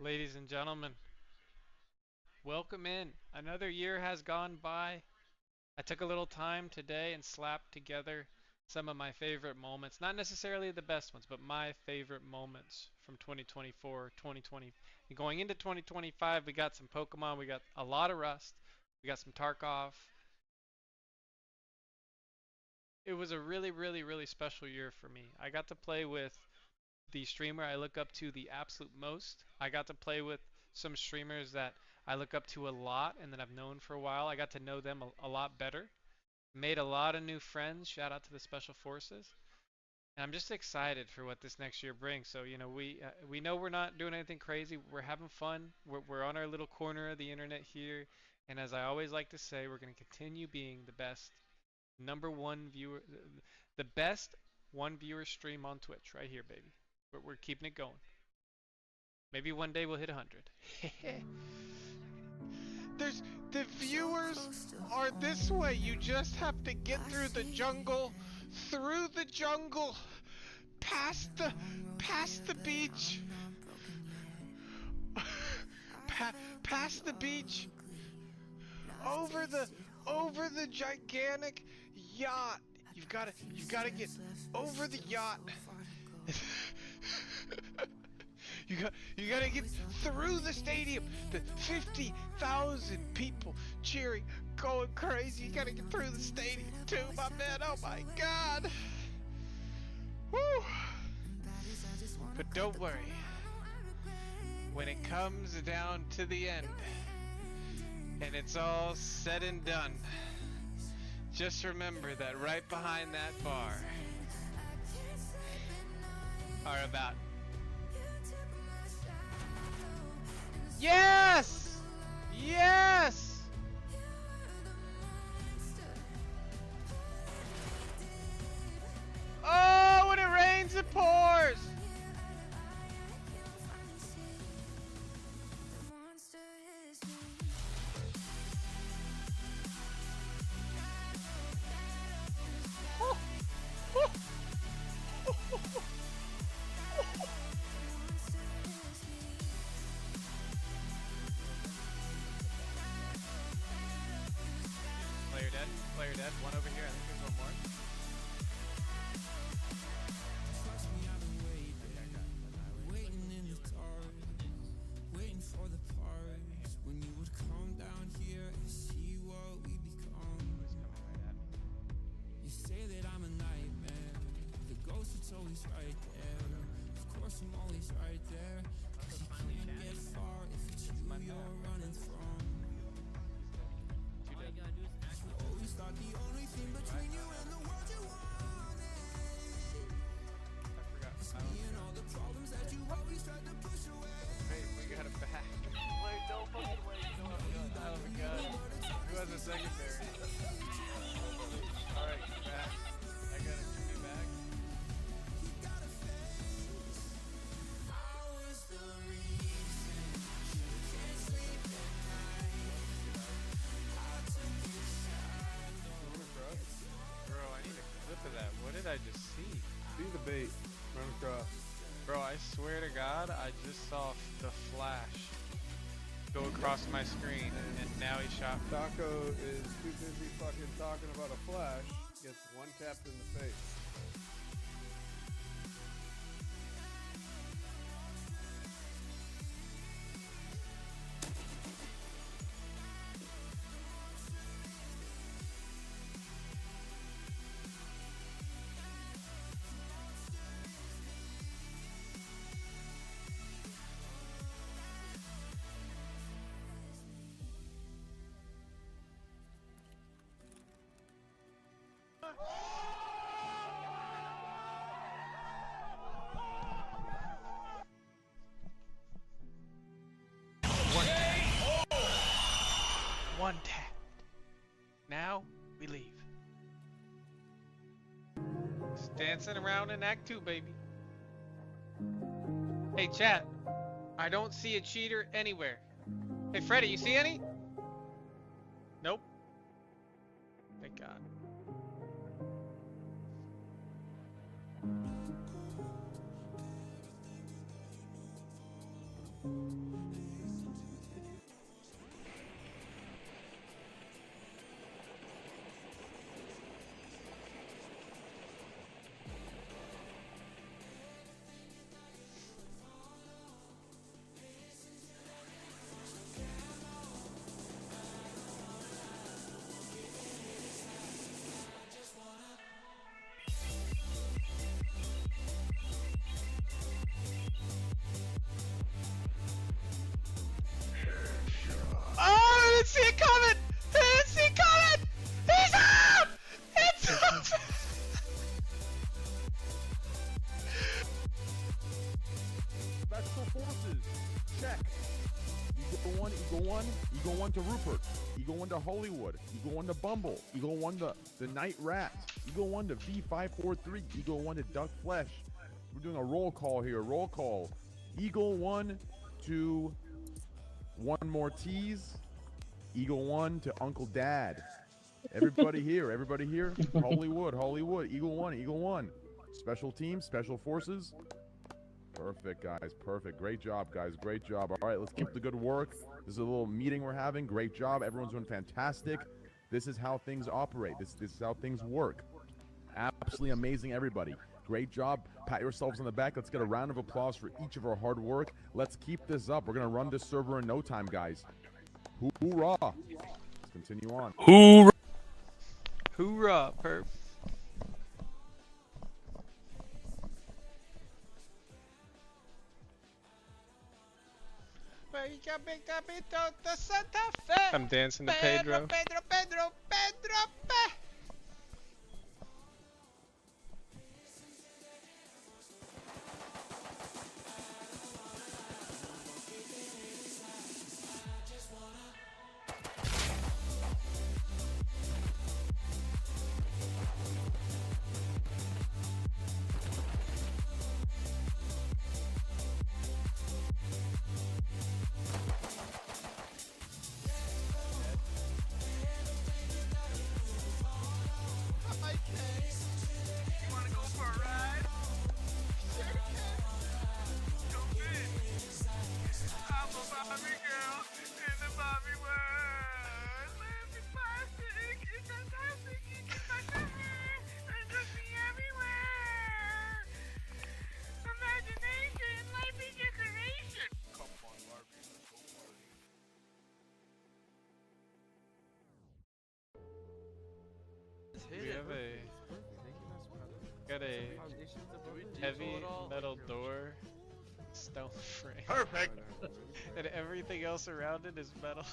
Ladies and gentlemen, welcome in. Another year has gone by. I took a little time today and slapped together some of my favorite moments. Not necessarily the best ones, but my favorite moments from 2024, 2020. And going into 2025, we got some Pokemon, we got a lot of Rust, we got some Tarkov. It was a really, really, really special year for me. I got to play with the streamer I look up to the absolute most. I got to play with some streamers that I look up to a lot and that I've known for a while. I got to know them a lot better. Made a lot of new friends. Shout out to the Special Forces. And I'm just excited for what this next year brings. So, we know we're not doing anything crazy. We're having fun. We're on our little corner of the internet here. And as I always like to say, we're going to continue being the best number one viewer, the best one viewer stream on Twitch right here, baby. We're keeping it going. Maybe one day we'll hit 100. There's the viewers are this way. You just have to get through the jungle, past the beach, past the beach, over the gigantic yacht. You've gotta get over the yacht. You gotta get through the stadium. The 50,000 people cheering, going crazy. You gotta get through the stadium too, my man. Oh my God. Woo. But don't worry. When it comes down to the end, and it's all said and done, just remember that right behind that bar are about... Yes! Yes! Oh, when it rains, it pours! Player dead. One over here. I think there's one more. Waiting in the dark, waiting for the parts when you would come down here and see what we become. You say that I'm a nightmare, the ghost is always right there. Of course I'm always right there, 'cause you can't get far if it's you you're running from. Always thought the only thing between you and the world you wanted is me and all the problems that you always tried to push away. Hey, we got it back. Wait, don't fucking wait. Oh my God. Who has a secondary? Alright, back. I got it. Give me back. Bro, I need a clip of that. What did I just see? See the bait, run across. Bro, I swear to God, I just saw the flash go across my screen, and now he shot me. Taco is too busy fucking talking about a flash, gets one tap in the face. One tap. Now we leave. Just dancing around in Act 2, baby. Hey, chat. I don't see a cheater anywhere. Hey, Freddy, you see any? Nope. Thank God. Quebec. Eagle 1, Eagle 1, Eagle 1 to Rupert. Eagle 1 to Hollywood. Eagle 1 to Bumble. Eagle 1 to the Night Rat. Eagle 1 to V543. Eagle 1 to Duck Flesh. We're doing a roll call here. Roll call. Eagle 1 to One More Tease. Eagle 1 to Uncle Dad. Everybody here. Everybody here. Hollywood. Hollywood. Eagle 1. Eagle 1. Special teams. Special forces. Perfect, guys. Perfect. Great job, guys. Great job. All right, let's keep the good work. This is a little meeting we're having. Great job. Everyone's doing fantastic. This is how things operate. This is how things work. Absolutely amazing, everybody. Great job. Pat yourselves on the back. Let's get a round of applause for each of our hard work. Let's keep this up. We're going to run this server in no time, guys. Hoorah. Let's continue on. Hoorah! Hoorah, perp. I'm dancing to Pedro. Pedro. We have got a heavy metal door, stone frame. Perfect. And everything else around it is metal.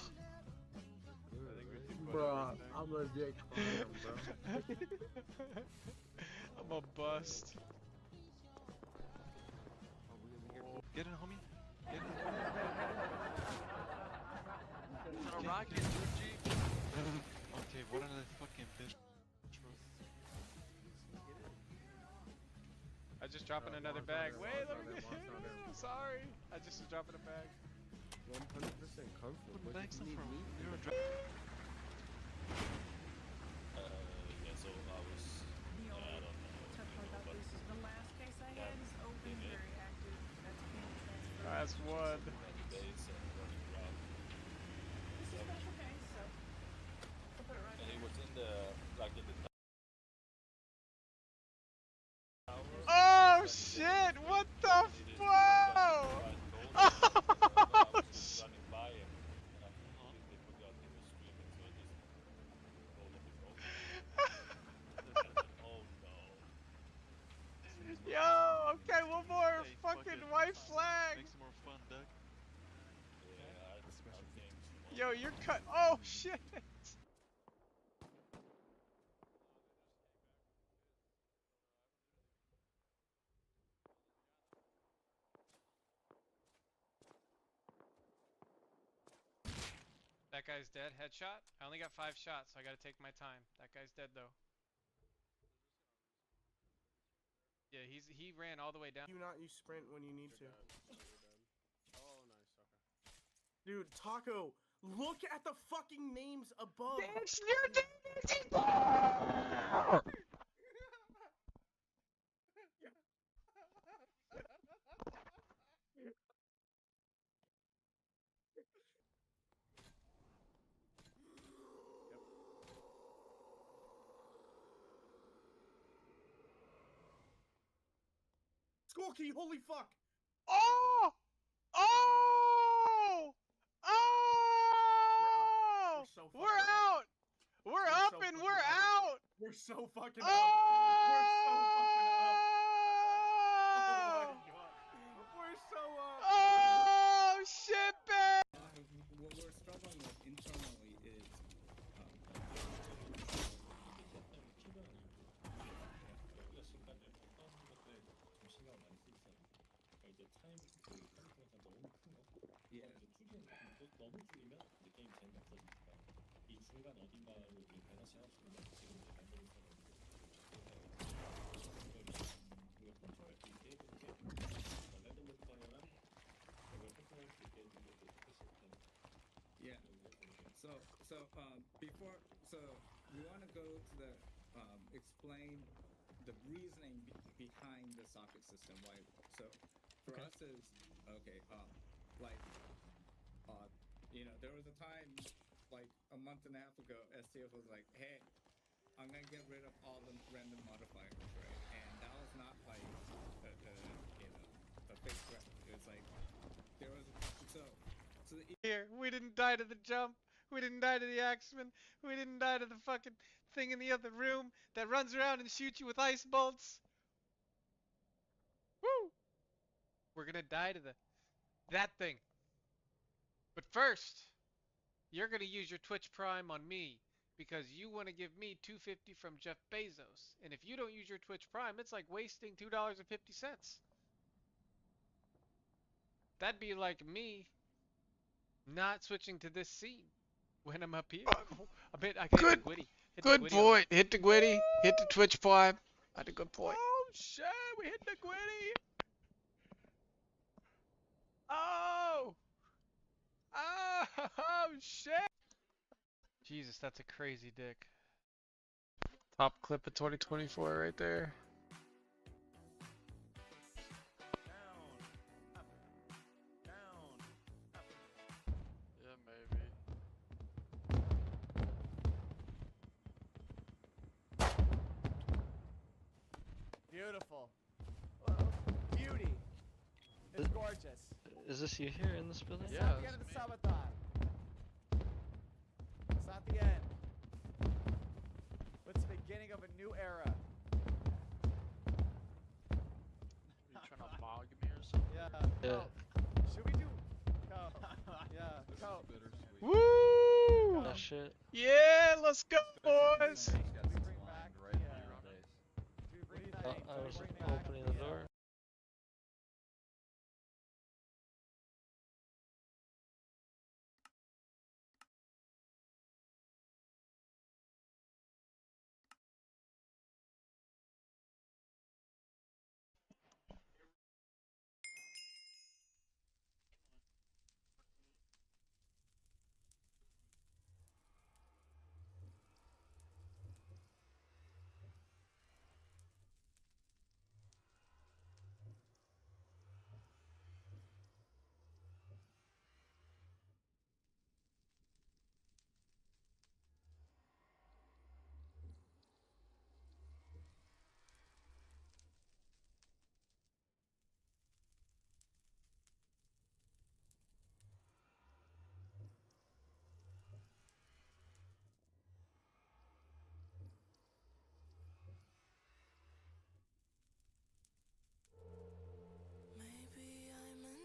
Bro, I'm legit crying, bro. I'm a bust. Get in, homie. Get in. Is that a rocket, G? Okay, what are the fucking bitch? I just dropping another bag. Wait, let me get it. Sorry. I just was dropping a bag. 100% comfort. What bags do them you from? need? You're a Yeah, so I was, The I only don't know. tough part about this is the last case I had is open, very active. That's being transferred. That's one. Many days and running around. This is a special case, so I'll put it right And there. it was in the, like in the tower. Oh shit! What the fuck? Oh shit! Running by him, and I completely forgot he was streaming, so I just rolled up his own. Oh no. Yo, okay, one more Hey, fucking fuck it. white flag. Make some more fun, Doug. Yeah, I think Yo, you're cut. Oh shit! That guy's dead. Headshot. I only got 5 shots, so I gotta take my time. That guy's dead though. Yeah, he ran all the way down. You sprint when you need to. Oh, nice. Okay. Dude, Taco, look at the fucking names above. School key, holy fuck! Oh! Oh! Oh! We're so We're fucking out! We're We're up so and fucking we're up. out! We're so fucking up! Oh! We're so up! Oh shit, man! What we're struggling with internally is yeah. Yeah. Before, we want to go to the explain the reasoning behind the socket system. Why? So, for us is okay. There was a time like a month and a half ago, STF was like, "Hey, I'm gonna get rid of all the random modifiers, right?" And that was not like a fake threat. It was like there was Here, we didn't die to the jump. We didn't die to the axeman. We didn't die to the fucking thing in the other room that runs around and shoots you with ice bolts. Woo! We're gonna die to that thing. But first, you're gonna use your Twitch Prime on me because you want to give me $2.50 from Jeff Bezos. And if you don't use your Twitch Prime, it's like wasting $2.50. That'd be like me not switching to this scene when I'm up here. I can hit the Gwitty. Good point. Hit the Gwitty. Hit the Twitch Prime. That's a good point. Oh shit, we hit the Gwitty. Oh! Oh shit! Jesus, that's a crazy dick. Top clip of 2024 right there. Yeah, maybe. Beautiful. Beauty. It's gorgeous. Is this you here in this building? It's not the end of the subathon. It's not the end. It's the beginning of a new era. Are you trying to mog me or something? Yeah. Yeah. Go. Should we do? Go. Yeah. Go. Woo! Oh shit. Yeah, let's go, boys. Do we bring back? Yeah. Do we bring back? I was bring back opening the door. Maybe I'm an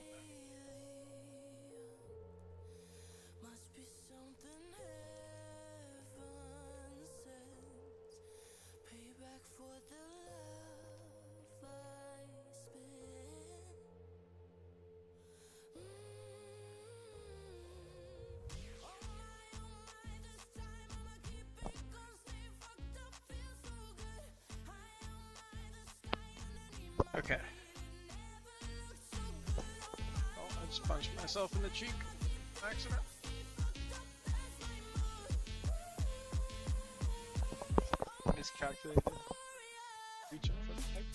alien. Must be something heaven sent. Payback for the love I spent. Oh my, this time I'ma keep it gon' stay fucked up, feel so good. Oh my, the sky underneath my Okay. Oh, I just punched myself in the cheek. Accident. Miscalculated. Reaching for the pipe.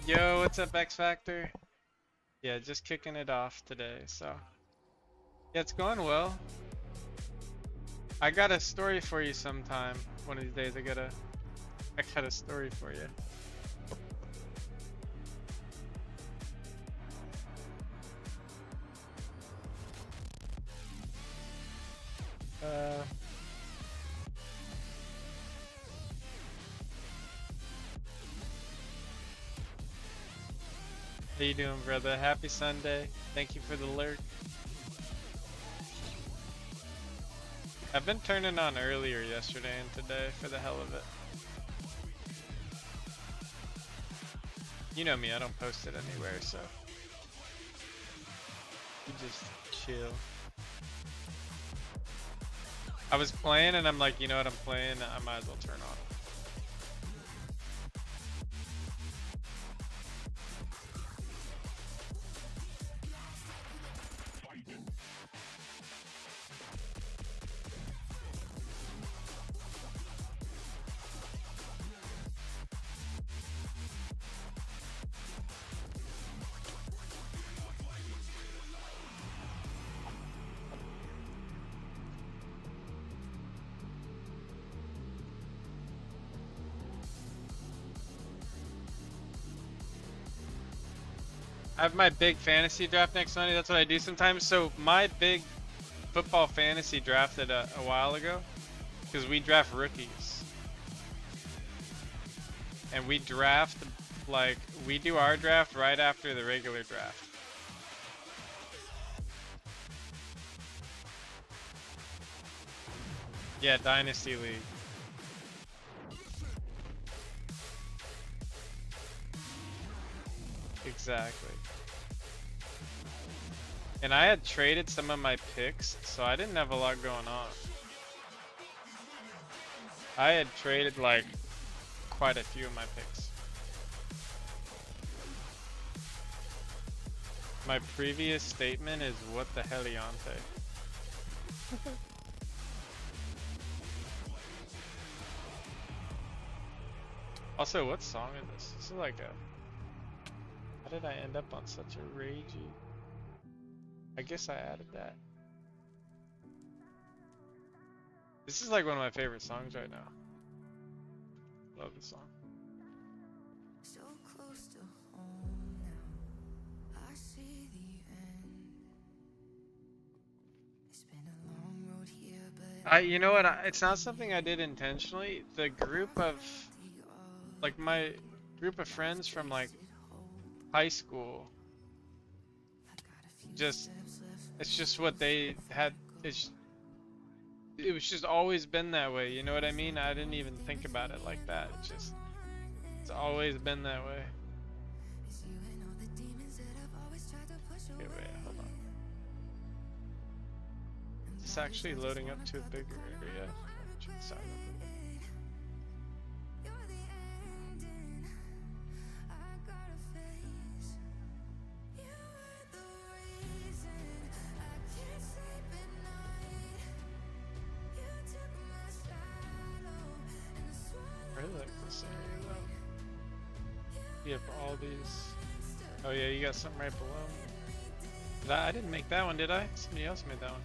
Yo, what's up, X Factor? Yeah, just kicking it off today, so. Yeah, it's going well. I got a story for you sometime. One of these days, I got a story for you. How you doing, brother? Happy Sunday. Thank you for the lurk. I've been turning on earlier yesterday and today for the hell of it. You know me, I don't post it anywhere, so you just chill. I was playing and I'm like, you know what, I'm playing, I might as well turn on. I have my big fantasy draft next Sunday. That's what I do sometimes. So my big football fantasy drafted a while ago because we draft rookies. And we draft, like, we do our draft right after the regular draft. Yeah, Dynasty League. Exactly. And I had traded some of my picks, so I didn't have a lot going on. I had traded like quite a few of my picks. My previous statement is what the heliante. Also, what song is this? This is like a... How did I end up on such a ragey? I guess I added that. This is like one of my favorite songs right now. Love this song. So close to home now, I see the end. It's been a long road here, but You know what? It's not something I did intentionally. The group of, like, my group of friends from like high school, just, it's just what they had. It was just always been that way. You know what I mean? I didn't even think about it like that. It's always been that way. Okay, wait, hold on. It's actually loading up to a bigger area. Check this out real quick. I really like this area though. You have all these. Oh yeah, you got something right below. I didn't make that one, did I? Somebody else made that one.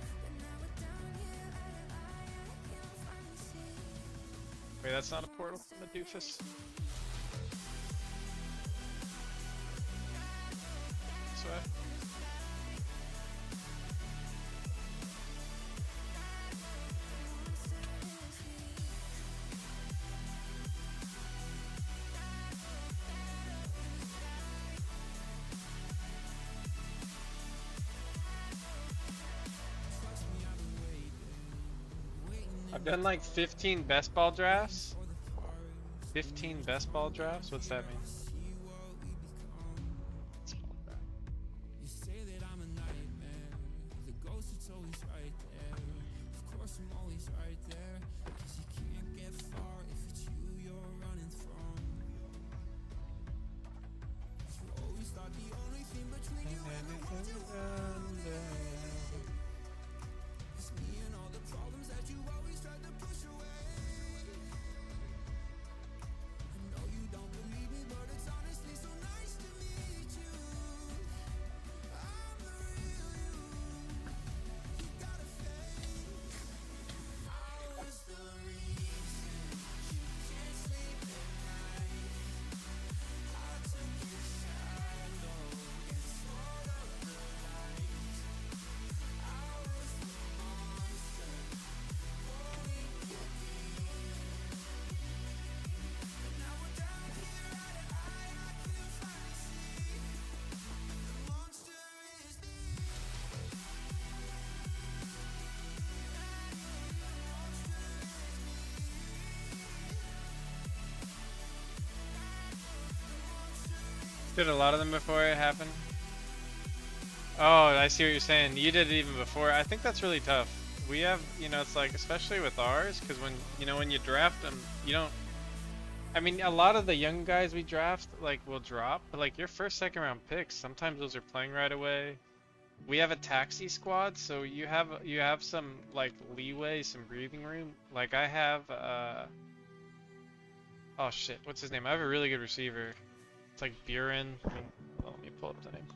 Wait, that's not a portal? I'm a doofus. This way. I've done like 15 best ball drafts. 15 best ball drafts? What's that mean? you say that I'm a nightmare. The ghost is always right there. Of course I'm always right there. 'Cause you can't get far if it's you you're running from. You always thought the only thing between you and the world you is me and all the problems that you always tried to push away. I know you don't believe me, but it's Did a lot of them before it happened. Oh, I see what you're saying. You did it even before. I think that's really tough. We have, you know, it's like, especially with ours, because when, you know, when you draft them, you don't, I mean, a lot of the young guys we draft, like, will drop, but like your first, second round picks, sometimes those are playing right away. We have a taxi squad, so you have some, like, leeway, some breathing room. Like, I have, oh shit, what's his name? I have a really good receiver. It's like Buren. Let me pull up the name.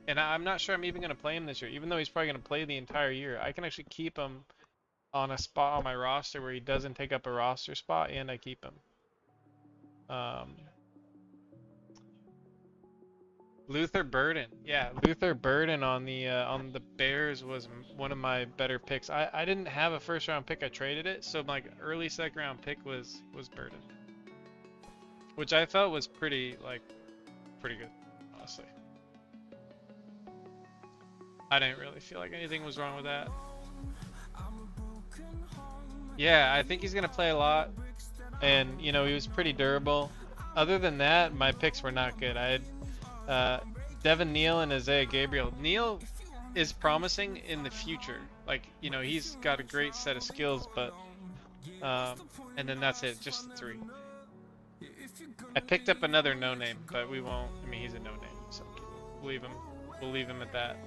And I'm not sure I'm even going to play him this year, even though he's probably going to play the entire year. I can actually keep him on a spot on my roster where he doesn't take up a roster spot, and I keep him. Luther Burden. Yeah, Luther Burden on the Bears was one of my better picks. I didn't have a first round pick. I traded it, so my early second round pick was Burden, which I felt was pretty good, honestly. I didn't really feel like anything was wrong with that. Yeah, I think he's gonna play a lot, and you know, he was pretty durable. Other than that, my picks were not good. I had Devin Neal and Isaiah Gabriel. Neal is promising in the future. Like, you know, he's got a great set of skills, but and then that's it, just the three. I picked up another no name, but we won't. I mean, he's a no name, so we'll leave him. We'll leave him at that.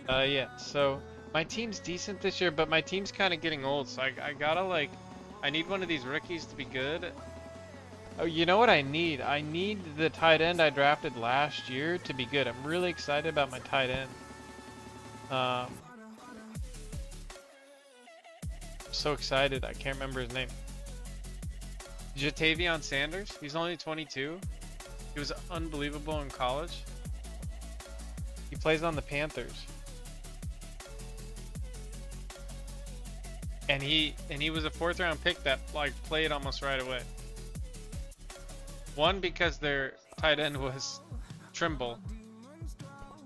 Yeah, so my team's decent this year, but my team's kind of getting old, so I gotta, like, I need one of these rookies to be good. Oh, you know what I need? I need the tight end I drafted last year to be good. I'm really excited about my tight end. I'm so excited, I can't remember his name. Jatavion Sanders, he's only 22. He was unbelievable in college. He plays on the Panthers. And he was a 4th round pick that, like, played almost right away. One, because their tight end was Trimble.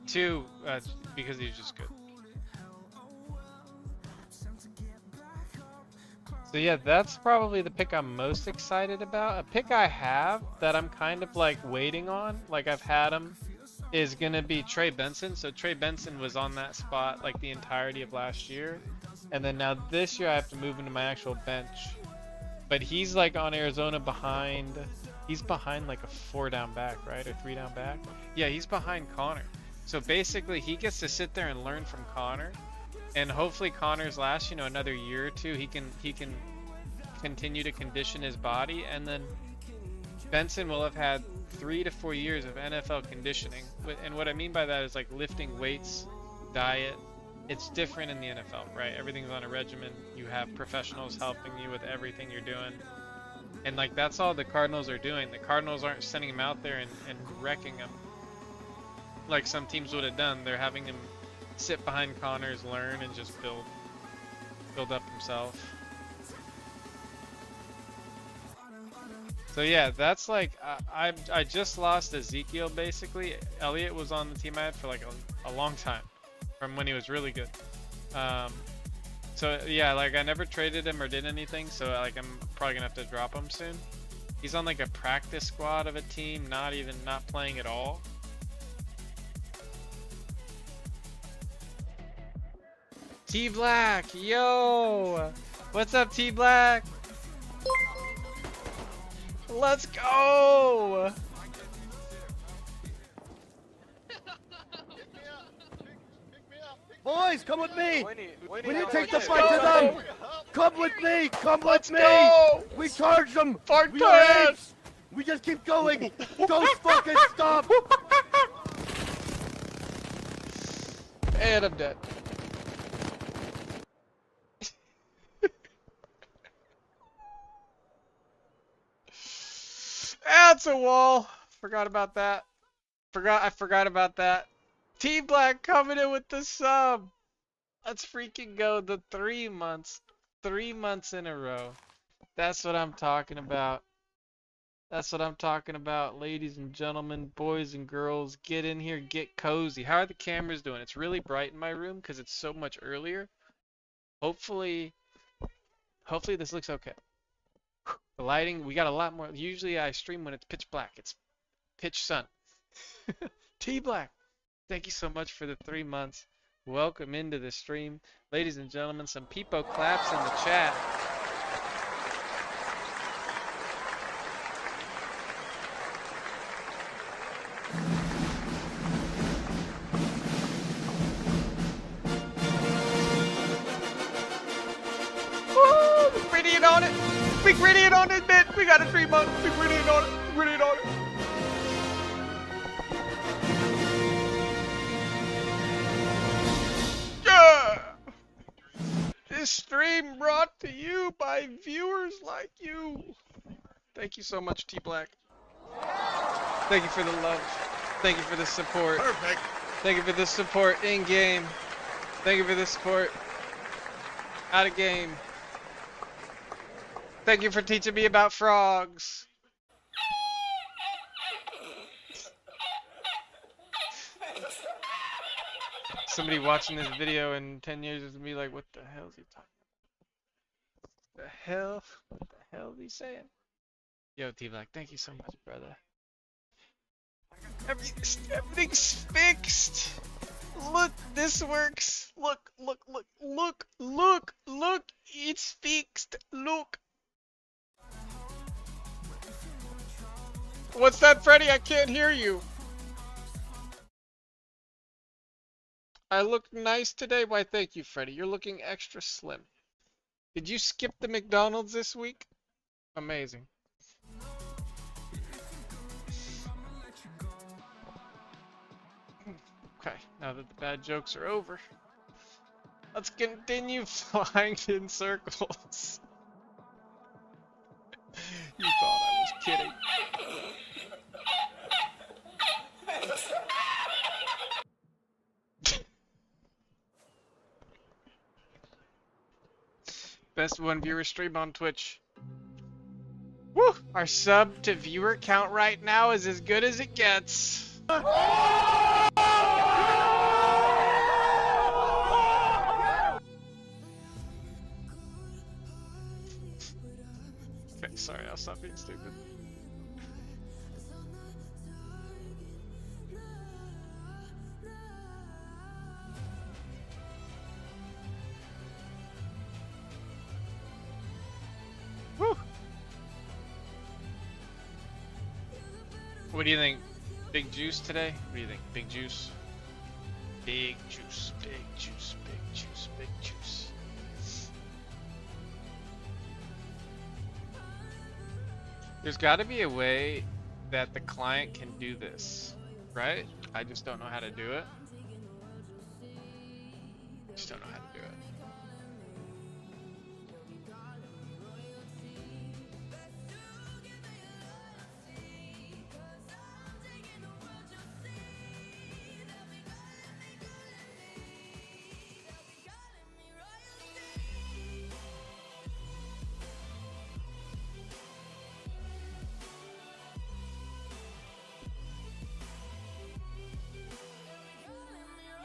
2, because he was just good. So yeah, that's probably the pick I'm most excited about. A pick I have that I'm kind of like waiting on, like I've had him, is gonna be Trey Benson. So Trey Benson was on that spot like the entirety of last year. And then now this year I have to move into my actual bench. But he's like on Arizona behind, he's behind like a 4 down back, right? Or 3 down back. Yeah, he's behind Connor. So basically he gets to sit there and learn from Connor. And hopefully Connor's last, you know, another year or two, he can continue to condition his body. And then Benson will have had 3 to 4 years of NFL conditioning. And what I mean by that is like lifting weights, diet. It's different in the NFL, right? Everything's on a regimen. You have professionals helping you with everything you're doing. And like that's all the Cardinals are doing. The Cardinals aren't sending him out there and wrecking him like some teams would have done. They're having him sit behind Connors, learn, and just build up himself. So yeah, that's like I just lost Ezekiel basically. Elliott was on the team I had for like a long time, from when he was really good. So yeah, like I never traded him or did anything, so like I'm probably gonna have to drop him soon. He's on like a practice squad of a team, not playing at all. T Black, yo! What's up, T Black? Let's go! Boys, come with me. Winnie, We need to how take the much fight to go. them. Come with me. Come Let's with me. go. We charge them. Fart We are pass. apes. We just keep going. Don't fucking stop. And I'm dead. That's a wall. Forgot about that. I forgot about that. T Black coming in with the sub. Let's freaking go. The 3 months. 3 months in a row. That's what I'm talking about. That's what I'm talking about, ladies and gentlemen, boys and girls. Get in here, get cozy. How are the cameras doing? It's really bright in my room because it's so much earlier. Hopefully this looks okay. The lighting, we got a lot more. Usually I stream when it's pitch black. It's pitch sun. T Black, thank you so much for the 3 months. Welcome into the stream. Ladies and gentlemen, some peepo claps in the chat. Woo! We gritty on it. We gritty on it, man. We got a 3 months. We gritty on it. We gritty on it. Yeah! This stream brought to you by viewers like you. Thank you so much, T Black. Thank you for the love. Thank you for the support. Perfect. Thank you for the support in game. Thank you for the support out of game. Thank you for teaching me about frogs. Somebody watching this video in 10 years is gonna be like, what the hell is he talking about? The hell? What the hell is he saying? Yo, T-Black, thank you so much, brother. Everything's fixed. Look, this works. Look, look, look, look, look, look. It's fixed. Look. What's that, Freddy? I can't hear you. I look nice today? Why, thank you, Freddy. You're looking extra slim. Did you skip the McDonald's this week? Amazing. Okay, now that the bad jokes are over, let's continue flying in circles. You thought I was kidding. Best one viewer stream on Twitch. Woo! Our sub to viewer count right now is as good as it gets. Okay, sorry, I'll stop being stupid. Woo! What do you think? Big juice today? What do you think? Big juice? Big juice, big juice, big juice, big juice. There's got to be a way that the client can do this, right? I just don't know how to do it. Just don't know how to do it.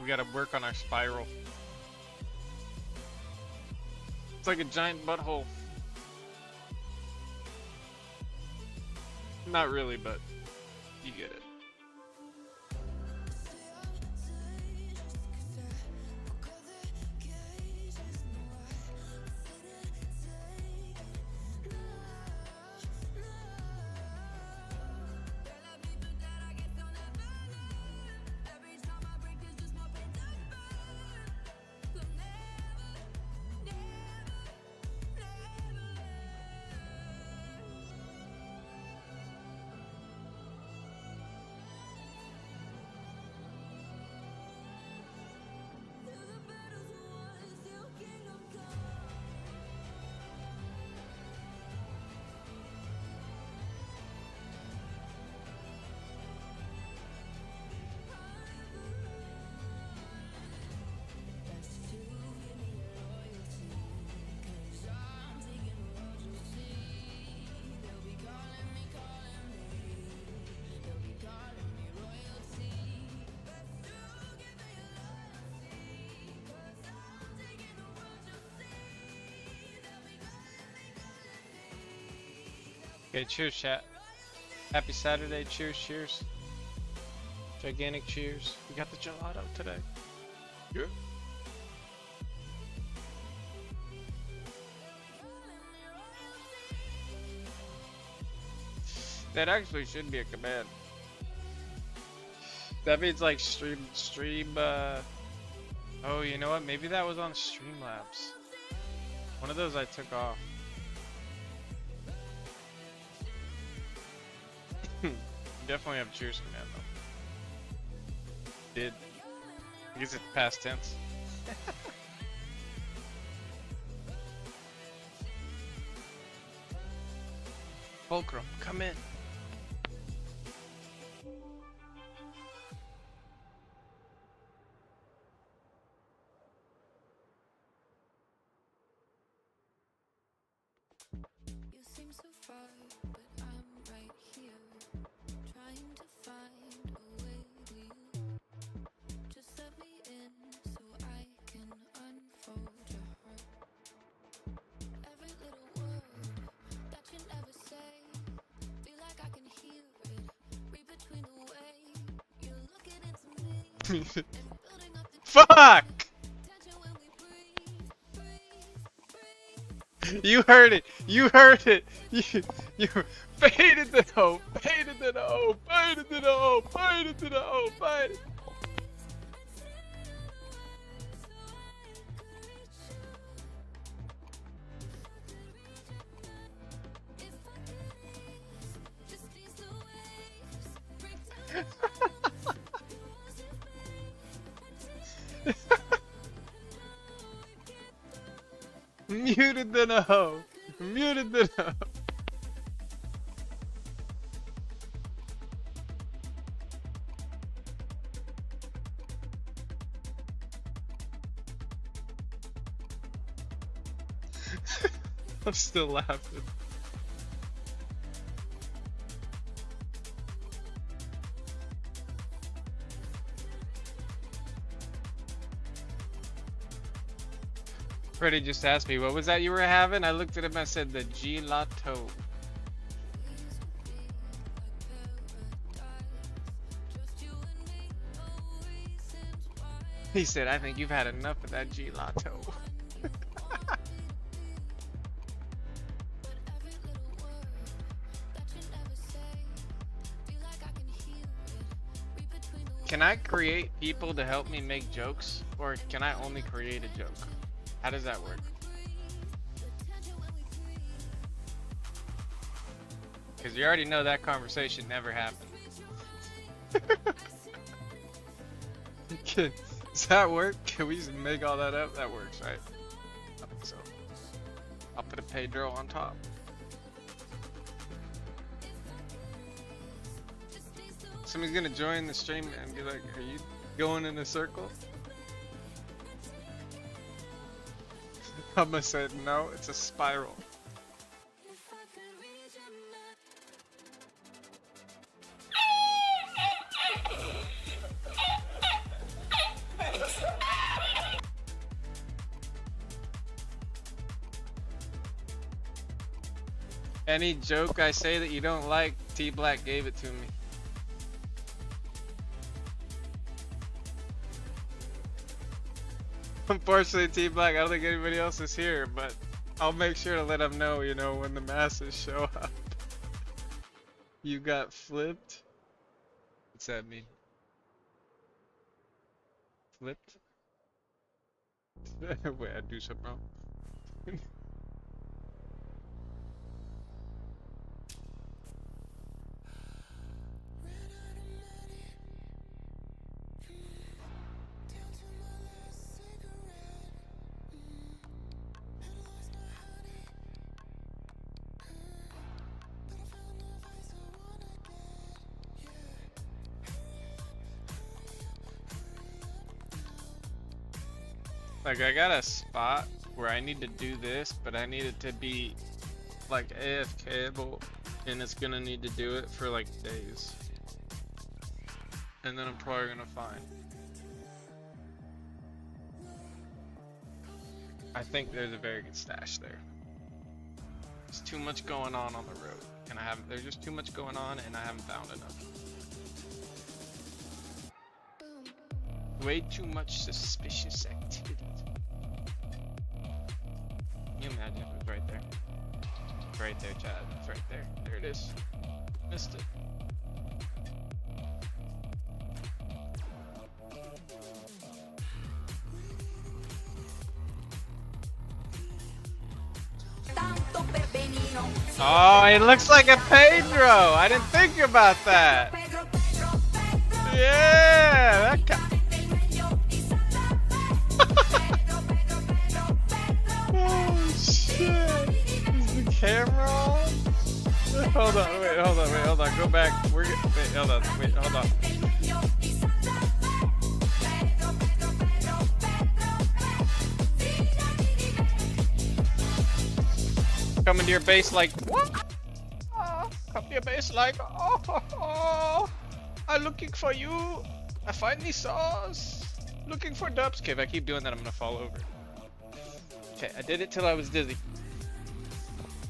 We gotta work on our spiral. It's like a giant butthole. Not really, but you get it. Okay, cheers, chat. Happy Saturday. Cheers, cheers. Gigantic cheers. We got the gelato today. Yeah. That actually should be a command. That means like stream, oh, you know what? Maybe that was on Streamlabs. One of those I took off. Definitely have cheers command though. Did. I guess it's past tense. Fulcrum, come in. You seem so far, but I'm right here, trying to find a way to you. Just let me in so I can unfold your heart. Every little word that you never say, feel like I can hear it, read between the way you're looking into me, and building up the Fuck! tension when we breathe, breathe, breathe. You heard it. You heard it. You faded the hope. Faded the hope. Faded the hope. Faded the hope. Faded. Muted the no. Muted the no. I'm still laughing. Freddie just asked me, what was that you were having? I looked at him, I said, the gelato. He said, I think you've had enough of that gelato. Can I create people to help me make jokes? Or can I only create a joke? How does that work? Because you already know that conversation never happened. Does that work? Can we just make all that up? That works, right? I think so. I'll put a Pedro on top. Somebody's gonna join the stream and be like, are you going in a circle? I'm gonna say no, it's a spiral. Any joke I say that you don't like, T Black gave it to me. Unfortunately, T Black, I don't think anybody else is here, but I'll make sure to let them know, you know, when the masses show up. You got flipped? What's that mean? Flipped? Wait, I do something wrong. Like, I got a spot where I need to do this, but I need it to be like AFK-able, and it's gonna need to do it for like days. And then I'm probably gonna find. I think there's a very good stash there. There's too much going on the road, and there's just too much going on, and I haven't found enough. Way too much suspicious activity. Can you imagine if it was right there? It's right there, Chad. It's right there. There it is. Missed it. Oh, it looks like a Pedro. I didn't think about that. Yeah, that guy. Oh shit! Is the camera on? Hold on, wait, hold on. Go back. Wait, hold on, hold on. Coming to your base like what? Oh, come to your base like oh, I'm looking for you. I finally saw us. Looking for dubs. Okay, if I keep doing that, I'm gonna fall over. Okay, I did it till I was dizzy.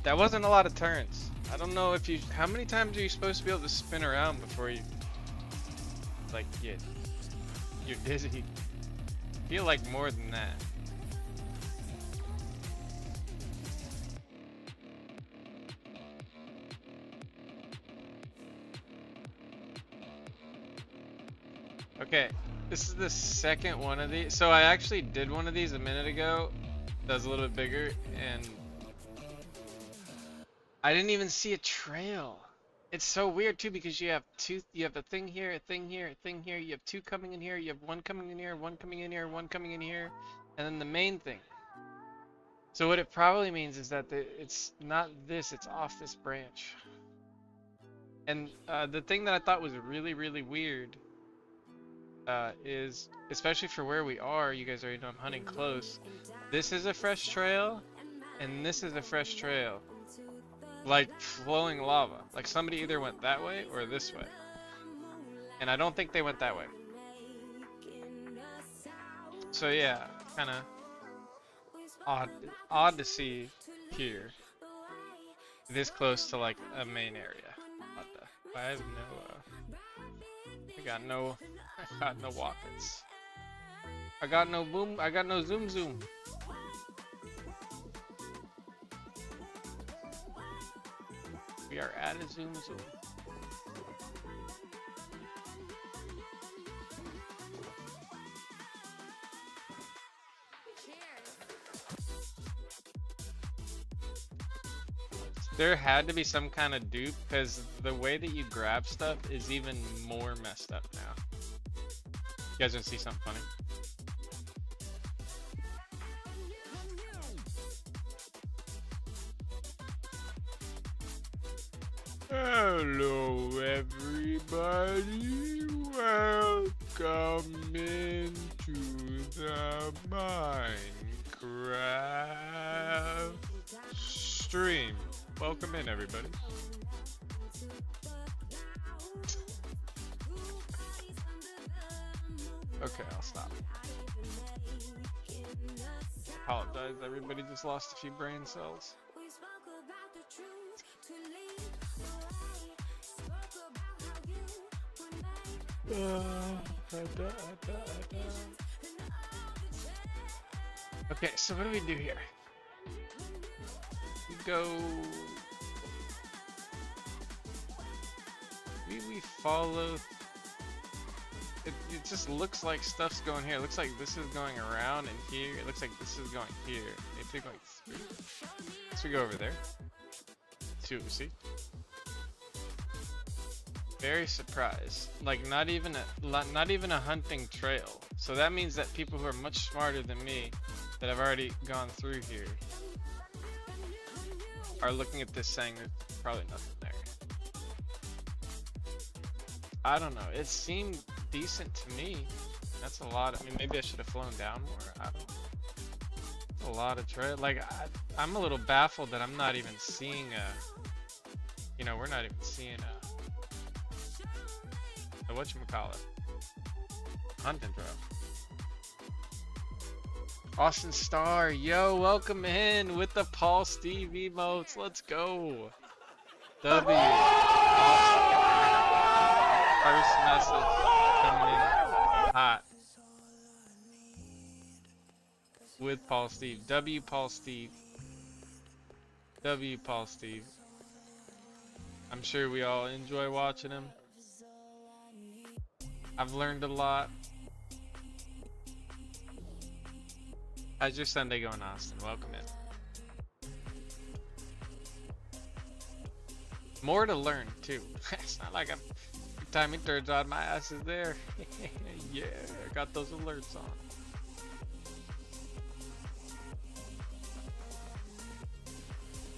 That wasn't a lot of turns. I don't know if you. How many times are you supposed to be able to spin around before you like you're dizzy? I feel like more than that. Okay, this is the second one of these. So I actually did one of these a minute ago that was a little bit bigger, and I didn't even see a trail. It's so weird too, because you have a thing here, a thing here, a thing here. You have two coming in here, you have one coming in here, one coming in here, one coming in here, and then the main thing. So what it probably means is that it's not this, it's off this branch. And the thing that I thought was really, really weird is, especially for where we are, you guys already know I'm hunting close. This is a fresh trail, and this is a fresh trail. Like flowing lava. Like somebody either went that way or this way. And I don't think they went that way. So yeah, kind of odd to see here. This close to like a main area. What the? I have no I got no rockets. I got no boom. I got no zoom. We are at a zoom. There had to be some kind of dupe, because the way that you grab stuff is even more messed up now. You guys want to see something funny? Hello everybody, welcome into the Minecraft stream. Welcome in everybody. Okay, I'll stop. Apologize, everybody just lost a few brain cells. Okay, so what do we do here? We go. We follow. It just looks like stuff's going here. It looks like this is going around and here. It looks like this is going here. If we go like through. So we go over there. See what we see. Very surprised. Like not even a hunting trail. So that means that people who are much smarter than me, that have already gone through here, are looking at this saying there's probably nothing there. I don't know. It seemed decent to me. That's a lot. I mean, maybe I should have flown down more. I don't know. A lot of trail. Like I'm a little baffled that I'm not even seeing a. You know, we're not even seeing a whatchamacallit, hunting trail. Austin Starr, yo, welcome in with the Paul Steve emotes. Let's go. W. Austin. First message coming in hot. With Paul Steve. W. Paul Steve. W. Paul Steve. I'm sure we all enjoy watching him. I've learned a lot. How's your Sunday going, Austin? Welcome in. More to learn, too. It's not like every time he turns on, my ass is there. Yeah, I got those alerts on.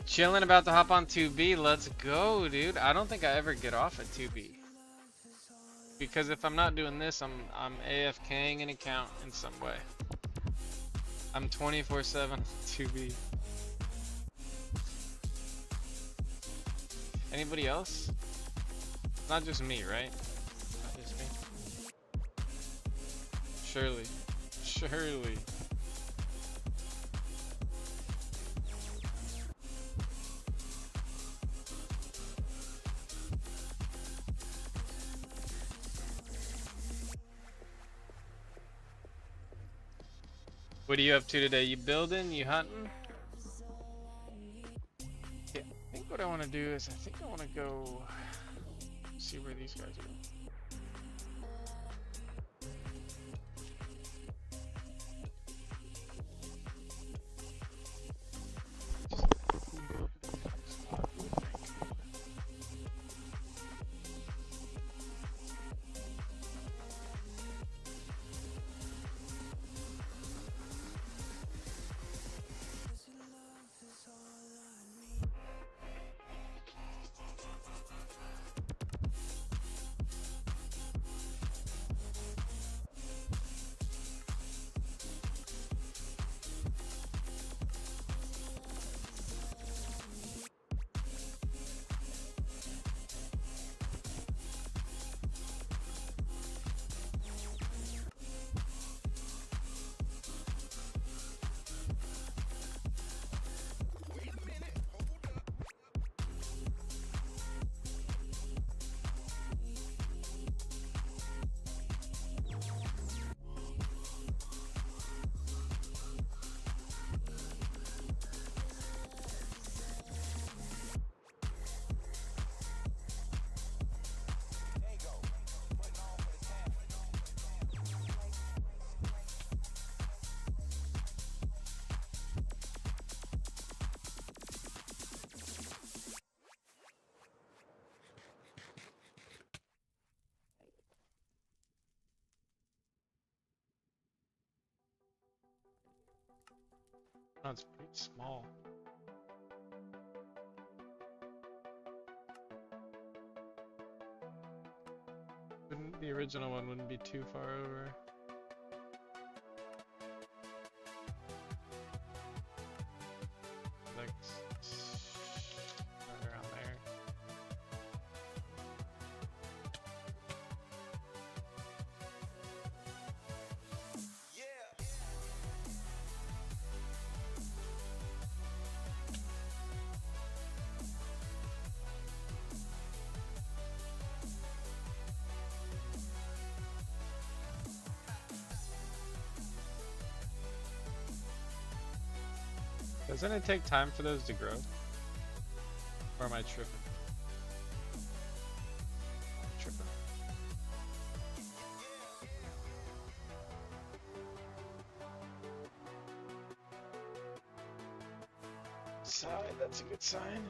Chilling, about to hop on 2B. Let's go, dude. I don't think I ever get off at 2B. Because if I'm not doing this, I'm AFKing an account in some way. I'm 24/7 on 2B. Anybody else? It's not just me, right? Not just me. Surely. Surely. What are you up to today? You building? You hunting? Yeah, I think what I want to do is I think I want to go see where these guys are. Oh, it's pretty small. The original one wouldn't be too far over. Like right around there. Doesn't it take time for those to grow? Or am I tripping? I'm tripping. Sign, that's a good sign.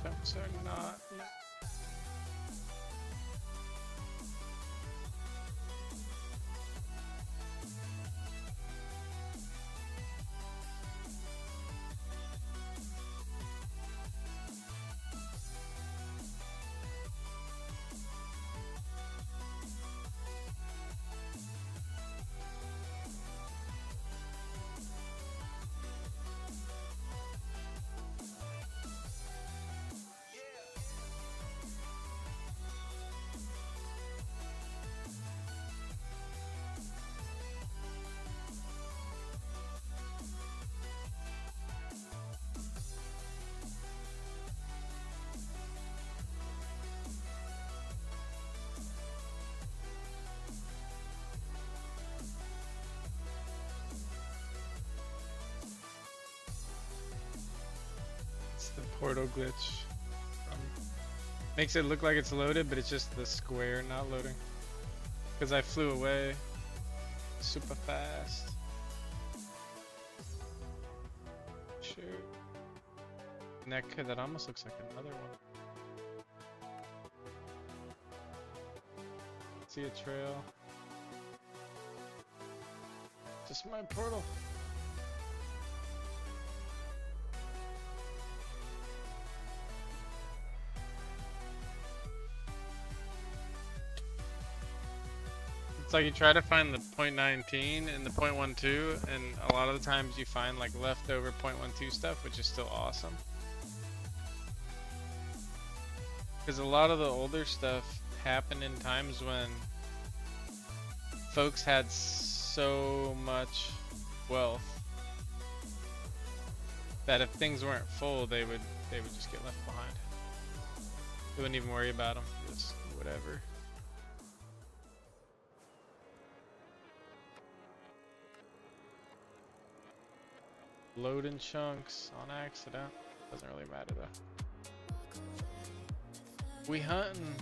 Temps are not. portal glitch. Makes it look like it's loaded, but it's just the square not loading. Because I flew away super fast. Shoot. And that almost looks like another one. See a trail. Just my portal. It's like you try to find the .19 and the .12, and a lot of the times you find like leftover .12 stuff, which is still awesome. Because a lot of the older stuff happened in times when folks had so much wealth that if things weren't full, they would just get left behind. They wouldn't even worry about them. Just whatever. Load in chunks on accident. Doesn't really matter though. We hunting.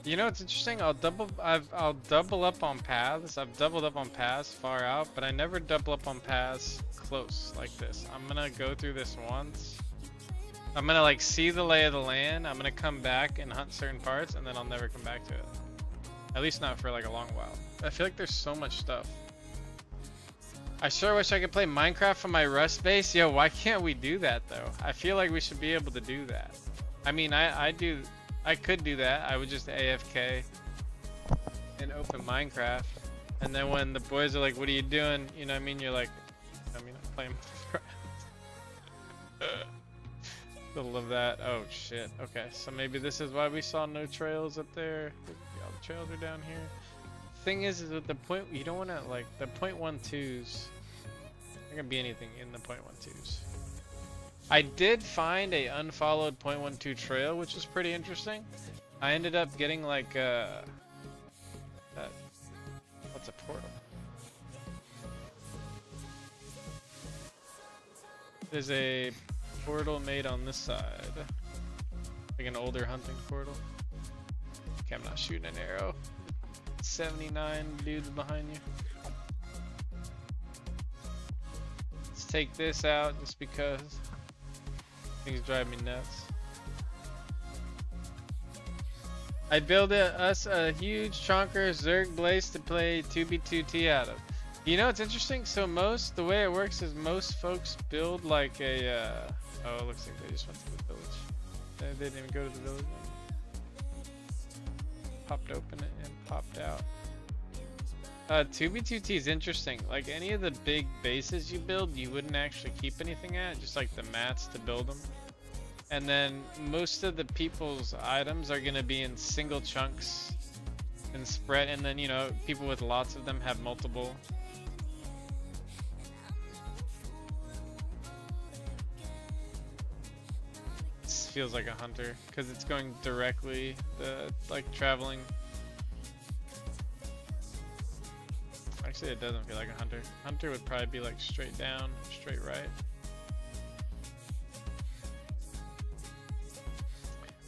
You know what's interesting? I'll double up on paths. I've doubled up on paths far out, but I never double up on paths close like this. I'm gonna go through this once. I'm gonna like see the lay of the land. I'm gonna come back and hunt certain parts, and then I'll never come back to it. At least not for like a long while. I feel like there's so much stuff. I sure wish I could play Minecraft from my Rust base. Yo, why can't we do that though? I feel like we should be able to do that. I mean, I could do that. I would just AFK and open Minecraft. And then when the boys are like, what are you doing? You know what I mean? You're like, I mean, I'm playing Minecraft. They'll love that. Oh shit. Okay, so maybe this is why we saw no trails up there. All the trails are down here. Thing is with the point, you don't want to like the .12s. There can be anything in the .12s. I did find a unfollowed .12 trail, which is pretty interesting. I ended up getting like that. What's a portal? There's a portal made on this side, like an older hunting portal. Okay, I'm not shooting an arrow. 79 dudes behind you. Let's take this out just because things drive me nuts. I build us a huge chonker Zerg Blaze to play 2B2T out of. You know what's interesting? So the way it works is most folks build like a, oh, it looks like they just went to the village. They didn't even go to the village. Popped open it and popped out. 2B2T is interesting. Like any of the big bases you build, you wouldn't actually keep anything at, just like the mats to build them. And then most of the people's items are gonna be in single chunks and spread, and then you know, people with lots of them have multiple. This feels like a hunter because it's going directly, like traveling. Actually, it doesn't feel like a hunter. Hunter would probably be like straight down, straight right.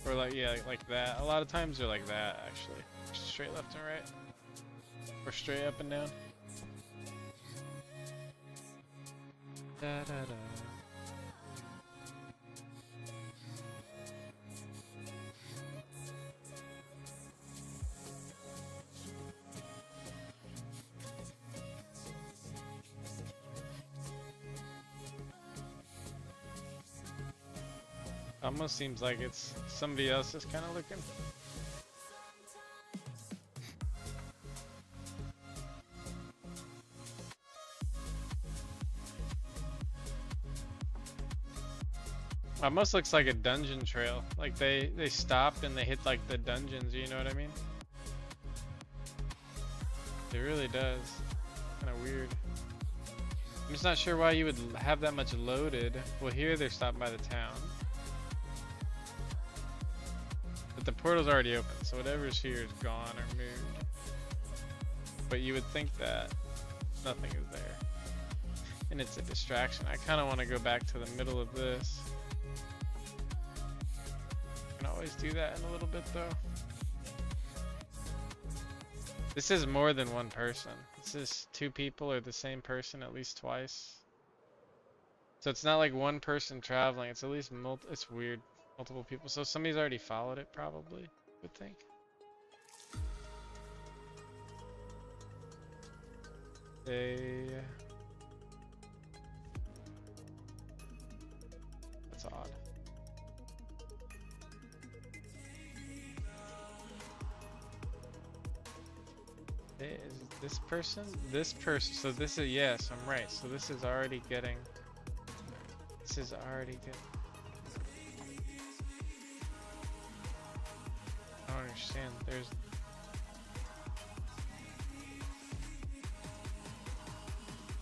Or like, yeah, like that. A lot of times they're like that, actually. Straight left and right. Or straight up and down. Da, da, da. Almost seems like it's somebody else is kind of looking. Almost looks like a dungeon trail. Like they stopped and they hit like the dungeons, you know what I mean? It really does. Kind of weird. I'm just not sure why you would have that much loaded. Well, here they're stopped by the town. But the portal's already open, so whatever's here is gone or moved. But you would think that nothing is there. And it's a distraction. I kind of want to go back to the middle of this. I can always do that in a little bit though. This is more than one person. This is two people or the same person at least twice. So it's not like one person traveling. It's at least it's weird. Multiple people. So somebody's already followed it probably, I would think. That's odd. Is this person? This person. So this is, yes, I'm right. So this is already getting. This is already getting. I don't understand. There's.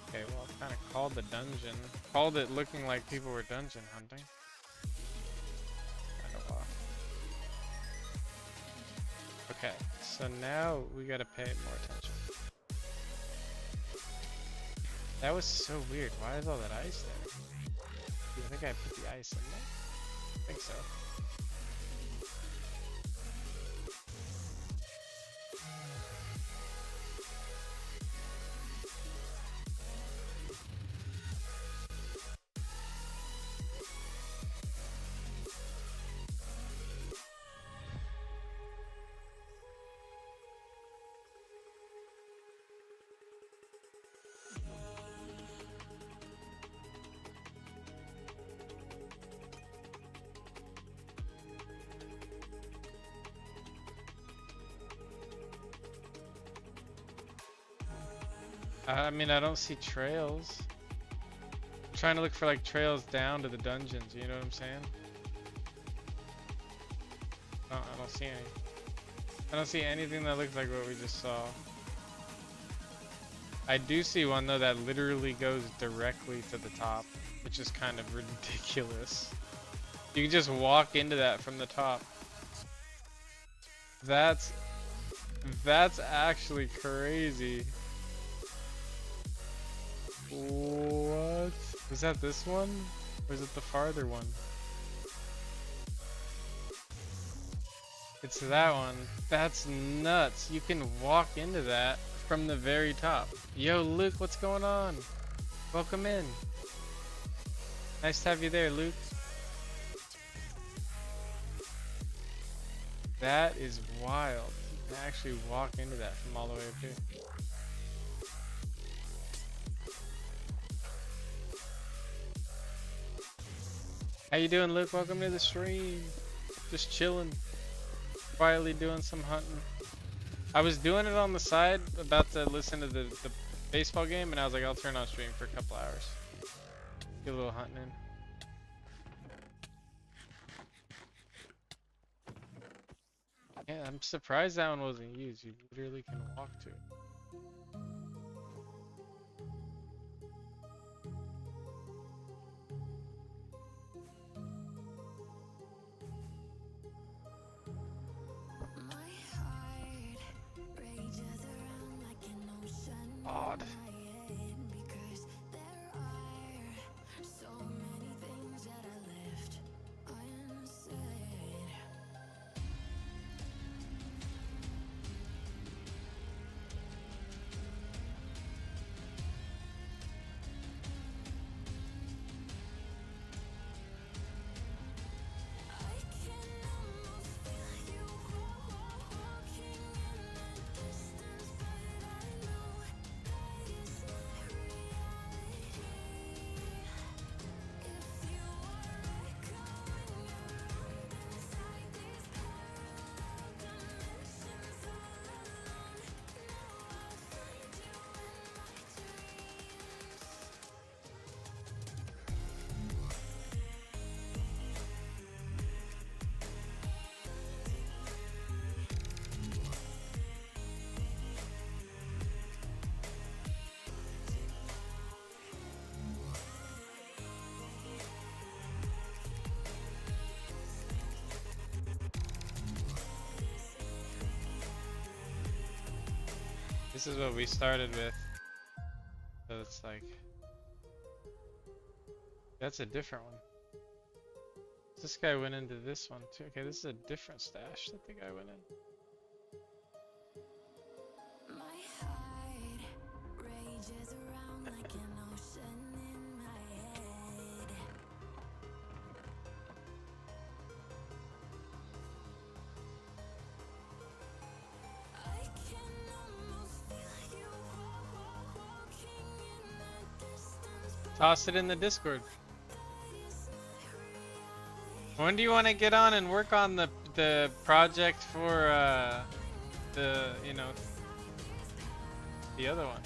Okay, well, I kind of called the dungeon. Called it looking like people were dungeon hunting. Kind of off. Okay, so now we gotta pay more attention. That was so weird. Why is all that ice there? Do you think I put the ice in there? I think so. I mean, I don't see trails. I'm trying to look for like trails down to the dungeons, you know what I'm saying? I don't see any. I don't see anything that looks like what we just saw. I do see one though that literally goes directly to the top, which is kind of ridiculous. You can just walk into that from the top. That's actually crazy. What? Was that this one? Or is it the farther one? It's that one. That's nuts. You can walk into that from the very top. Yo, Luke, what's going on? Welcome in. Nice to have you there, Luke. That is wild. You can actually walk into that from all the way up here. How you doing, Luke? Welcome to the stream. Just chilling. Quietly doing some hunting. I was doing it on the side, about to listen to the baseball game, and I was like, I'll turn on stream for a couple hours. Get a little hunting in. Yeah, I'm surprised that one wasn't used. You literally can walk to it. Odd. This is what we started with. that's like... That's a different one. This guy went into this one too. Okay, this is a different stash that the guy went in. My heart rages around like an ocean in my head. I can almost feel you walking in the distance, but Toss it in the Discord. that is not reality. When do you want to get on and work on the project for the the other one?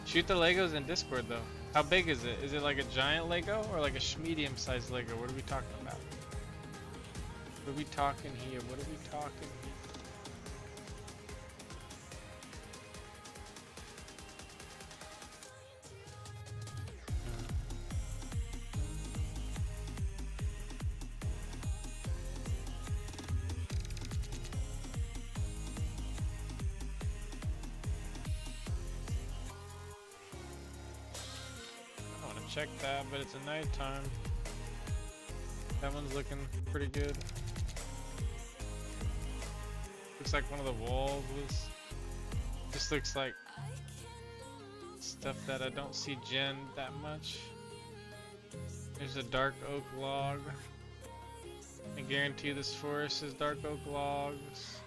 Shoot the Legos in Discord though. How big is it? Is it like a giant Lego or like a medium-sized Lego? What are we talking about? What are we talking here? What are we talking here? I want to check that, but it's a nighttime. That one's looking pretty good. Looks like one of the walls was. Just looks like stuff that I don't see gen that much. There's a dark oak log. I guarantee this forest is dark oak logs.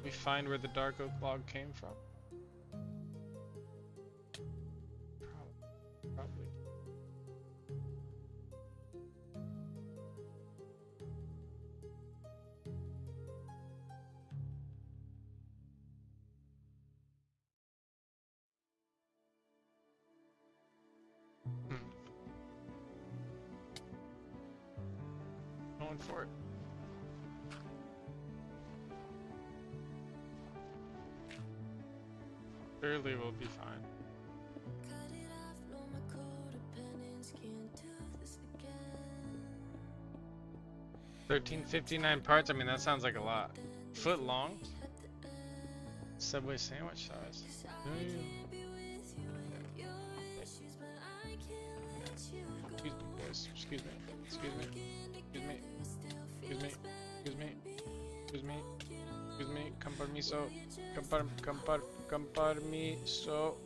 We find where the dark oak log came from. Probably. Going for it. Surely we'll be fine. Cut it off, no more codependence, can't do this again. 1359 parts, I mean that sounds like a lot. Foot long? Subway sandwich size. Can't be with you and your issues, but I can't let you go. Excuse me, guys. Excuse me. Excuse me. Excuse me. Excuse me. Excuse me. Excuse me. Excuse me. Con permiso. Con permiso.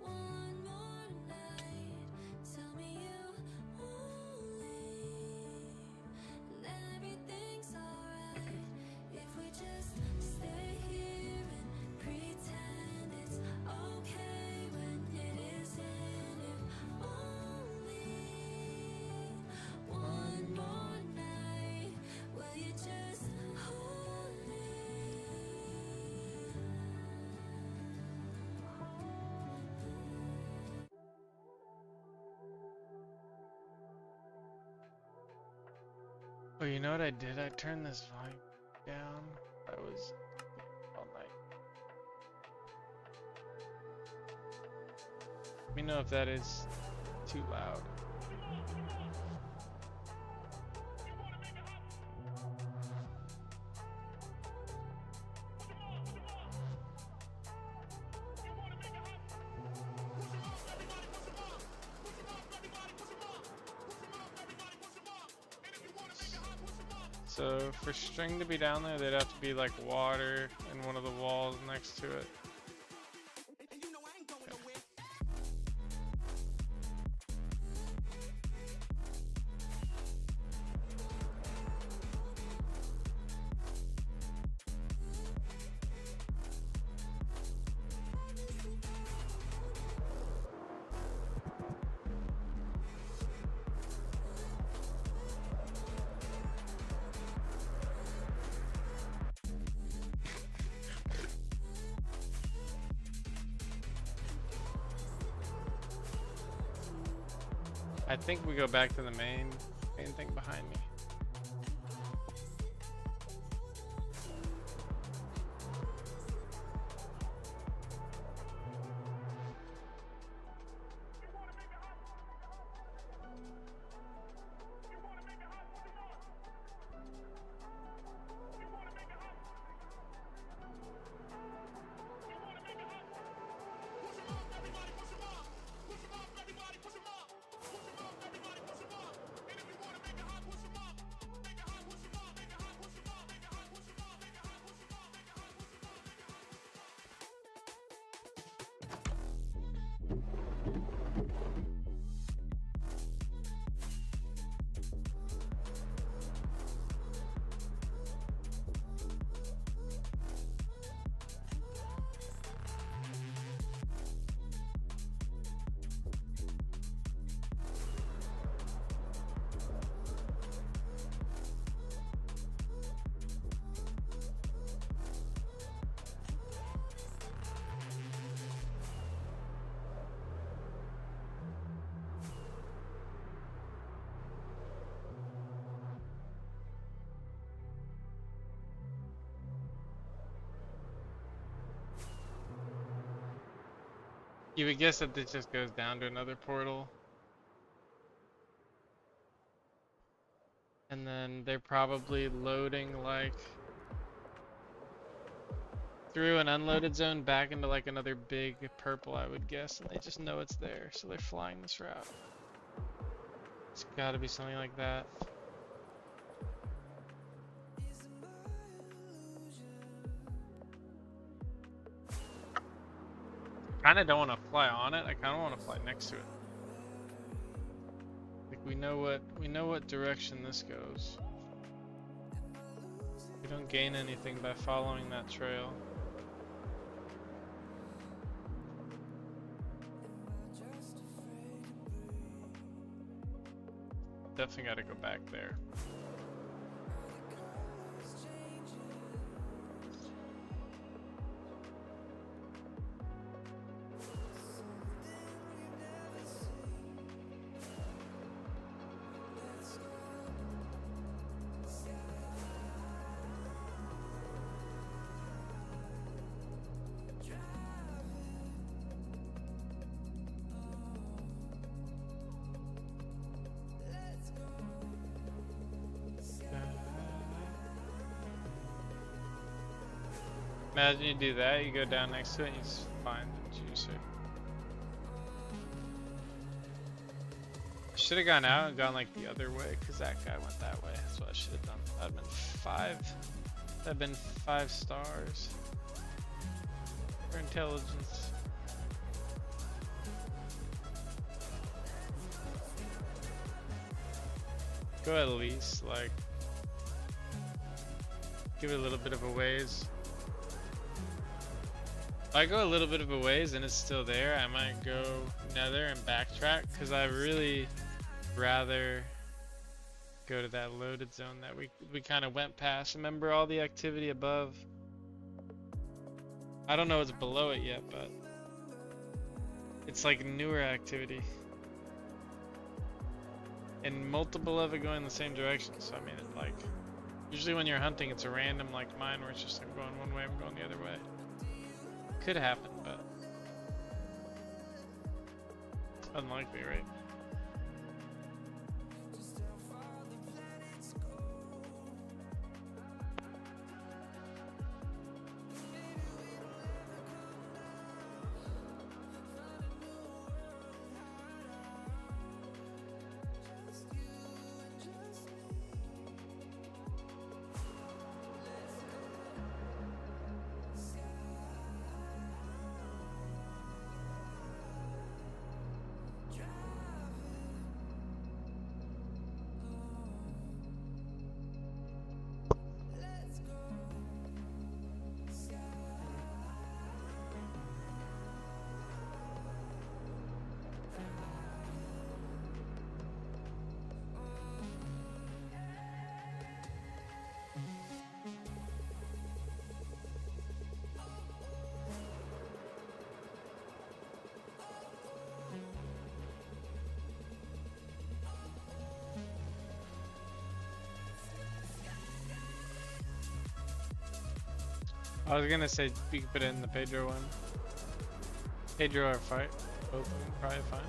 One more night, tell me you won't leave, and everything's alright if we just stay here and pretend it's okay when it isn't. If only one more night, will you just hold me? Oh, you know what I did? I turned this volume down. I was all night. Let me know if that is too loud. So for string to be down there, there'd have to be like water in one of the walls next to it. I think we go back to the main thing behind me. You would guess that this just goes down to another portal. And then they're probably loading like through an unloaded zone back into like another big purple, I would guess, and they just know it's there, so they're flying this route. It's gotta be something like that. Kinda don't want to fly on it, I kinda want to fly next to it. Like we know what direction this goes. We don't gain anything by following that trail. Definitely gotta go back there. Imagine you do that, you go down next to it, and you just find the juicer. I should have gone out and gone like the other way, because that guy went that way. That's what I should have done. That'd have been 5 stars for intelligence. Go at least, like, give it a little bit of a ways. If I go a little bit of a ways and it's still there, I might go nether and backtrack, because I really rather go to that loaded zone that we kind of went past. Remember all the activity above? I don't know what's below it yet, but it's like newer activity. And multiple of it going the same direction, so I mean, it like, usually when you're hunting, it's a random like mine where it's just I'm going one way, I'm going the other way. Could happen, but unlikely, right? I was gonna say we could put it in the Pedro one. Pedro or fight, both of them probably fine.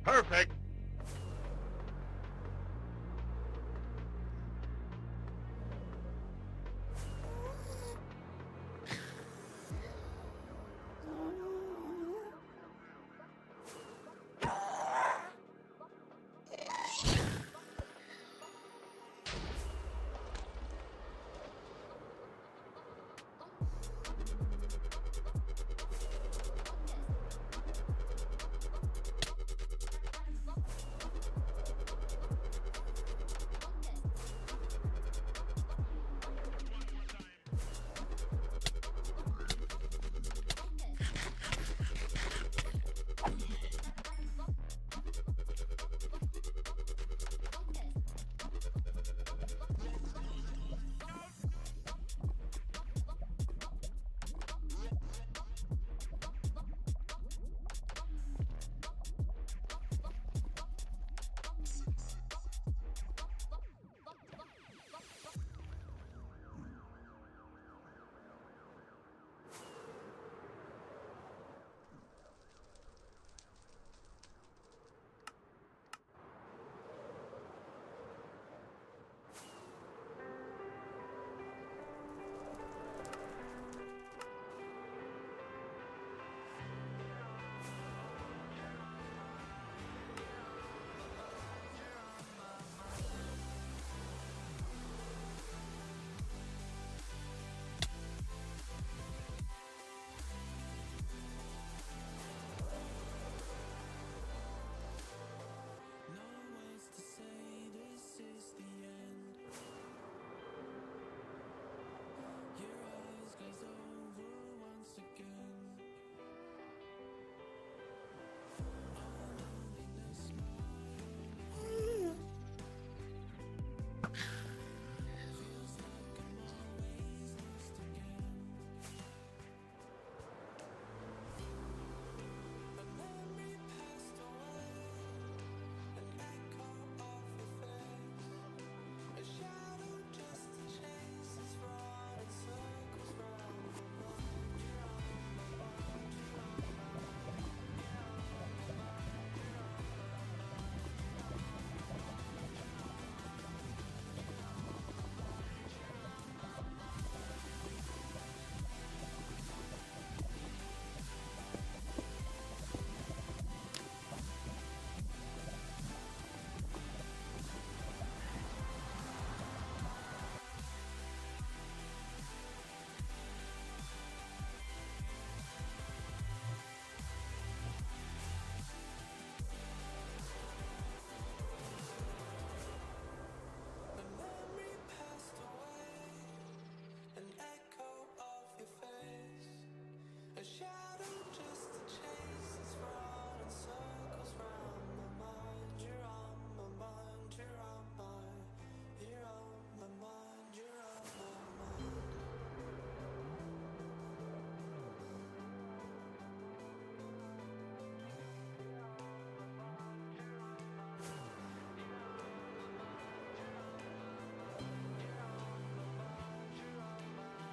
Perfect.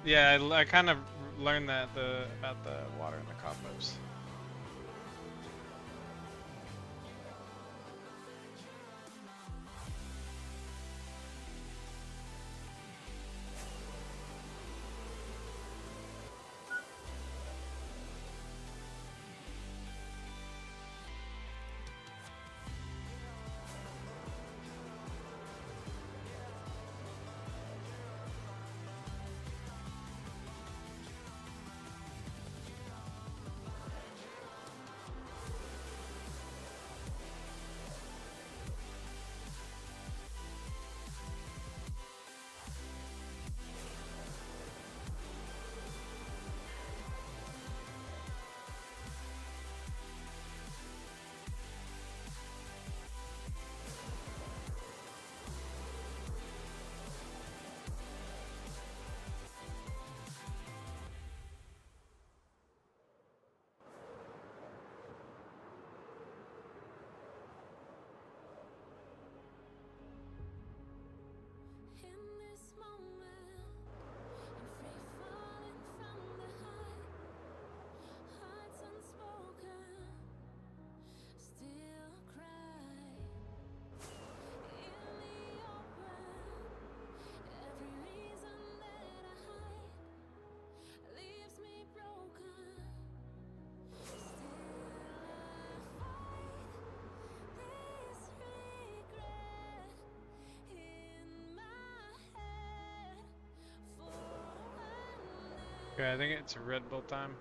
Yeah, I kind of learned that about the water and the cobwebs. Okay, I think it's Red Bull time.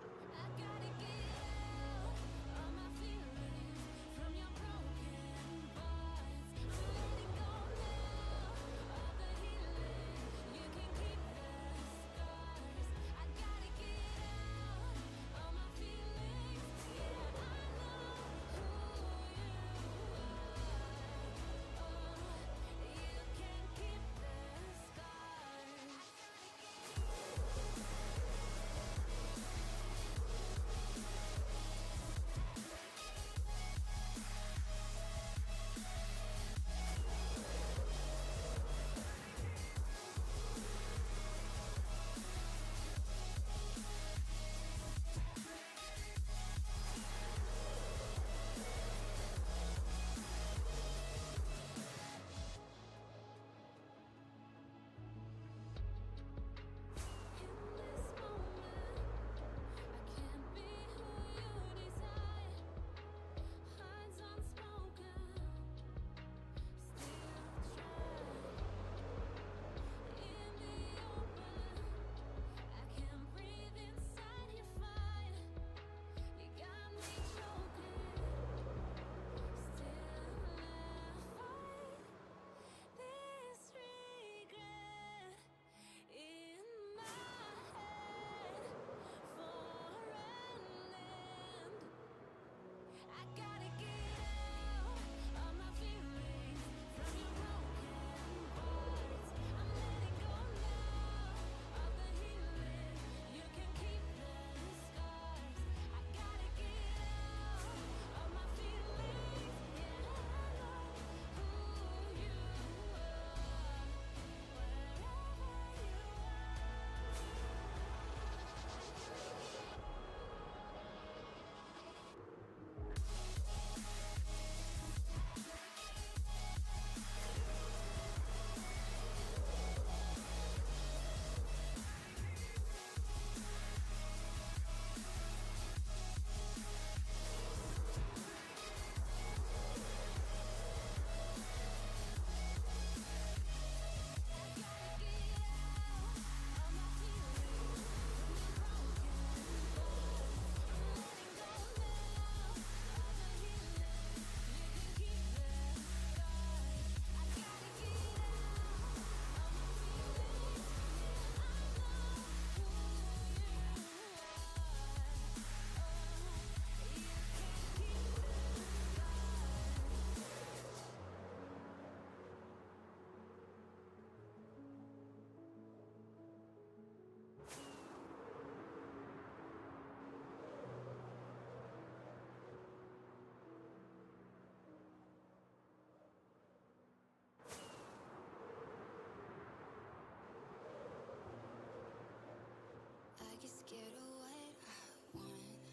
I get scared of what I want,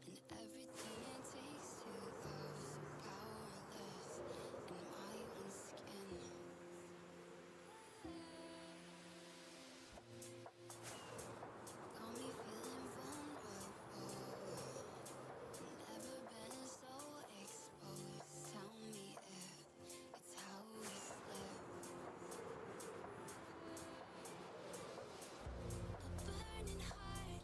and everything it takes to love. Powerless in my own skin. Got me feeling vulnerable. Never been so exposed. Tell me if it's how we slip. A burning heart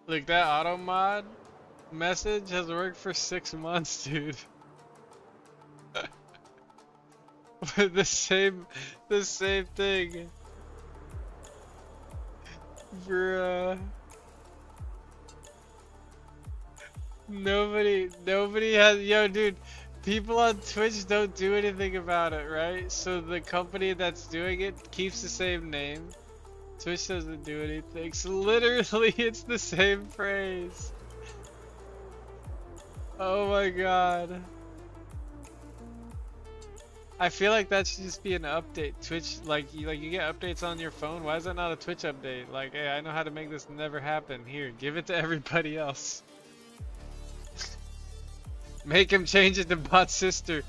Like that auto mod message has worked for 6 months, dude. the same thing. Bruh. Nobody has, yo dude, people on Twitch don't do anything about it, right? So the company that's doing it keeps the same name. Twitch doesn't do anything. So literally it's the same phrase. Oh my god. I feel like that should just be an update. Twitch, like you get updates on your phone. Why is that not a Twitch update? Like, hey, I know how to make this never happen. Here, give it to everybody else. Make him change it to Bot Sister.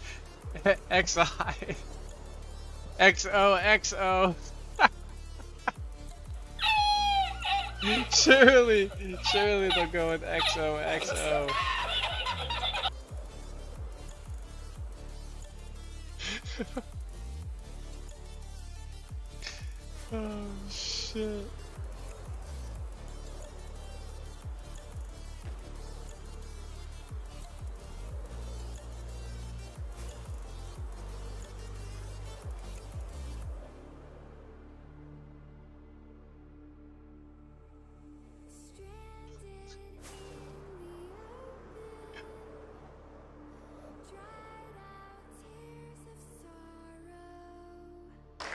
XI. XO. Surely they'll go with XO. Oh shit.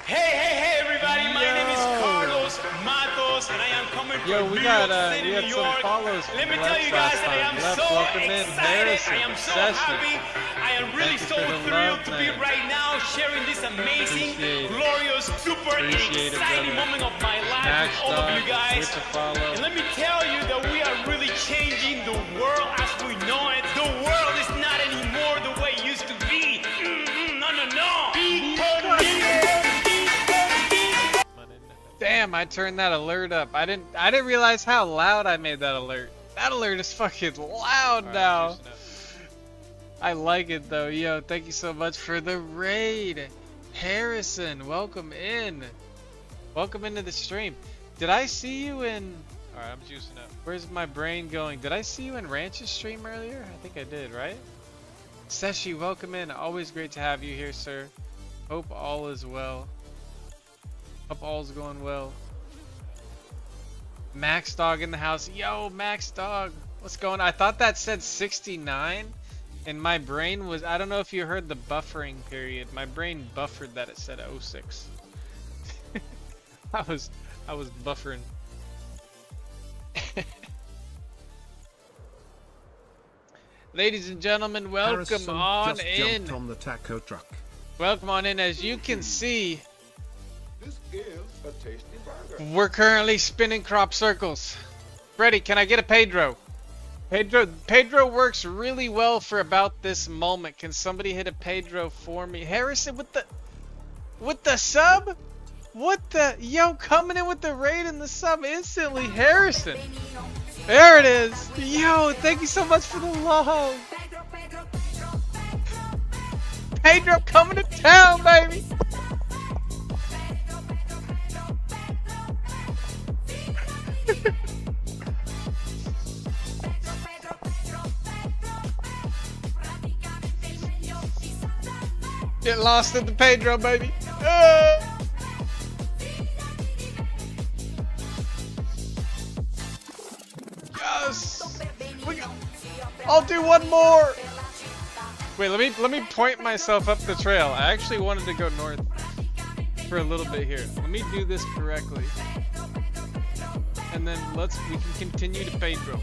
Hey everybody, my name is Carlos Matos and I am coming from we New had York City, we had New some York. follows. Let me from tell Lex you guys last that I time. am Let's so welcome in excited, Harrison, I am so Session. happy, I am really Thank you so for the thrilled love, to be man. right now sharing this amazing, Appreciate it. glorious, super Appreciate it, exciting brother. moment of my life Max with all of you Dog, guys. Twitch a follow. And let me tell you that we are really changing the world as we know it. The world is not anymore the way it used to be. No. Damn, I turned that alert up. I didn't realize how loud I made that alert. That alert is fucking loud now. I like it though. Yo, thank you so much for the raid. Harrison, welcome in. Welcome into the stream. Did I see you in... Alright, I'm juicing up. Where's my brain going? Did I see you in Ranch's stream earlier? I think I did, right? Seshi, welcome in. Always great to have you here, sir. Hope all is well. Hope all's going well. Max Dog in the house. Yo, Max Dog. What's going on? I thought that said 69. And my brain was... I don't know if you heard the buffering period. My brain buffered that it said 06. I was buffering. Ladies and gentlemen, welcome Harrison on just in. jumped on the taco truck. Welcome on in. As you can see, This is a tasty burger. we're currently spinning crop circles. Freddy, can I get a Pedro? Pedro works really well for about this moment. Can somebody hit a Pedro for me? Harrison with the sub? What the? Yo, coming in with the raid and the sub instantly. Harrison. There it is. Yo, thank you so much for the love. Pedro coming to town, baby. Get lost in the Pedro, baby. Yes. I'll do one more. Wait, let me point myself up the trail. I actually wanted to go north for a little bit here. Let me do this correctly, and then we can continue to Pedro.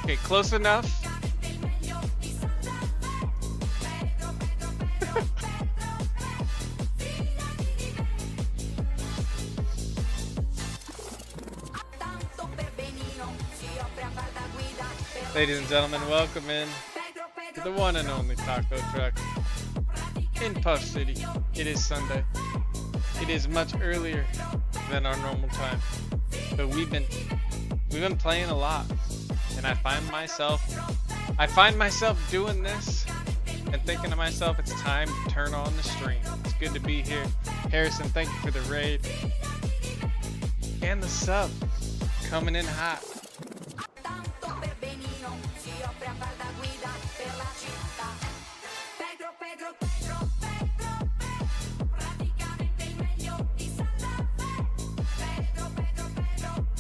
Okay, close enough. Ladies and gentlemen, welcome in to the one and only taco truck in Puff City. It is Sunday. It is much earlier than our normal time, but we've been playing a lot, and I find myself doing this and thinking to myself, it's time to turn on the stream. It's good to be here. Harrison, thank you for the raid. And the sub coming in hot.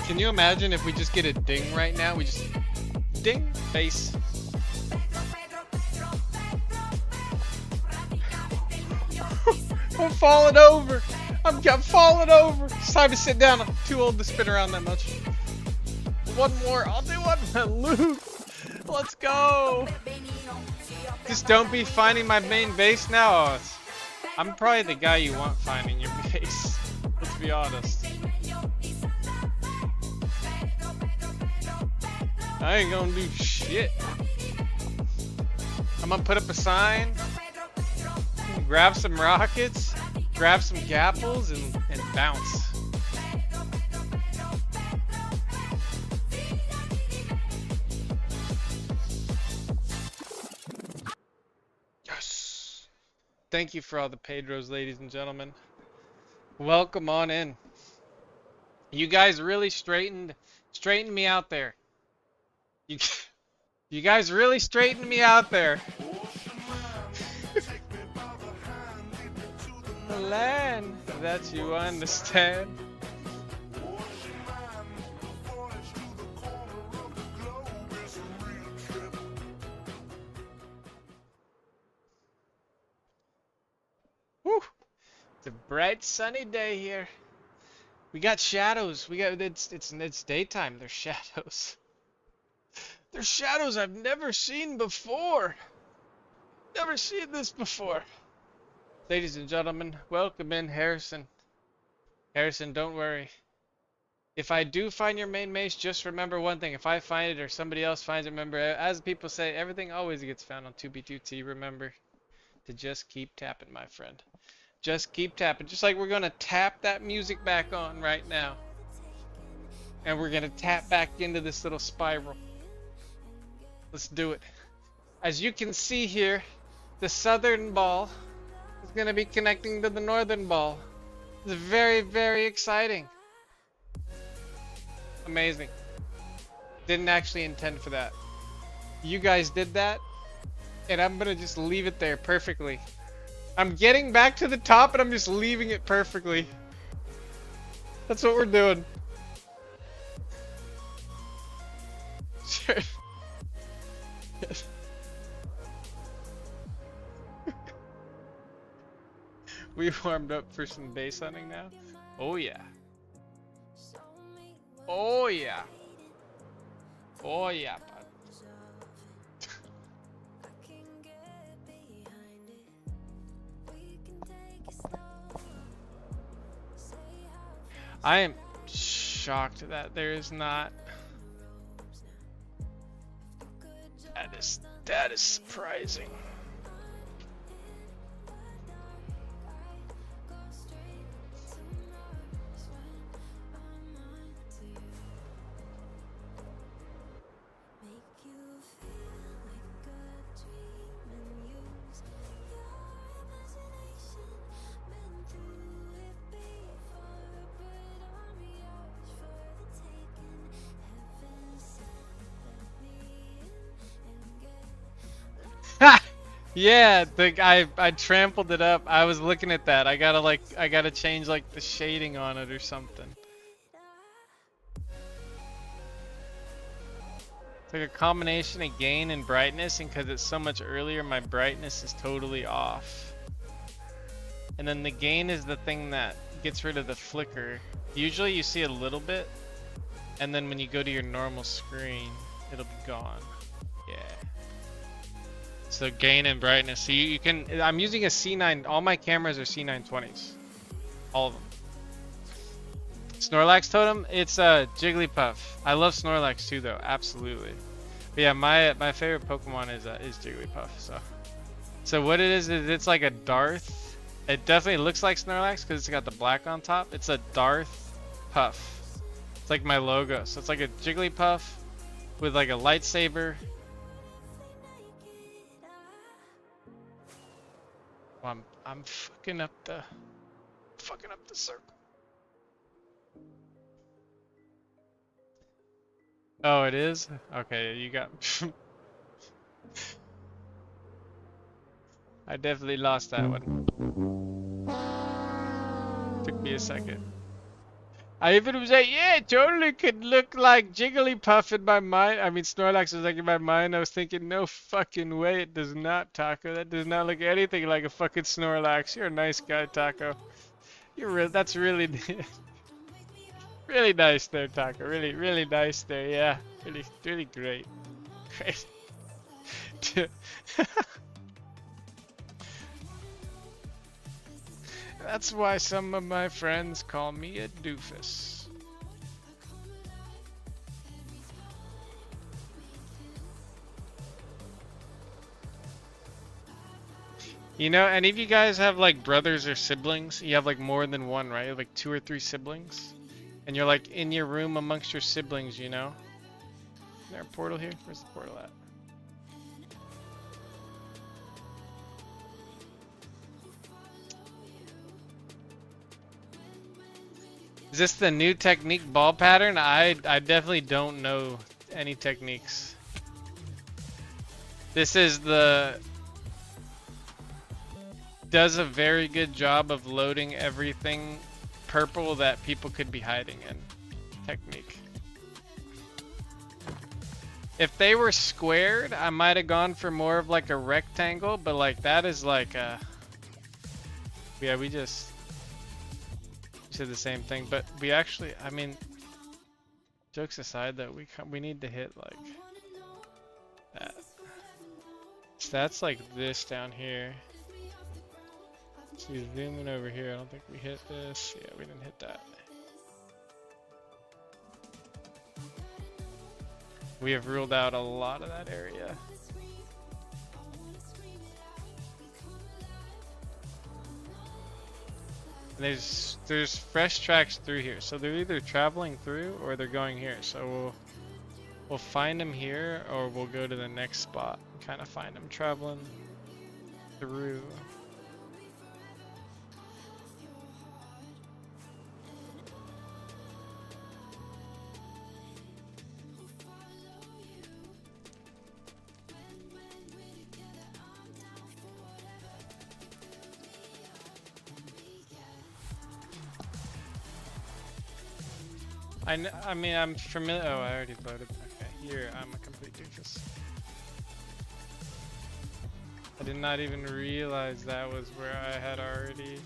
Can you imagine if we just get a ding right now? We just ding face. I'm falling over. I'm falling over. It's time to sit down. I'm too old to spin around that much. One more. I'll do one. Loop. Let's go. Just don't be finding my main base now. Oh, I'm probably the guy you want finding your base. Let's be honest. I ain't gonna do shit. I'm gonna put up a sign, grab some rockets, grab some gapples, and bounce. Yes! Thank you for all the Pedros, ladies and gentlemen. Welcome on in. You guys really straightened me out there. You guys really straightened me out there. The land that you understand. Whew. It's a bright sunny day here. We got shadows. It's daytime. There's shadows. There's shadows I've never seen before. Never seen this before. Ladies and gentlemen, welcome in Harrison. Harrison, don't worry. If I do find your main mace, just remember one thing. If I find it or somebody else finds it, remember, as people say, everything always gets found on 2B2T. Remember to just keep tapping, my friend. Just keep tapping. Just like we're going to tap that music back on right now. And we're going to tap back into this little spiral. Let's do it. As you can see here, the southern ball is going to be connecting to the northern ball. It's very, very exciting. Amazing. Didn't actually intend for that. You guys did that, and I'm going to just leave it there perfectly. I'm getting back to the top, and I'm just leaving it perfectly. That's what we're doing. Sure. We warmed up for some base hunting now. Oh yeah. Oh yeah. Oh yeah. I am shocked that there is not. That is surprising. Yeah, I trampled it up. I was looking at that. I gotta change like the shading on it or something. It's like a combination of gain and brightness, and because it's so much earlier, my brightness is totally off. And then the gain is the thing that gets rid of the flicker. Usually you see a little bit, and then when you go to your normal screen, it'll be gone. Yeah. So gain and brightness. So you can. I'm using a C9. All my cameras are C920s. All of them. Snorlax totem. It's a Jigglypuff. I love Snorlax too, though. Absolutely. But yeah, my favorite Pokemon is Jigglypuff. So what it is it's like a Darth. It definitely looks like Snorlax because it's got the black on top. It's a Darth Puff. It's like my logo. So it's like a Jigglypuff with like a lightsaber. I'm fucking up the circle. Oh, it is? Okay, you got. I definitely lost that one. Took me a second. I even was like, yeah, it totally could look like Jigglypuff in my mind. I mean, Snorlax was like in my mind. I was thinking, no fucking way, it does not, Taco. That does not look anything like a fucking Snorlax. You're a nice guy, Taco. That's really, really nice there, Taco. Really, really nice there. Yeah, really, really great. Great. That's why some of my friends call me a doofus. You know, any of you guys have like brothers or siblings? You have like more than one, right? You have, like 2 or 3 siblings? And you're like in your room amongst your siblings, you know? Is there a portal here? Where's the portal at? Is this the new technique ball pattern? I definitely don't know any techniques. This is does a very good job of loading everything purple that people could be hiding in technique. If they were squared, I might have gone for more of like a rectangle, but like that is like a, yeah, we just did the same thing, but we actually, I mean, jokes aside, that we need to hit like that. So that's like this down here. So we zoom in over here. I don't think we hit this. Yeah, we didn't hit that. We have ruled out a lot of that area. And there's fresh tracks through here, so they're either traveling through or they're going here. So we'll find them here, or we'll go to the next spot and kind of find them traveling through. I mean, I'm familiar. Oh, I already loaded. Okay, here, I'm a complete doofus. I did not even realize that was where I had already.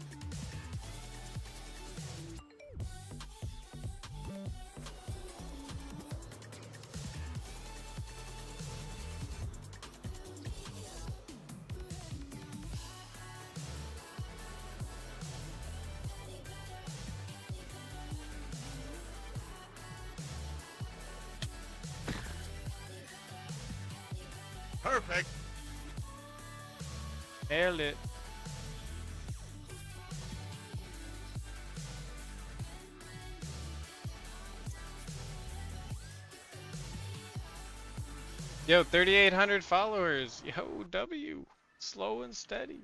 Perfect. Nailed it. Yo, 3,800 followers. Yo, W. Slow and steady.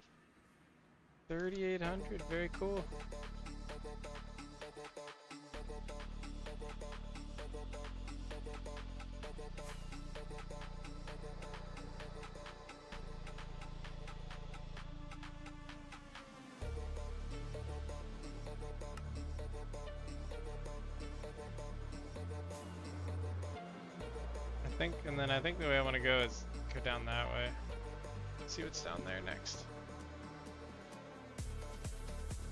3,800. Very cool. I think the way I want to go is go down that way. See what's down there next.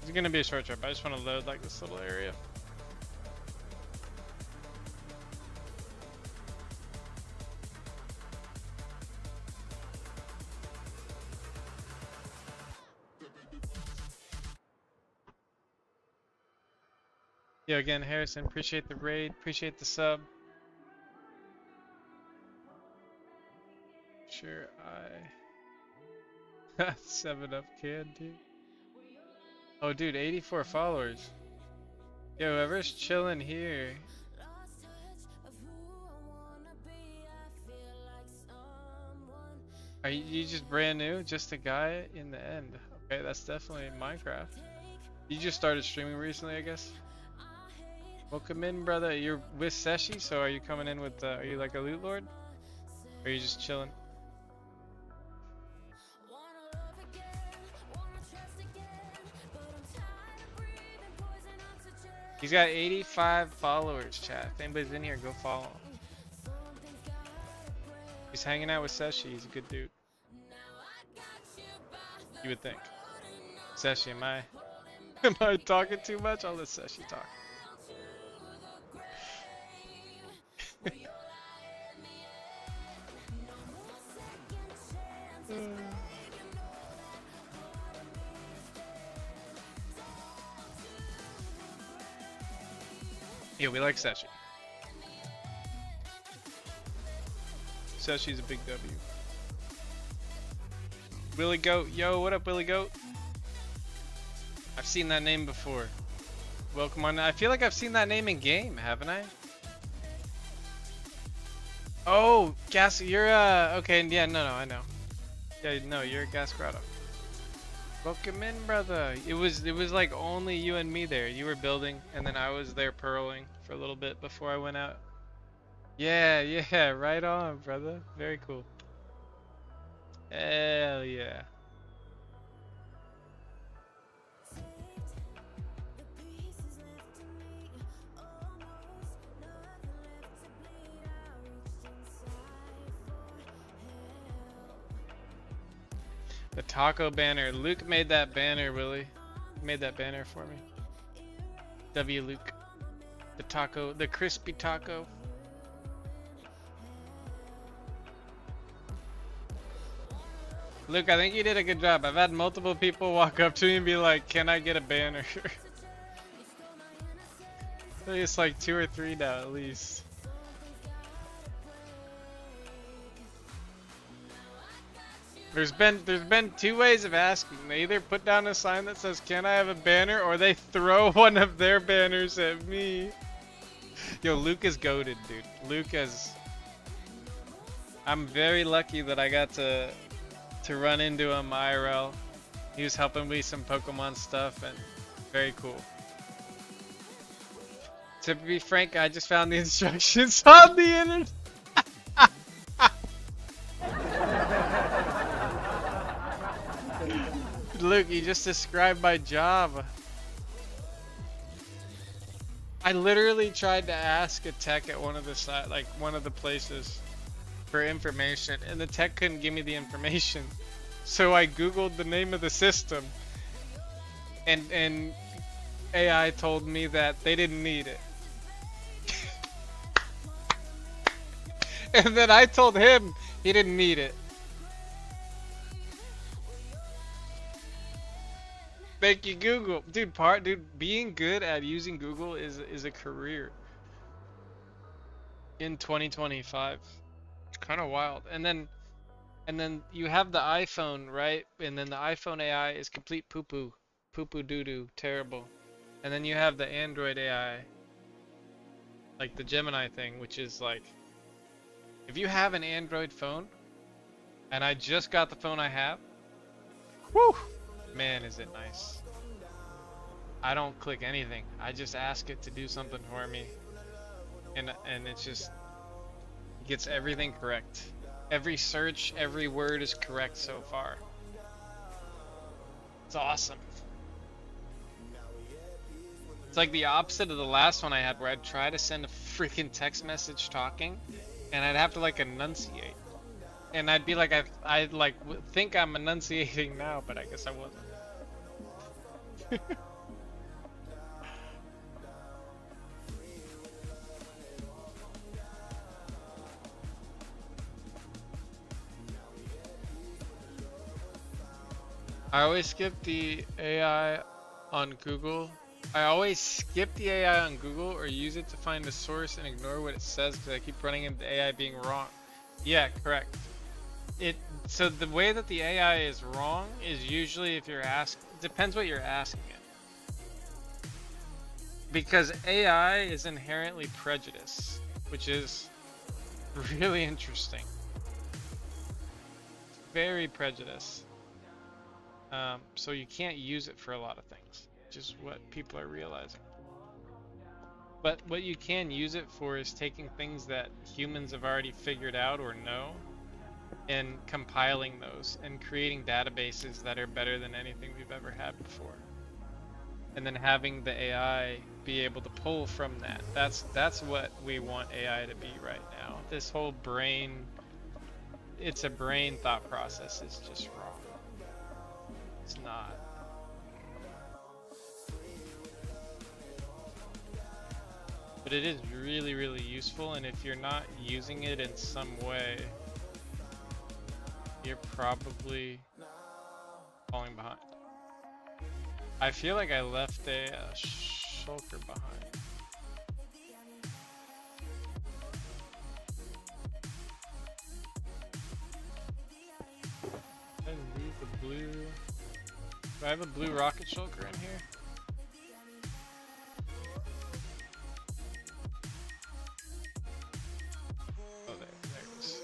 It's gonna be a short trip. I just want to load like this little area. Yo, again, Harrison, appreciate the raid, appreciate the sub. Sure, I 7-Up can too. Oh, dude, 84 followers. Yo, whoever's chilling here. Are you just brand new? Just a guy in the end. Okay, that's definitely Minecraft. You just started streaming recently, I guess? Welcome in, brother. You're with Seshi, so are you coming in with, are you like a loot lord? Or are you just chilling? He's got 85 followers, chat. If anybody's in here, go follow him. He's hanging out with Seshi. He's a good dude. You would think. Seshi, am I am I talking too much? I'll let Seshi talk. Yeah, we like Seshi. Seshi's a big W. Willie Goat. Yo, what up, Willie Goat? I've seen that name before. Welcome on. I feel like I've seen that name in game, haven't I? Oh, Gas. You're okay. Yeah, no, I know. Yeah, no, you're a Gas Grotto. Welcome in, brother. It was like only you and me there. You were building, and then I was there pearling for a little bit before I went out. Yeah, right on, brother. Very cool. Hell yeah. The taco banner. Luke made that banner, Willie. He made that banner for me. W Luke. The taco, the crispy taco. Luke, I think you did a good job. I've had multiple people walk up to me and be like, "Can I get a banner?" I think it's like 2 or 3 now at least. There's been 2 ways of asking. They either put down a sign that says, "Can I have a banner?" or they throw one of their banners at me. Yo, Luke is goated, dude. Luke is... I'm very lucky that I got to run into him IRL. He was helping me some Pokemon stuff, and very cool. To be frank, I just found the instructions on the internet. Luke, you just described my job. I literally tried to ask a tech at one of the places for information, and the tech couldn't give me the information. So I googled the name of the system, and AI told me that they didn't need it. And then I told him he didn't need it. Thank you, Google. Dude, being good at using Google is a career in 2025. It's kind of wild. And then you have the iPhone, right? And then the iPhone AI is complete poo-poo. Poo-poo doo-doo. Terrible. And then you have the Android AI, like the Gemini thing, which is like, if you have an Android phone, and I just got the phone I have, whew, man, is it nice. I don't click anything. I just ask it to do something for me. And it just gets everything correct. Every search, every word is correct so far. It's awesome. It's like the opposite of the last one I had, where I'd try to send a freaking text message talking, and I'd have to like enunciate. And I'd be like, I'd like think I'm enunciating now, but I guess I wasn't. I always skip the AI on Google. I always skip the AI on Google or use it to find the source and ignore what it says because I keep running into the AI being wrong. Yeah, correct. So the way that the AI is wrong is usually if you're depends what you're asking it. Because AI is inherently prejudiced, which is really interesting. Very prejudiced. So you can't use it for a lot of things, which is what people are realizing. But what you can use it for is taking things that humans have already figured out or know and compiling those and creating databases that are better than anything we've ever had before. And then having the AI be able to pull from that. That's what we want AI to be right now. This whole brain, it's a brain thought process is just wrong. It's not. But it is really, really useful, and if you're not using it in some way, you're probably falling behind. I feel like I left a shulker behind. I leave the blue. Do I have a blue rocket shulker in here? Oh, there it is.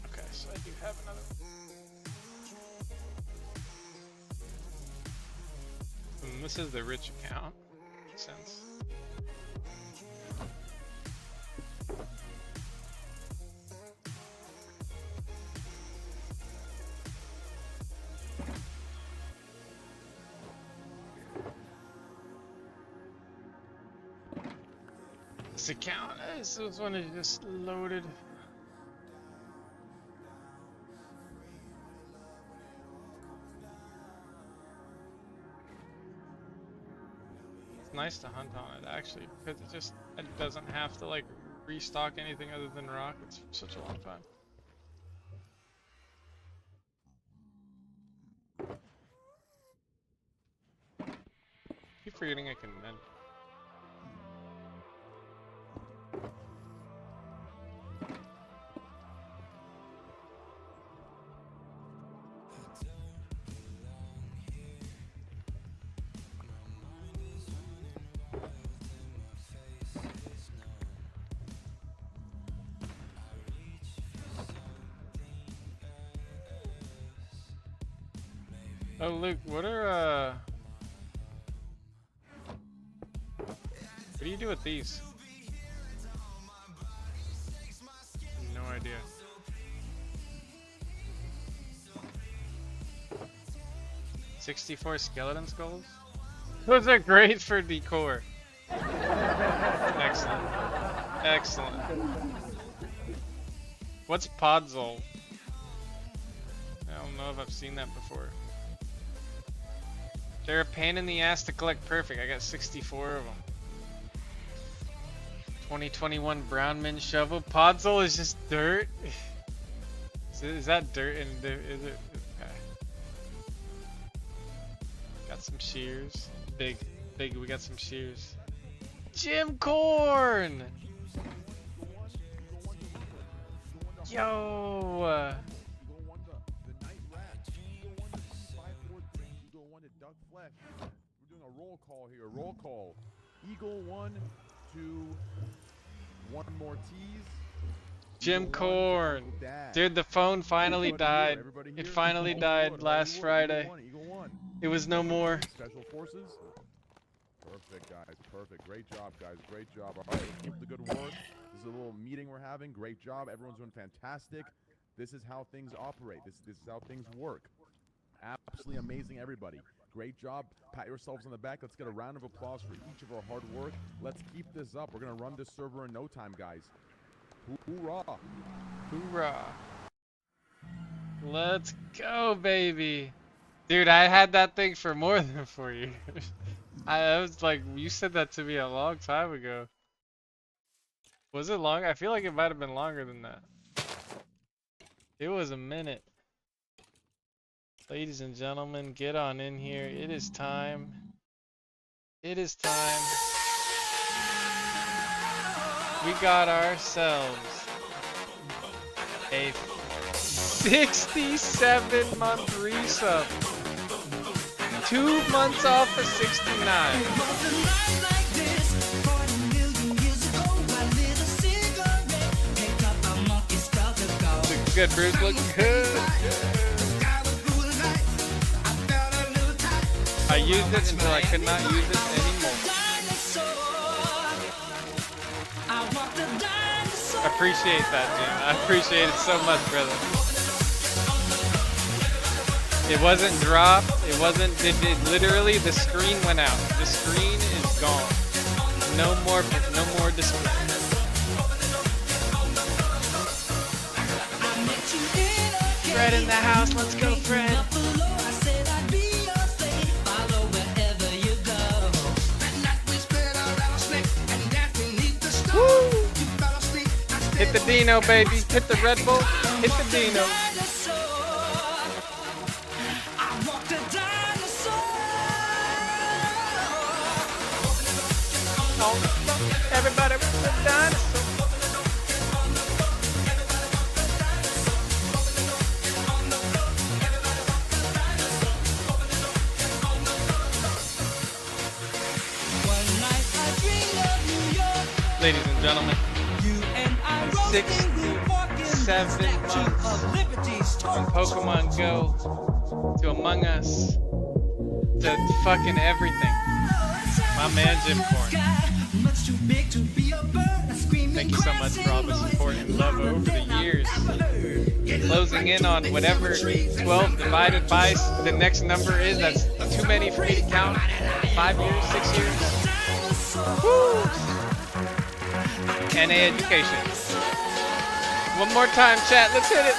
Okay, so I do have another. And this is the rich account. Makes sense. This account, this was one that just loaded. It's nice to hunt on it actually, because it doesn't have to like restock anything other than rock. It's such a long time. Keep forgetting I can mend. Oh, Luke, what do you do with these? No idea. $64 skeleton skulls? Those are great for decor. Excellent. Excellent. What's Podzol? I don't know if I've seen that before. They're a pain in the ass to collect. Perfect. I got 64 of them. 2021 Brownman shovel. Podzol is just dirt. Is that dirt? And is it? Okay. Got some shears. Big. We got some shears. Jim Corn. Yo. We're doing a roll call here. Roll call. Eagle 1, 2, 1 more tease. Jim Corn. Dude, the phone finally died. It finally died last Friday. It was no more. Special forces. Perfect, guys. Perfect. Great job, guys. Great job. All right, let's keep the good work. This is a little meeting we're having. Great job. Everyone's doing fantastic. This is how things operate. This is how things work. Absolutely amazing, everybody. Great job. Pat yourselves on the back. Let's get a round of applause for each of our hard work. Let's keep this up. We're going to run this server in no time, guys. Hoorah. Hoorah. Let's go, baby. Dude, I had that thing for more than 4 years. I was like, you said that to me a long time ago. Was it long? I feel like it might have been longer than that. It was a minute. Ladies and gentlemen, get on in here. It is time. It is time. We got ourselves a 67-month resub. 2 months off of 69. Looking good, Bruce. Looking good. I used it until I could not use it anymore. I appreciate that, Jim. I appreciate it so much, brother. It wasn't dropped. It wasn't. It literally, the screen went out. The screen is gone. No more display. Fred in the house. Let's go, Fred. Woo! Hit the Dino, baby. Hit the Red Bull. Hit the Dino. Everybody with the dinosaur. Ladies and gentlemen, 67 months from Pokemon Go to Among Us to fucking everything. My man Jim Corn. Thank you so much for all the support and love over the years. Closing in on whatever 12 divided by the next number is. That's too many for me to count. 5 years, 6 years. Woo! NA education. One more time, chat. Let's hit it.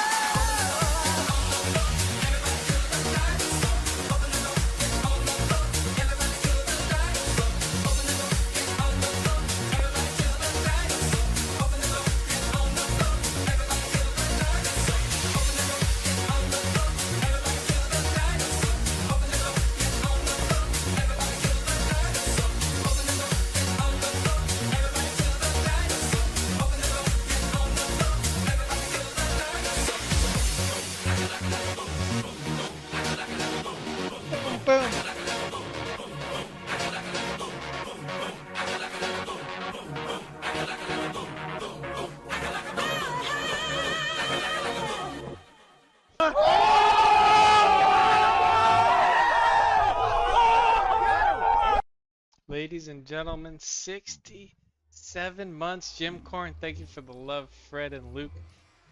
Ladies and gentlemen, 67 months. Jim Corn, thank you for the love. Fred and Luke,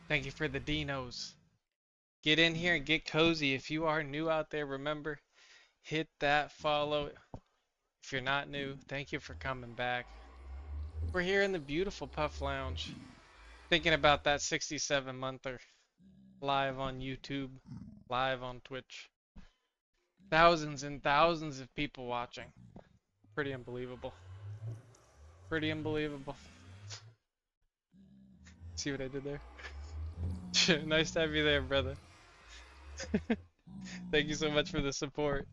thank you for the Dinos. Get in here and get cozy. If you are new out there, remember, hit that follow. If you're not new, thank you for coming back. We're here in the beautiful Puff Lounge, thinking about that 67-monther, live on YouTube, live on Twitch. Thousands and thousands of people watching. Pretty unbelievable. Pretty unbelievable. See what I did there? Nice to have you there, brother. Thank you so much for the support.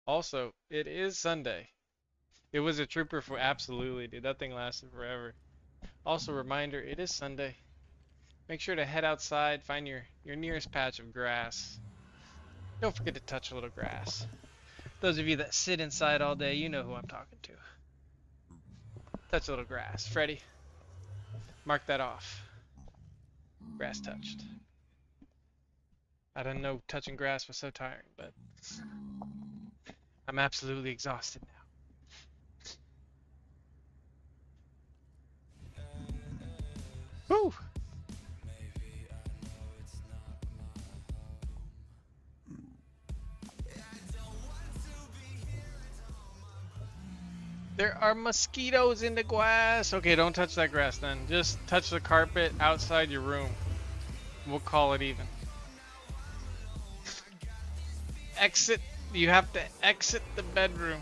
Also, it is Sunday. It was a trooper for absolutely, dude. That thing lasted forever. Also, reminder, it is Sunday. Make sure to head outside, find your nearest patch of grass. Don't forget to touch a little grass. Those of you that sit inside all day, you know who I'm talking to. Touch a little grass. Freddy, mark that off. Grass touched. I didn't know touching grass was so tiring, but I'm absolutely exhausted now. Woo! There are mosquitoes in the grass. Okay, don't touch that grass then. Just touch the carpet outside your room. We'll call it even. Exit. You have to exit the bedroom.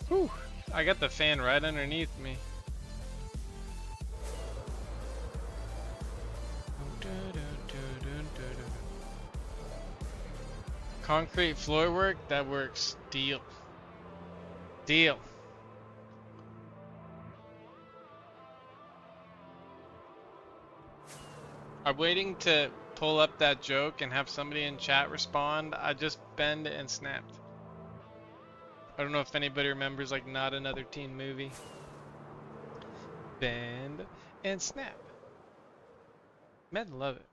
Whew. I got the fan right underneath me. Concrete floor work, that works. Deal. Deal. I'm waiting to pull up that joke and have somebody in chat respond. I just bend and snapped. I don't know if anybody remembers like Not Another Teen Movie. Bend and snap. Men love it.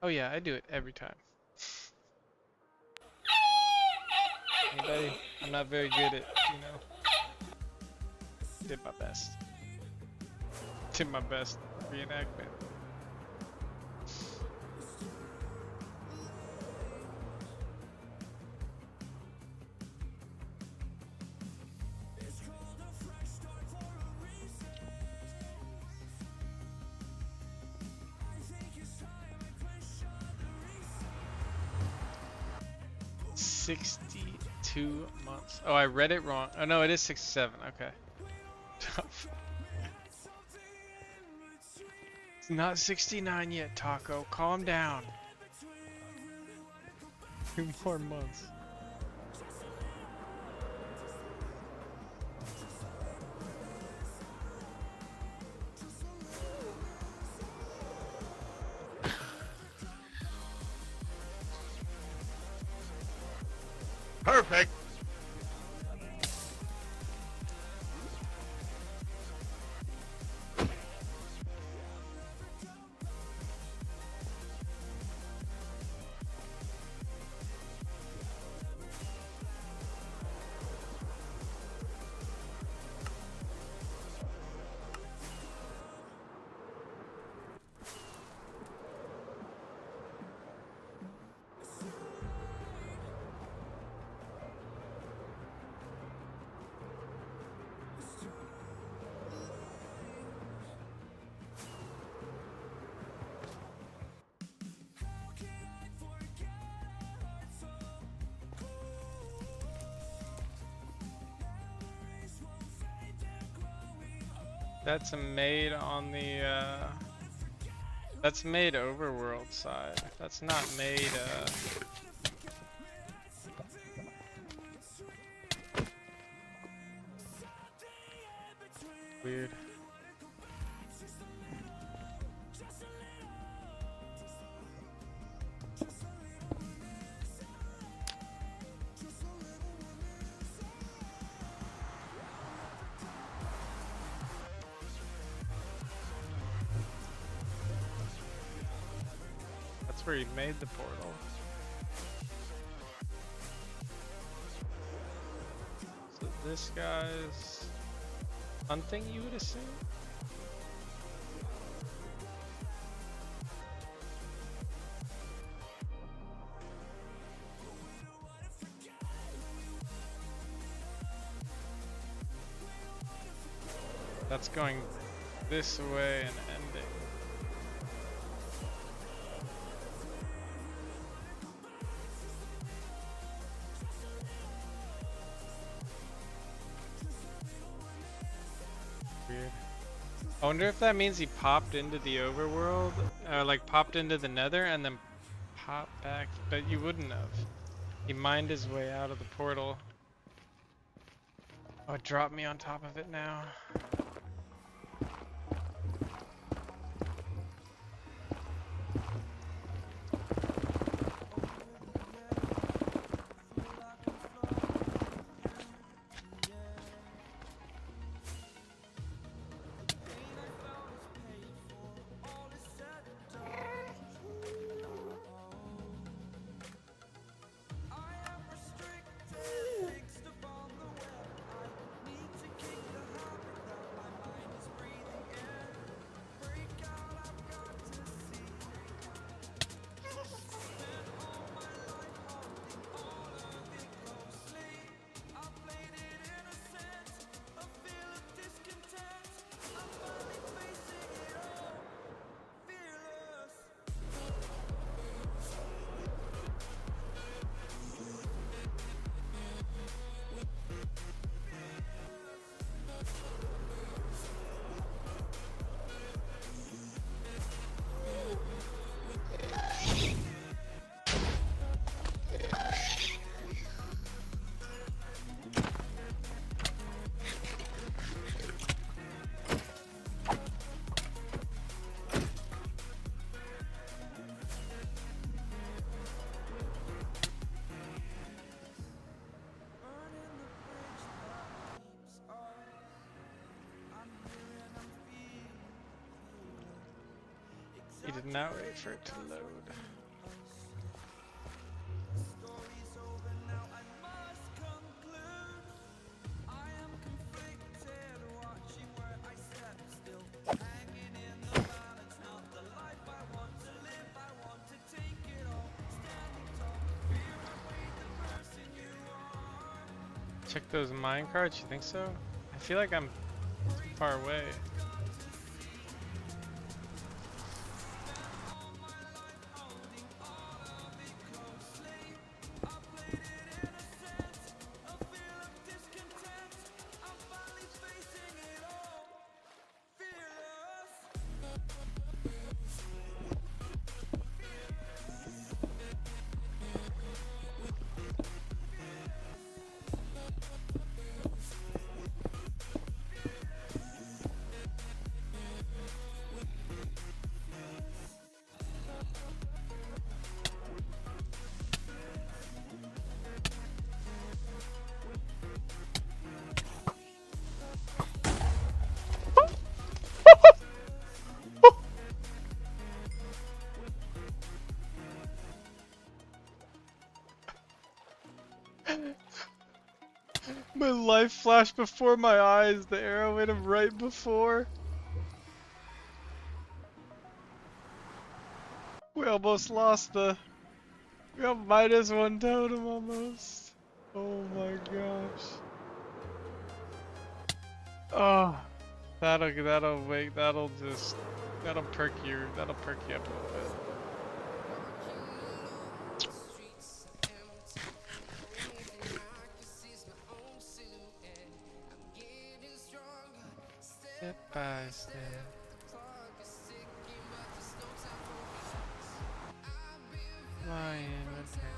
Oh yeah, I do it every time. Anybody? I'm not very good at, you know. Did my best. Did my best reenactment. $62 months. Oh, I read it wrong. Oh no, it is 67. Okay. It's not 69 yet, Taco. Calm down. 2 more months. Perfect. That's made on the that's made overworld side. That's not made weird. That's where he made the portal. So this guy's hunting, you would assume? That's going this way and ending. Weird. I wonder if that means he popped into the overworld, or like popped into the nether and then popped back, but you wouldn't have. He mined his way out of the portal. Oh, it dropped me on top of it now. He did not wait for it to load. Check those mine cards, you think so? I feel like I'm far away. My life flashed before my eyes. The arrow hit him right before. We almost lost the. We got -1 totem almost. Oh my gosh. Oh, that'll perk you up a little bit. Step by step. Flying with her.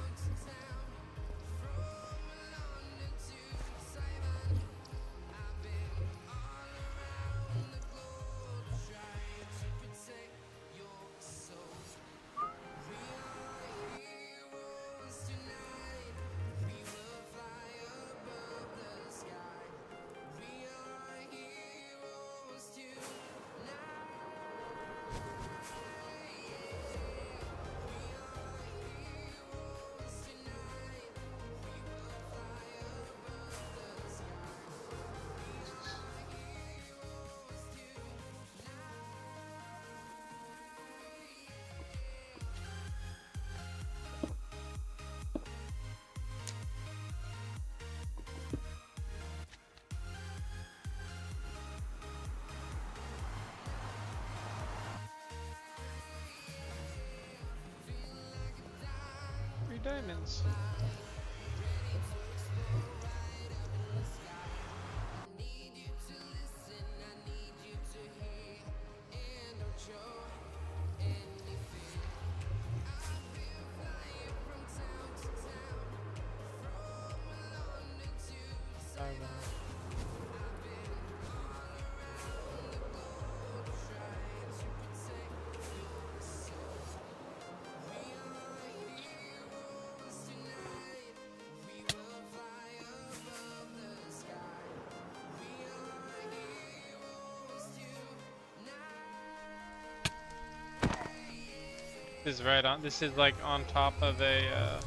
Diamonds. This is right on. This is like on top of a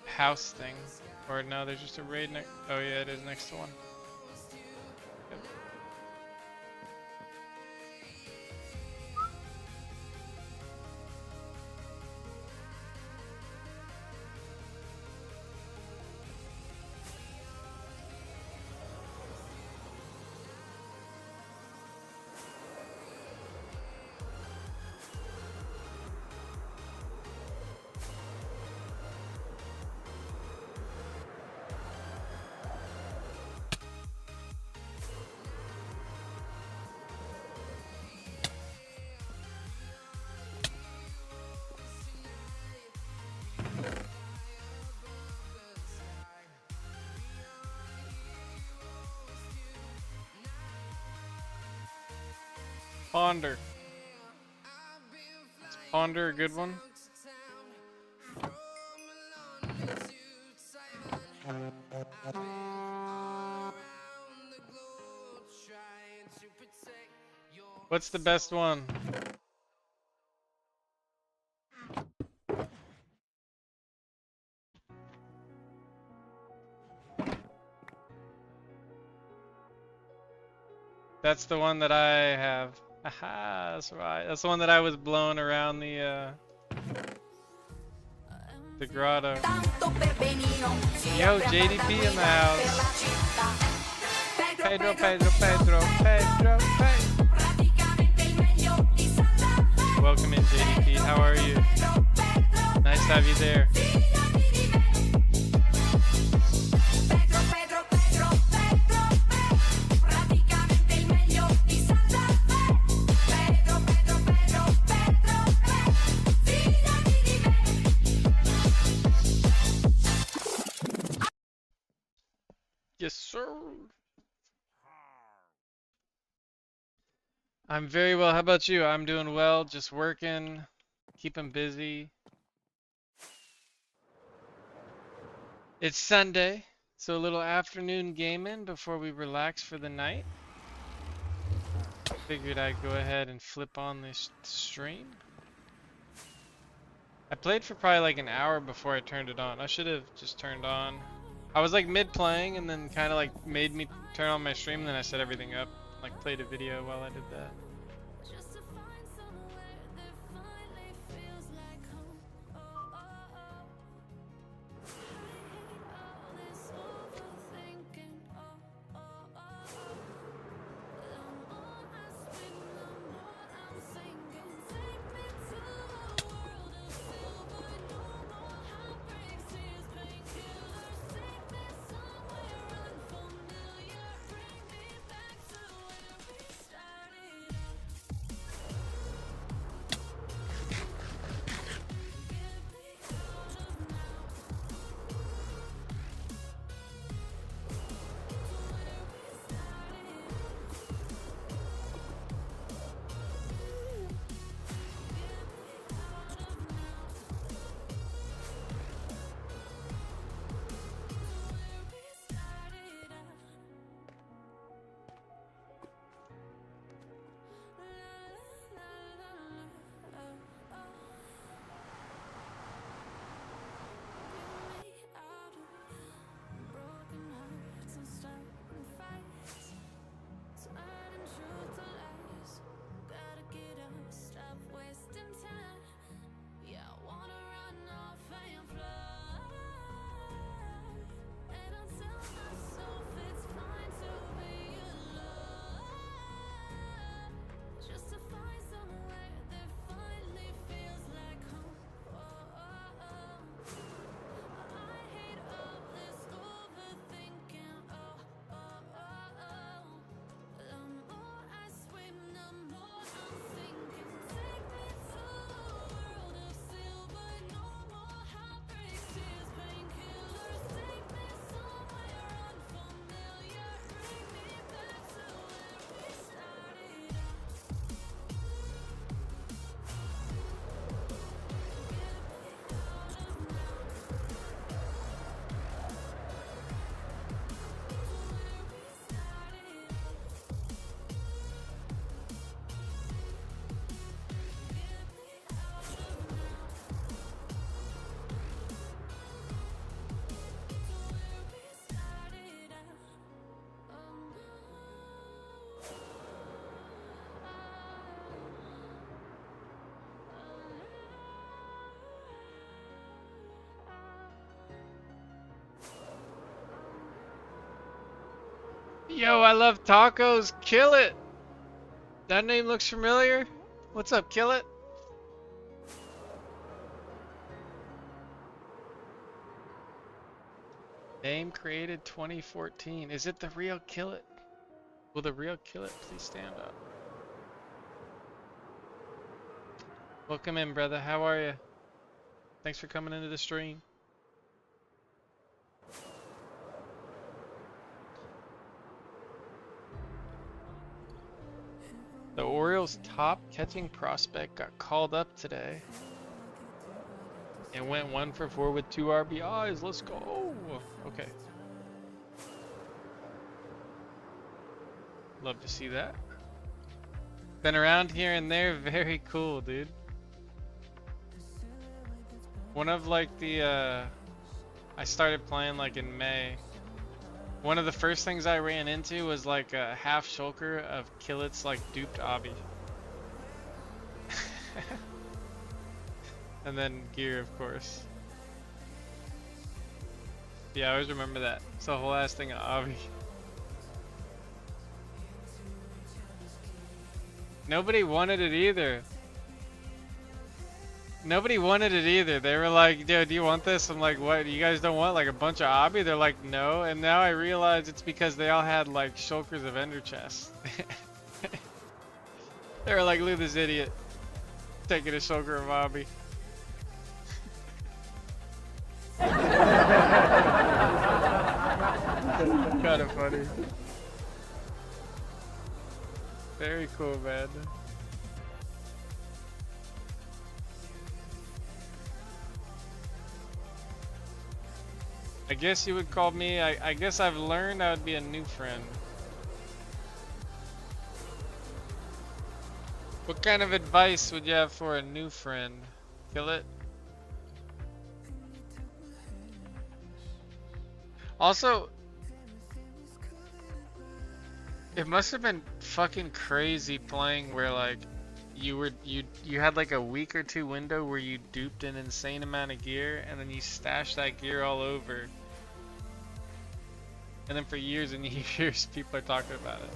house thing, or no? There's just a raid next. Oh yeah, it is next to one. Yep. Ponder. Is Ponder a good one? What's the best one? That's the one that I have. Aha, that's right. That's the one that I was blowing around the grotto. Yo, JDP in the house. Pedro, Pedro, Pedro, Pedro, Pedro. Welcome in, JDP. How are you? Nice to have you there. Yes, sir. I'm very well. How about you? I'm doing well. Just working, keeping busy. It's Sunday, so a little afternoon gaming before we relax for the night. Figured I'd go ahead and flip on this stream. I played for probably like an hour before I turned it on. I should have just turned on. I was like mid playing and then kind of like made me turn on my stream, and then I set everything up, like played a video while I did that. Yo, I love tacos. Kill it. That name looks familiar. What's up, Kill it? Name created 2014. Is it the real Kill it? Will the real Kill it please stand up? Welcome in, brother. How are you? Thanks for coming into the stream. The Orioles' top catching prospect got called up today and went 1 for 4 with 2 RBIs. Let's go. Okay. Love to see that. Been around here and there. Very cool, dude. One of like the I started playing like in May. One of the first things I ran into was like a half shulker of Killet's like duped obby. And then gear, of course. Yeah, I always remember that. It's the whole ass thing of obby. Nobody wanted it either. Nobody wanted it either. They were like, "Dude, do you want this?" I'm like, "What? You guys don't want like a bunch of obby?" They're like, "No." And now I realize it's because they all had like shulkers of ender chests. They were like, "Look at this idiot taking a shulker of obby." Kind of funny. Very cool, man. I guess you would call me, I guess I've learned I would be a new friend. What kind of advice would you have for a new friend? Kill it? Also, it must have been fucking crazy playing where like you had like a week or two window where you duped an insane amount of gear and then you stashed that gear all over. And then for years and years people are talking about it.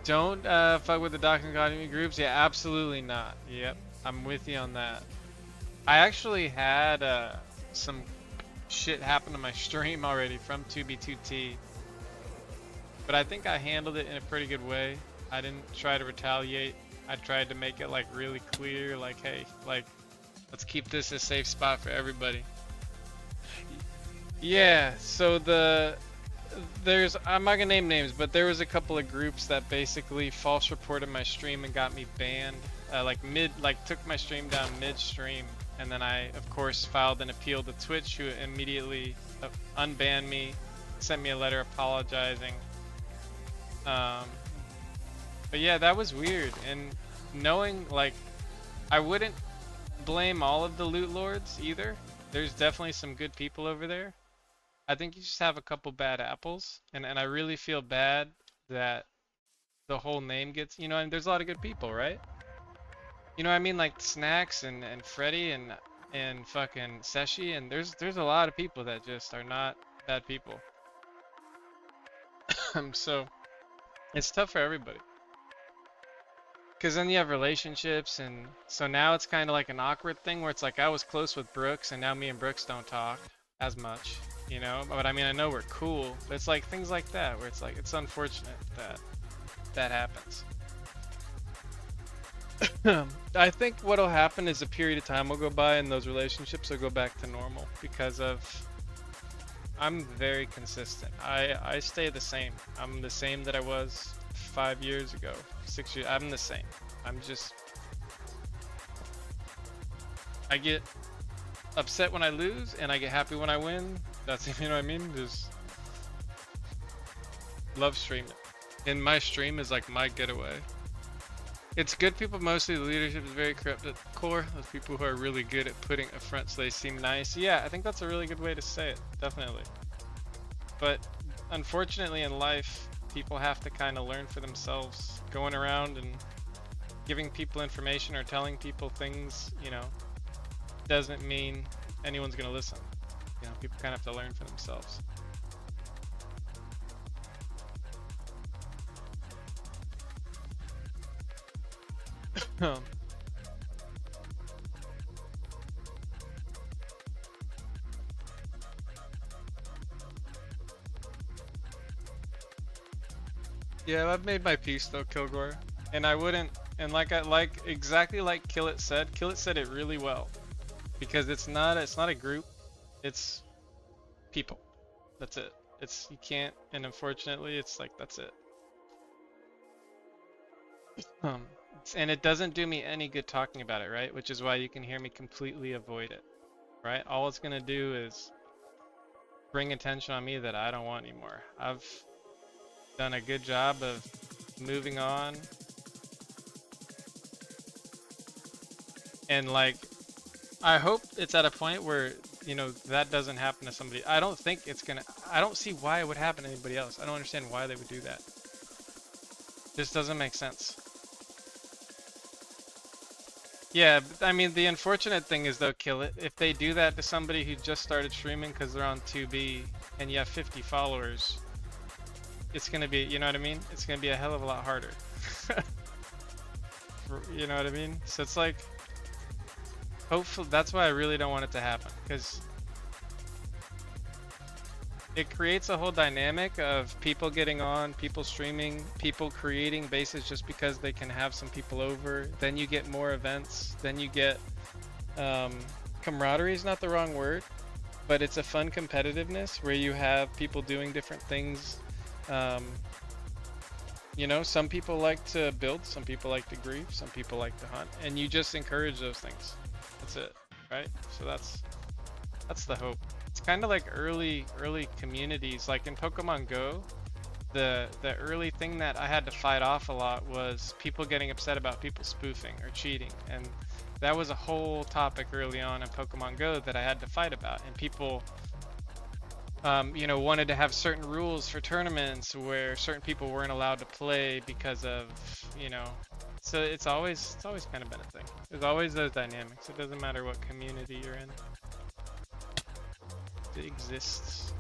Don't fuck with the Docking Academy groups. Yeah, absolutely not. Yep, I'm with you on that. I actually had some shit happen to my stream already from 2B2T. But I think I handled it in a pretty good way. I didn't try to retaliate. I tried to make it like really clear, like, hey, like, let's keep this a safe spot for everybody. Yeah, so there's, I'm not gonna name names, but there was a couple of groups that basically false reported my stream and got me banned. Took my stream down midstream, and then I, of course, filed an appeal to Twitch, who immediately unbanned me, sent me a letter apologizing. But yeah, that was weird, and knowing, like, I wouldn't blame all of the loot lords either. There's definitely some good people over there. I think you just have a couple bad apples, and I really feel bad that the whole name gets, you know, and there's a lot of good people, right? You know what I mean? Like Snacks and Freddy and fucking Seshi, and there's a lot of people that just are not bad people. So it's tough for everybody. Cause then you have relationships, and so now it's kind of like an awkward thing where it's like I was close with Brooks, and now me and Brooks don't talk as much, you know. But I mean, I know we're cool. But it's like things like that where it's like it's unfortunate that that happens. I think what'll happen is a period of time will go by, and those relationships will go back to normal because of I'm very consistent. I stay the same. I'm the same that I was 5 years ago, 6 years. I'm the same. I'm just, I get upset when I lose and I get happy when I win. That's, you know what I mean? Just love streaming. And my stream is like my getaway. It's good people mostly. The leadership is very corrupt at the core. Those people who are really good at putting a front so they seem nice. Yeah, I think that's a really good way to say it. Definitely. But unfortunately in life, people have to kind of learn for themselves. Going around and giving people information or telling people things, you know, doesn't mean anyone's gonna listen. You know, people kind of have to learn for themselves. Yeah, I've made my peace though, Kilgore, and I wouldn't. And exactly like Killet said it really well, because it's not a group, it's people. That's it. You can't, and unfortunately, it's like that's it. And it doesn't do me any good talking about it, right? Which is why you can hear me completely avoid it, right? All it's gonna do is bring attention on me that I don't want anymore. I've done a good job of moving on. And like, I hope it's at a point where, you know, that doesn't happen to somebody. I don't think it's gonna, I don't see why it would happen to anybody else. I don't understand why they would do that. This doesn't make sense. Yeah, I mean, the unfortunate thing is though, Kill It, if they do that to somebody who just started streaming because they're on 2B and you have 50 followers, it's gonna be, you know what I mean? It's gonna be a hell of a lot harder. You know what I mean? So it's like, hopefully, that's why I really don't want it to happen, because it creates a whole dynamic of people getting on, people streaming, people creating bases just because they can have some people over. Then you get more events. Then you get camaraderie is not the wrong word, but it's a fun competitiveness where you have people doing different things. You know, some people like to build, some people like to grief, some people like to hunt, and you just encourage those things. That's it, right? So that's the hope. It's kind of like early communities, like in Pokemon Go. The early thing that I had to fight off a lot was people getting upset about people spoofing or cheating, and that was a whole topic early on in Pokemon Go that I had to fight about. And people, you know, wanted to have certain rules for tournaments where certain people weren't allowed to play because of, you know. So it's always kind of been a thing. There's always those dynamics. It doesn't matter what community you're in. It exists.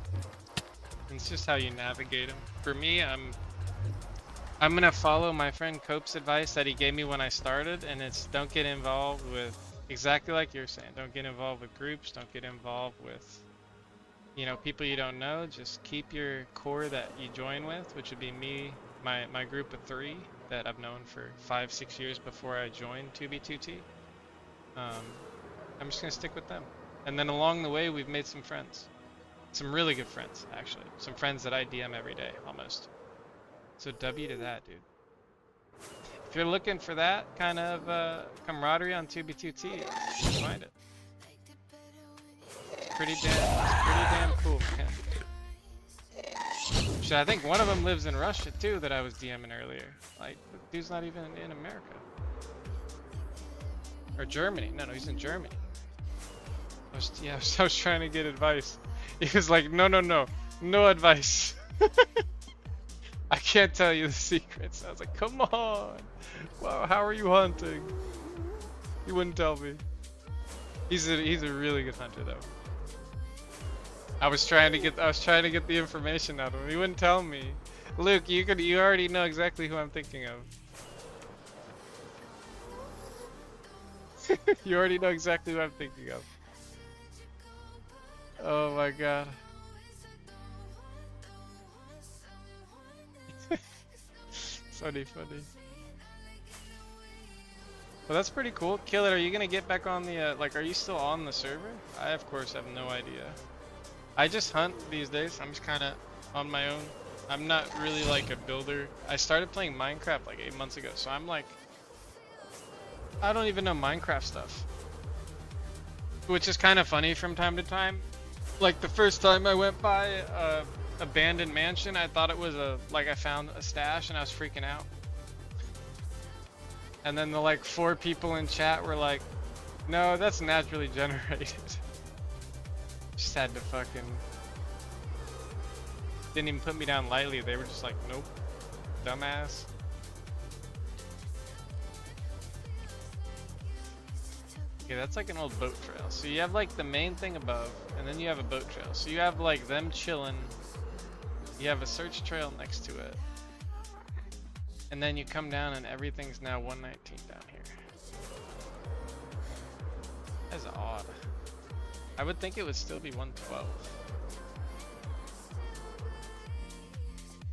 And it's just how you navigate them. For me, I'm gonna follow my friend Cope's advice that he gave me when I started, and it's don't get involved with, exactly like you're saying, don't get involved with groups, don't get involved with, you know, people you don't know. Just keep your core that you join with, which would be me, my group of 3 that I've known for 5-6 years before I joined 2B2T. I'm just gonna stick with them. And then along the way, we've made some friends. Some really good friends, actually. Some friends that I DM every day, almost. So W to that, dude. If you're looking for that kind of camaraderie on 2B2T, you'll find it. Pretty damn cool, man. Shit, I think one of them lives in Russia too that I was DMing earlier. Like, the dude's not even in America. Or Germany. No, he's in Germany. I was trying to get advice. He was like, no advice. I can't tell you the secrets. I was like, come on. Wow, how are you hunting? He wouldn't tell me. He's a really good hunter though. I was trying to get the information out of him. He wouldn't tell me. Luke, you already know exactly who I'm thinking of. You already know exactly who I'm thinking of. Oh my god. Funny. Well, that's pretty cool. Kill It, are you gonna get back on the, like, are you still on the server? I, of course, have no idea. I just hunt these days. I'm just kind of on my own. I'm not really like a builder. I started playing Minecraft like 8 months ago, so I'm like, I don't even know Minecraft stuff. Which is kind of funny from time to time. Like the first time I went by a abandoned mansion, I thought it was like I found a stash and I was freaking out. And then the like 4 people in chat were like, no, that's naturally generated. Just had to fucking, didn't even put me down lightly. They were just like, nope, dumbass. Okay, that's like an old boat trail. So you have like the main thing above, and then you have a boat trail. So you have like them chilling. You have a search trail next to it. And then you come down and everything's now 119 down here. That's odd. I would think it would still be 112.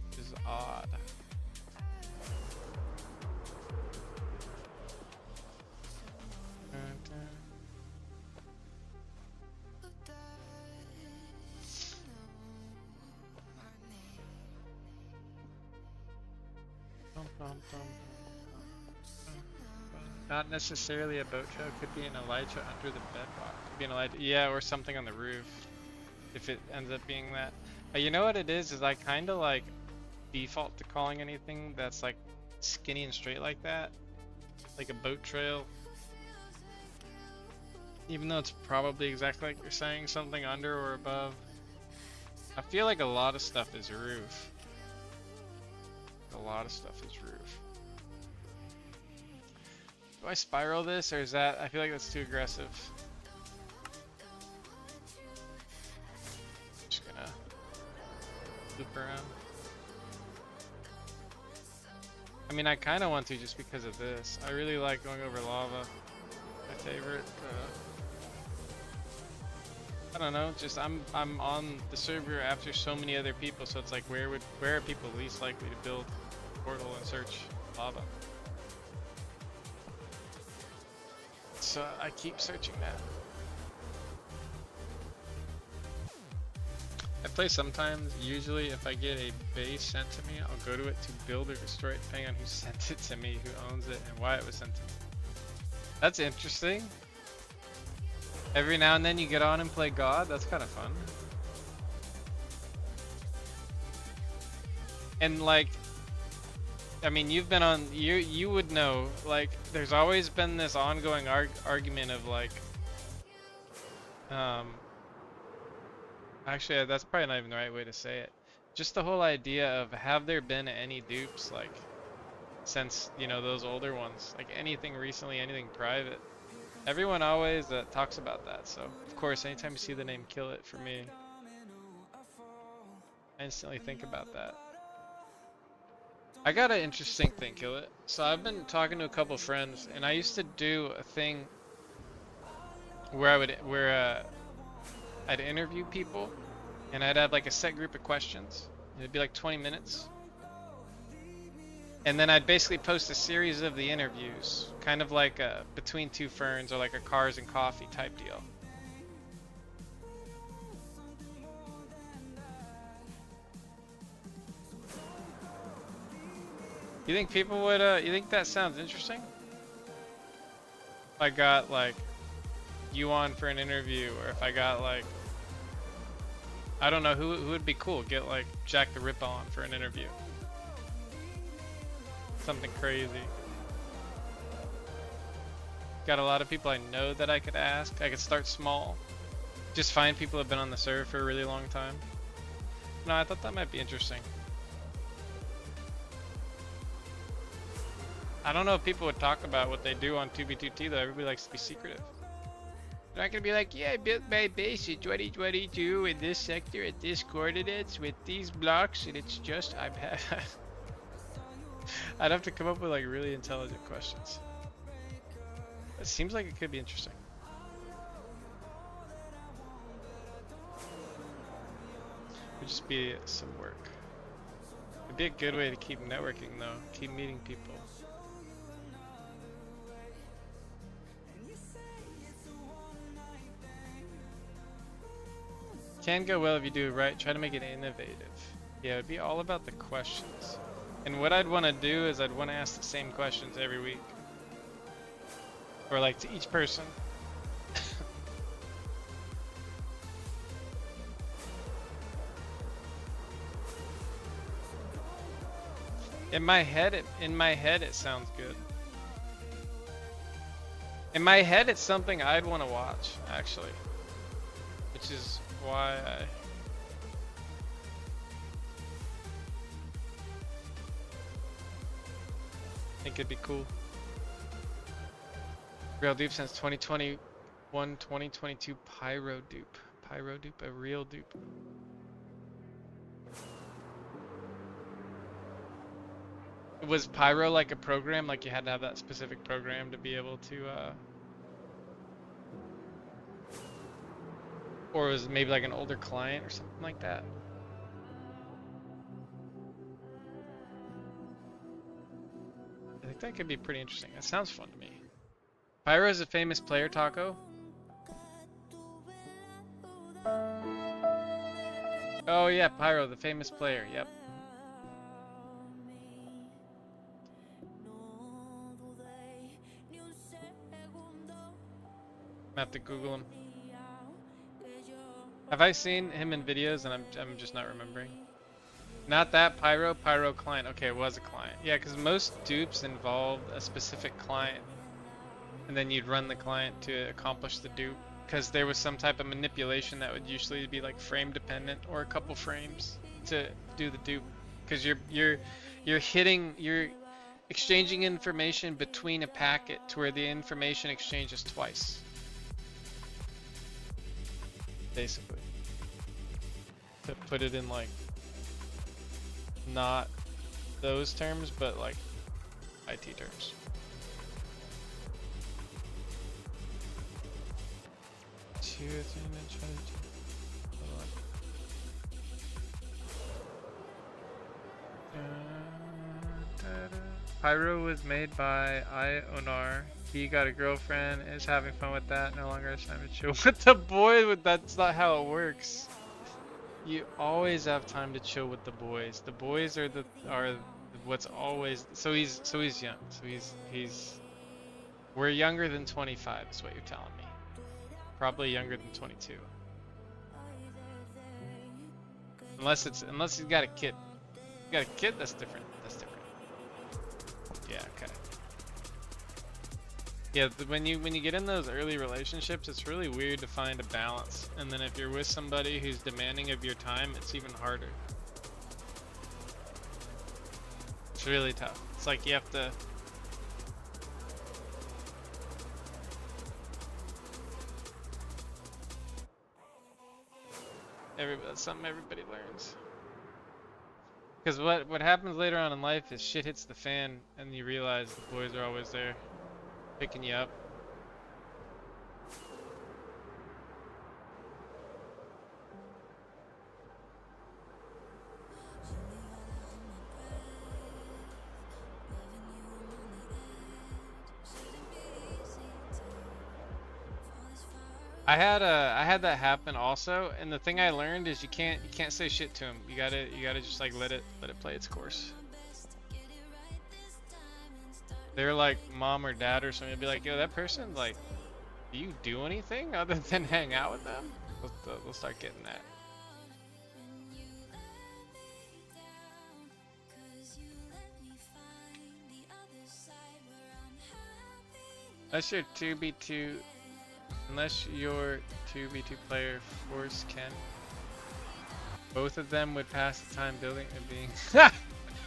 Which is odd. Not necessarily a boat trail, could be an elytra under the bedrock. Could be an elytra, yeah, or something on the roof. If it ends up being that. You know what it is I kind of like default to calling anything that's like skinny and straight like that, like a boat trail. Even though it's probably exactly like you're saying, something under or above. I feel like a lot of stuff is roof. A lot of stuff is roof. Do I spiral this, or is that, I feel like that's too aggressive. Just gonna loop around. I mean, I kind of want to just because of this. I really like going over lava. My favorite. I don't know. Just I'm on the server after so many other people, so it's like where are people least likely to build a portal and search lava? So I keep searching that. I play sometimes. Usually, if I get a base sent to me, I'll go to it to build or destroy it, depending on who sent it to me, who owns it, and why it was sent to me. That's interesting. Every now and then you get on and play God. That's kind of fun. And like, I mean, you've been on. You would know. Like, there's always been this ongoing argument of like. Actually, that's probably not even the right way to say it. Just the whole idea of, have there been any dupes, like, since, you know, those older ones, like anything recently, anything private. Everyone always talks about that. So of course, anytime you see the name Kill It, for me, I instantly think about that. I got an interesting thing, Kill It. So I've been talking to a couple friends, and I used to do a thing where I'd interview people, and I'd have like a set group of questions. It'd be like 20 minutes. And then I'd basically post a series of the interviews, kind of like a Between Two Ferns or like a Cars and Coffee type deal. You think people would, you think that sounds interesting? If I got like you on for an interview, or if I got like, I don't know, who would be cool? Get like Jack the Ripper on for an interview. Something crazy. Got a lot of people I know that I could ask. I could start small. Just find people who have been on the server for a really long time. No, I thought that might be interesting. I don't know if people would talk about what they do on 2B2T though. Everybody likes to be secretive. They're not gonna be like, yeah, I built my base in 2022 in this sector at this coordinates with these blocks, and it's just, I'd have to come up with like really intelligent questions. It seems like it could be interesting. It would just be some work. It'd be a good way to keep networking though, keep meeting people. Can go well if you do it right. Try to make it innovative. Yeah, it'd be all about the questions. And what I'd want to do is I'd want to ask the same questions every week. Or like to each person. In my head it sounds good. In my head it's something I'd want to watch, actually. Which is why I think it'd be cool. Real dupe since 2021, 2022. Pyro dupe. Pyro dupe, a real dupe. Was Pyro like a program? Like you had to have that specific program to be able to or was it maybe like an older client or something like that? I think that could be pretty interesting. That sounds fun to me. Pyro is a famous player, Taco. Oh yeah, Pyro, the famous player, yep. I have to Google him. Have I seen him in videos and I'm just not remembering? Not that Pyro client. Okay, it was a client. Yeah, because most dupes involved a specific client, and then you'd run the client to accomplish the dupe. Because there was some type of manipulation that would usually be like frame dependent or a couple frames to do the dupe. Because you're exchanging information between a packet to where the information exchanges twice. Basically. To put it in like not those terms, but like IT terms. Pyro was made by Ionar. He got a girlfriend, is having fun with that, no longer has time to chill with the boys. That's not how it works. You always have time to chill with the boys. The boys are what's always, so he's young. So we're younger than 25 is what you're telling me. Probably younger than 22. Unless he's got a kid. You got a kid, that's different. That's different. Yeah, okay. Yeah, when you get in those early relationships, it's really weird to find a balance. And then if you're with somebody who's demanding of your time, it's even harder. It's really tough. It's like you have to... That's something everybody learns. Because what happens later on in life is shit hits the fan and you realize the boys are always there, picking you up. I had that happen also, and the thing I learned is you can't say shit to him. You gotta just like let it play its course. They're like mom or dad or something. You'll be like, yo, that person, like, do you do anything other than hang out with them? They'll start getting that. Unless your 2v2 player force can. Both of them would pass the time building and being.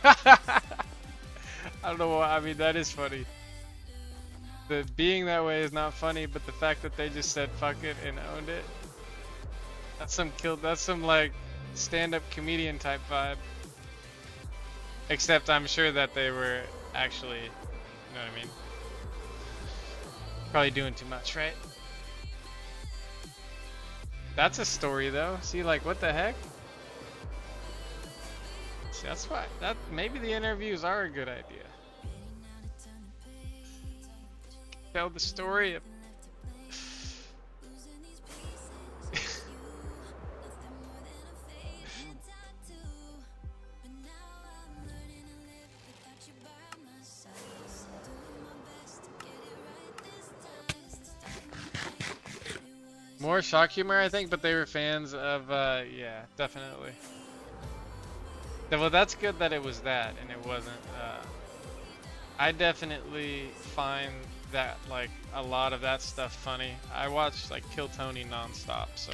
I don't know why. I mean, that is funny. The being that way is not funny, but the fact that they just said fuck it and owned it. That's some like stand-up comedian type vibe. Except I'm sure that they were actually, you know what I mean? Probably doing too much, right? That's a story though. See, like, what the heck? See, that's why maybe the interviews are a good idea. Tell the story of more shock humor, I think, but they were fans of, yeah, definitely. Well, that's good that it was that, and it wasn't, I definitely find that, like, a lot of that stuff funny. I watch, like, Kill Tony nonstop, so.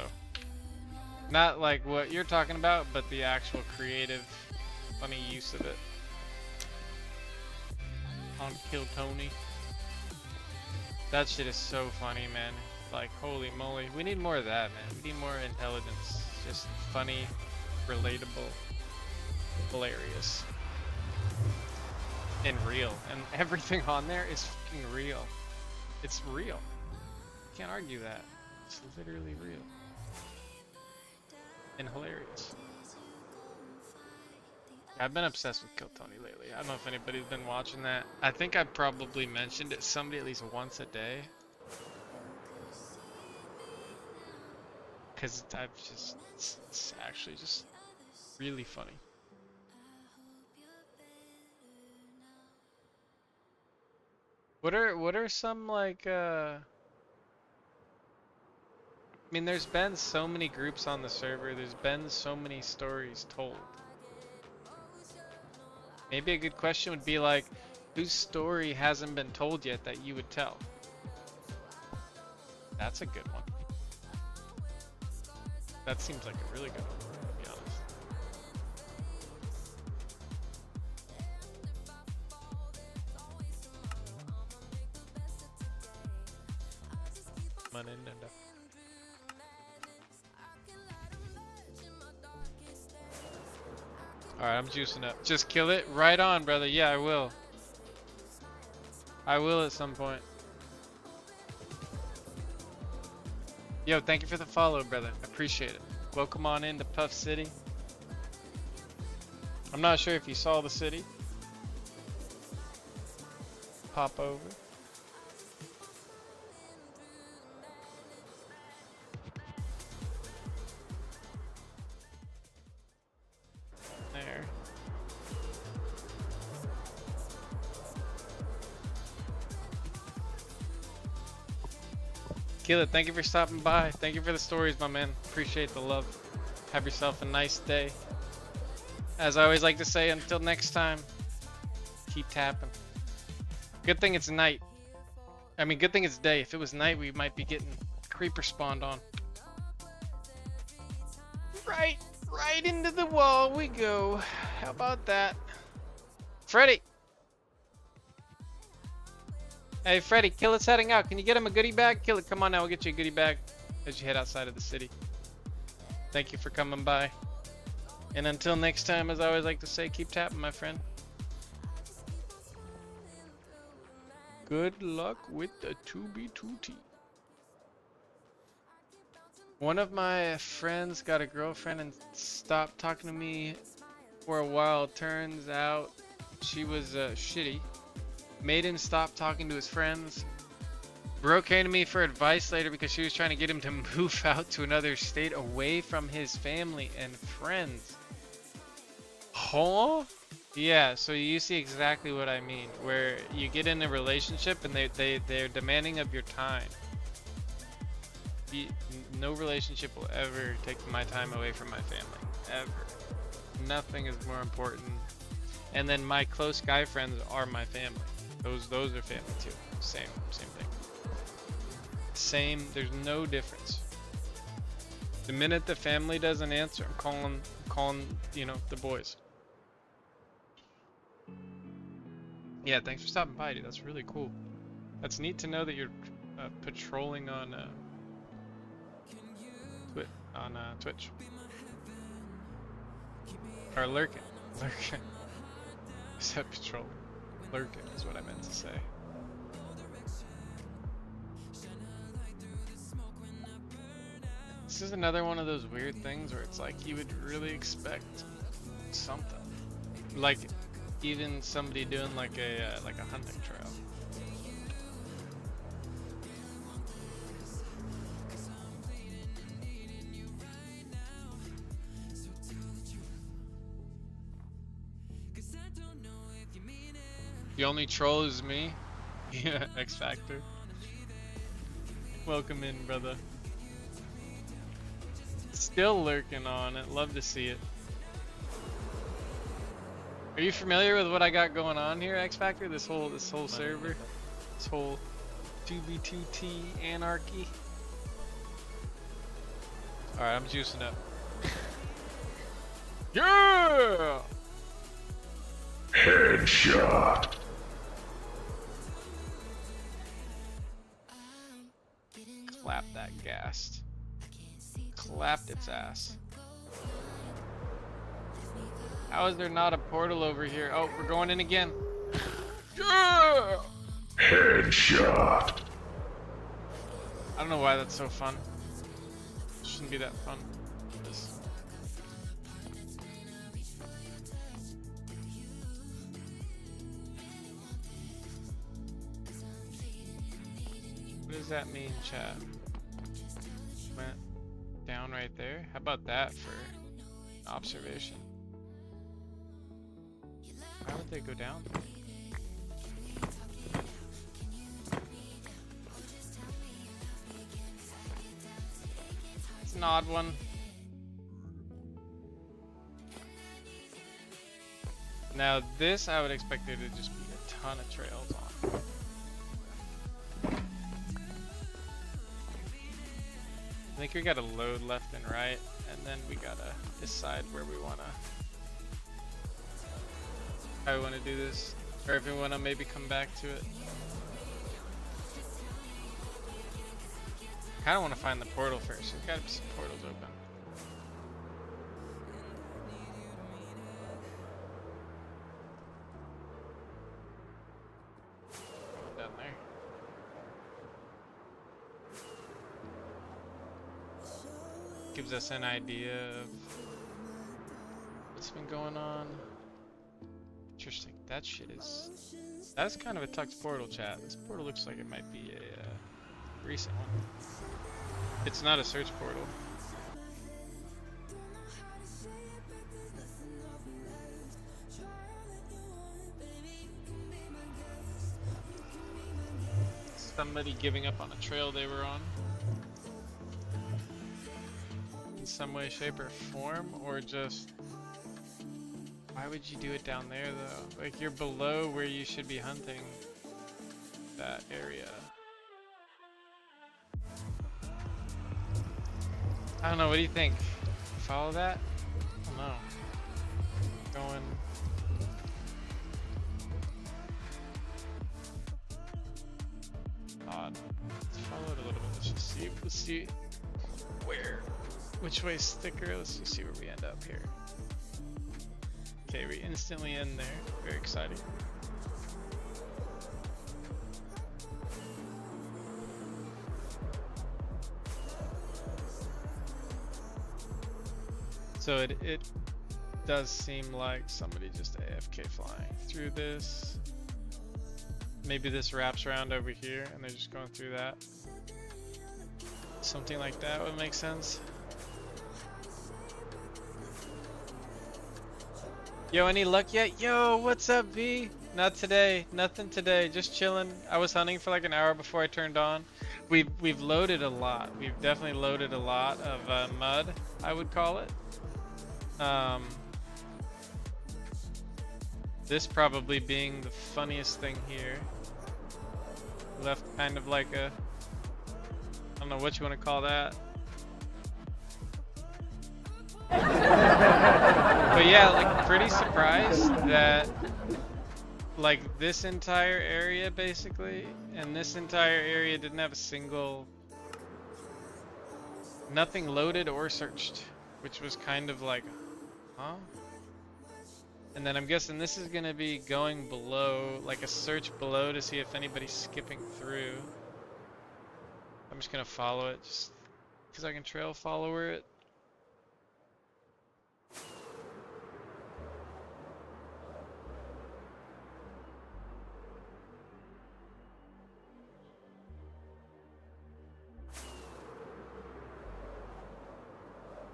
Not, like, what you're talking about, but the actual creative, funny use of it. On Kill Tony. That shit is so funny, man. Like, holy moly. We need more of that, man. We need more intelligence. Just funny, relatable, hilarious, and real. And everything on there is fucking real. It's real. Can't argue that. It's literally real. And hilarious. I've been obsessed with Kill Tony lately. I don't know if anybody's been watching that. I think I probably mentioned it to somebody at least once a day. Because it's actually just really funny. What are some, like, I mean, there's been so many groups on the server, there's been so many stories told. Maybe a good question would be like, whose story hasn't been told yet that you would tell? That's a good one. That seems like a really good one, to be honest. Maninda. Alright, I'm juicing up. Just kill it? Right on, brother. Yeah, I will. I will at some point. Yo, thank you for the follow, brother. Appreciate it. Welcome on into Puff City. I'm not sure if you saw the city. Pop over. There. Kill it. Thank you for stopping by. Thank you for the stories, my man. Appreciate the love. Have yourself a nice day. As I always like to say, until next time, keep tapping. Good thing it's night. I mean, good thing it's day. If it was night, we might be getting creeper spawned on. Right into the wall we go. How about that? Freddy! Hey, Freddy, Kill It's heading out. Can you get him a goodie bag? Kill It, come on now, we'll get you a goodie bag as you head outside of the city. Thank you for coming by. And until next time, as I always like to say, keep tapping, my friend. Good luck with the 2B2T. One of my friends got a girlfriend and stopped talking to me for a while. Turns out she was shitty. Made him stop talking to his friends. Bro came to me for advice later because she was trying to get him to move out to another state away from his family and friends. Huh? Yeah, so you see exactly what I mean. Where you get in a relationship and they're demanding of your time. No relationship will ever take my time away from my family. Ever. Nothing is more important. And then my close guy friends are my family. Those are family too. Same thing. Same, there's no difference. The minute the family doesn't answer, I'm calling, you know, the boys. Yeah, thanks for stopping by, dude. That's really cool. That's neat to know that you're patrolling on Twitch. Or lurking. Lurking. I said patrol. Lurking is what I meant to say. This is another one of those weird things where it's like you would really expect something. Like even somebody doing like a hunting trail. The only troll is me. Yeah, X Factor. Welcome in, brother. Still lurking on it. Love to see it. Are you familiar with what I got going on here, X Factor? This whole server, this whole 2B2T anarchy. All right, I'm juicing up. Yeah! Headshot. Clap that gassed. Clapped its ass. How is there not a portal over here? Oh, we're going in again. Yeah! Headshot. I don't know why that's so fun. It shouldn't be that fun. What does that mean, chat? Went down right there? How about that for observation? Why would they go down? It's an odd one. Now this, I would expect there to just be a ton of trails on. I think we gotta load left and right, and then we gotta decide where we wanna, how we wanna do this, or if we wanna maybe come back to it. I kinda wanna find the portal first. There's gotta be some portals open. Down there. Gives us an idea of what's been going on. Interesting. That shit is... That's kind of a Tux portal, chat. This portal looks like it might be a recent one. It's not a search portal. Somebody giving up on a trail they were on. In some way, shape, or form, or just... Why would you do it down there though? Like, you're below where you should be hunting that area. I don't know, what do you think? Follow that? I don't know. Going... Odd. Let's follow it a little bit. Let's just see. Let's see where, which way's thicker. Let's just see where we end up here. Okay, we instantly end there. Very exciting. So it does seem like somebody just AFK flying through this. Maybe this wraps around over here and they're just going through that. Something like that would make sense. Yo, any luck yet? Yo, what's up, V? Not today. Nothing today. Just chilling. I was hunting for like an hour before I turned on. We've loaded a lot. We've definitely loaded a lot of mud, I would call it. This probably being the funniest thing here. Left kind of like a, I don't know what you want to call that. But yeah, like pretty surprised that like this entire area basically, and this entire area didn't have a single, nothing loaded or searched, which was kind of like, huh? And then I'm guessing this is gonna be going below, like a search below to see if anybody's skipping through. I'm just gonna follow it just because I can trail follower it.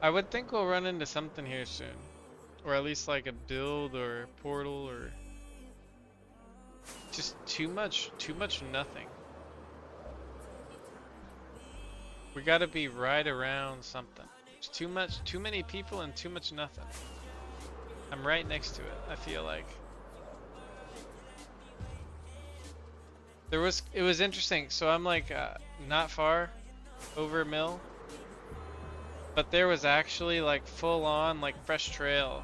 I would think we'll run into something here soon. Or at least like a build or a portal or just too much nothing. We gotta be right around something. There's too many people and too much nothing. I'm right next to it, I feel like. It was interesting, so I'm like not far over a mill. But there was actually like full on like fresh trail,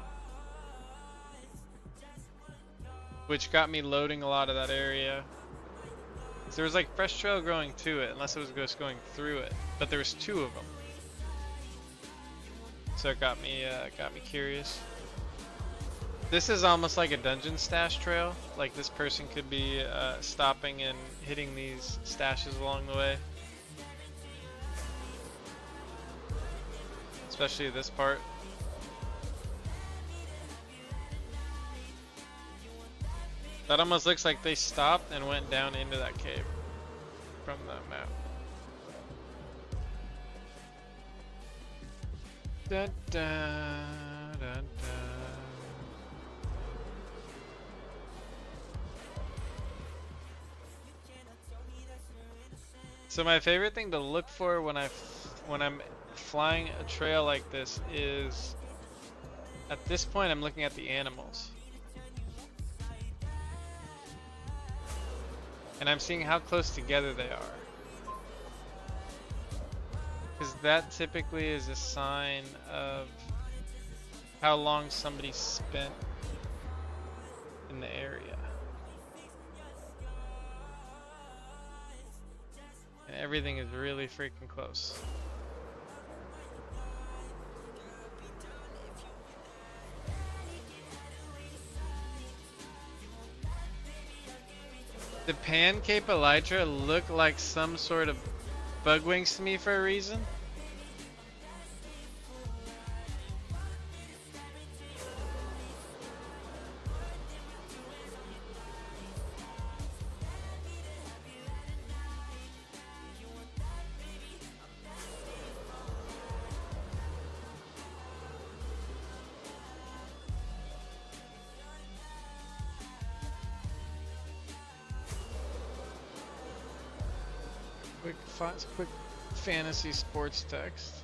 which got me loading a lot of that area. So there was like fresh trail growing to it, unless it was just going through it. But there was two of them, so it got me curious. This is almost like a dungeon stash trail. Like this person could be stopping and hitting these stashes along the way. Especially this part. That almost looks like they stopped and went down into that cave from the map. Dun, dun, dun, dun. So my favorite thing to look for when I'm flying a trail like this is, at this point I'm looking at the animals. And I'm seeing how close together they are. Because that typically is a sign of how long somebody spent in the area. And everything is really freaking close. The Pancape Elytra look like some sort of bug wings to me for a reason. Quick fantasy sports text.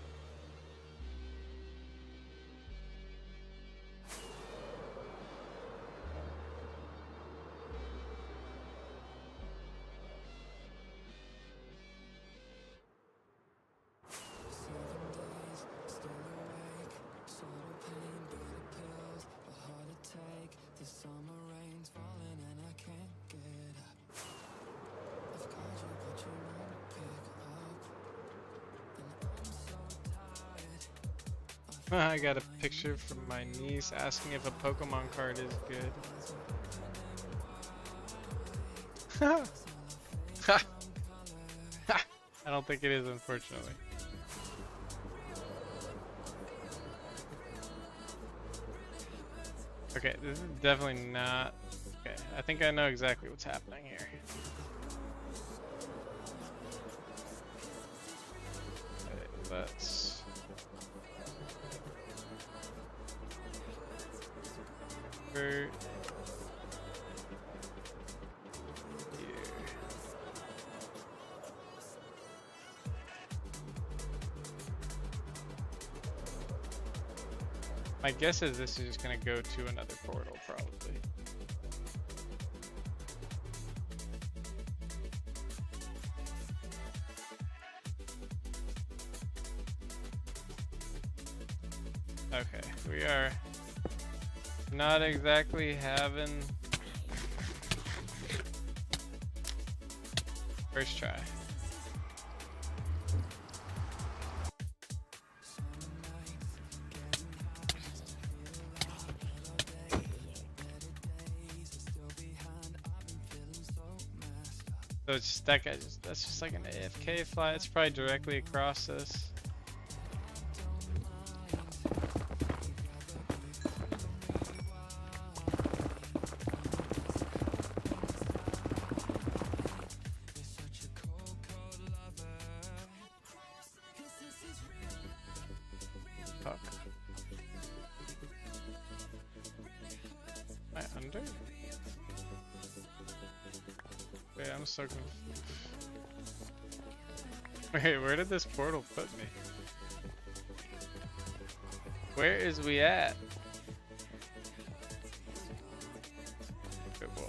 I got a picture from my niece asking if a Pokemon card is good. I don't think it is, unfortunately. Okay, this is definitely not... Okay, I think I know exactly what's happening here. Okay, let's... Here. My guess is this is just gonna go to another portal, probably. Okay, we are not exactly having first try. So it's just that guy, that's just like an AFK fly. It's probably directly across this. Fuck. Am I under? Wait, I'm so confused. Wait, where did this portal put me? Where is we at? Good boy.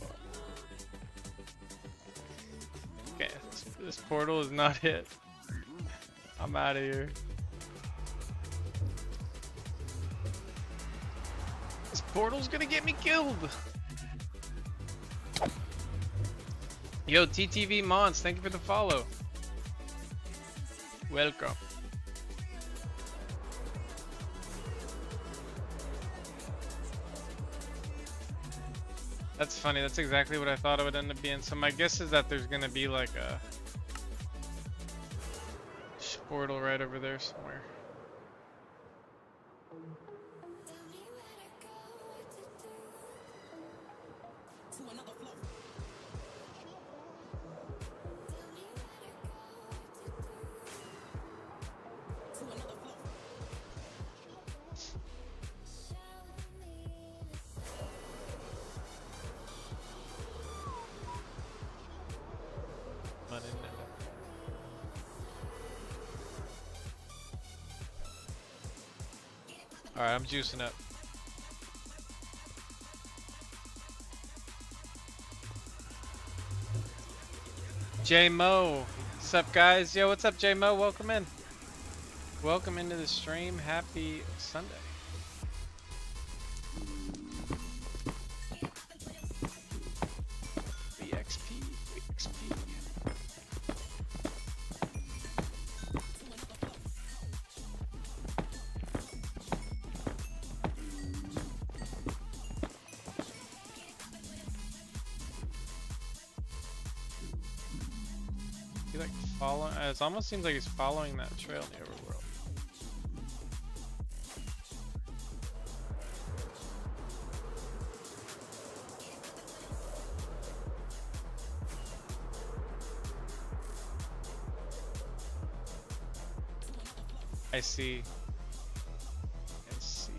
Okay, this portal is not it. I'm out of here. This portal's gonna get me killed. Yo, TTV Mons, thank you for the follow. Welcome. That's funny, that's exactly what I thought it would end up being. So my guess is that there's gonna be like a portal right over there somewhere. Alright, I'm juicing up. J Mo. What's up, guys? Yo, what's up, J Mo? Welcome in. Welcome into the stream. Happy Sunday. VXP, VXP. He like following. It almost seems like he's following that trail in the overworld. I see. I see.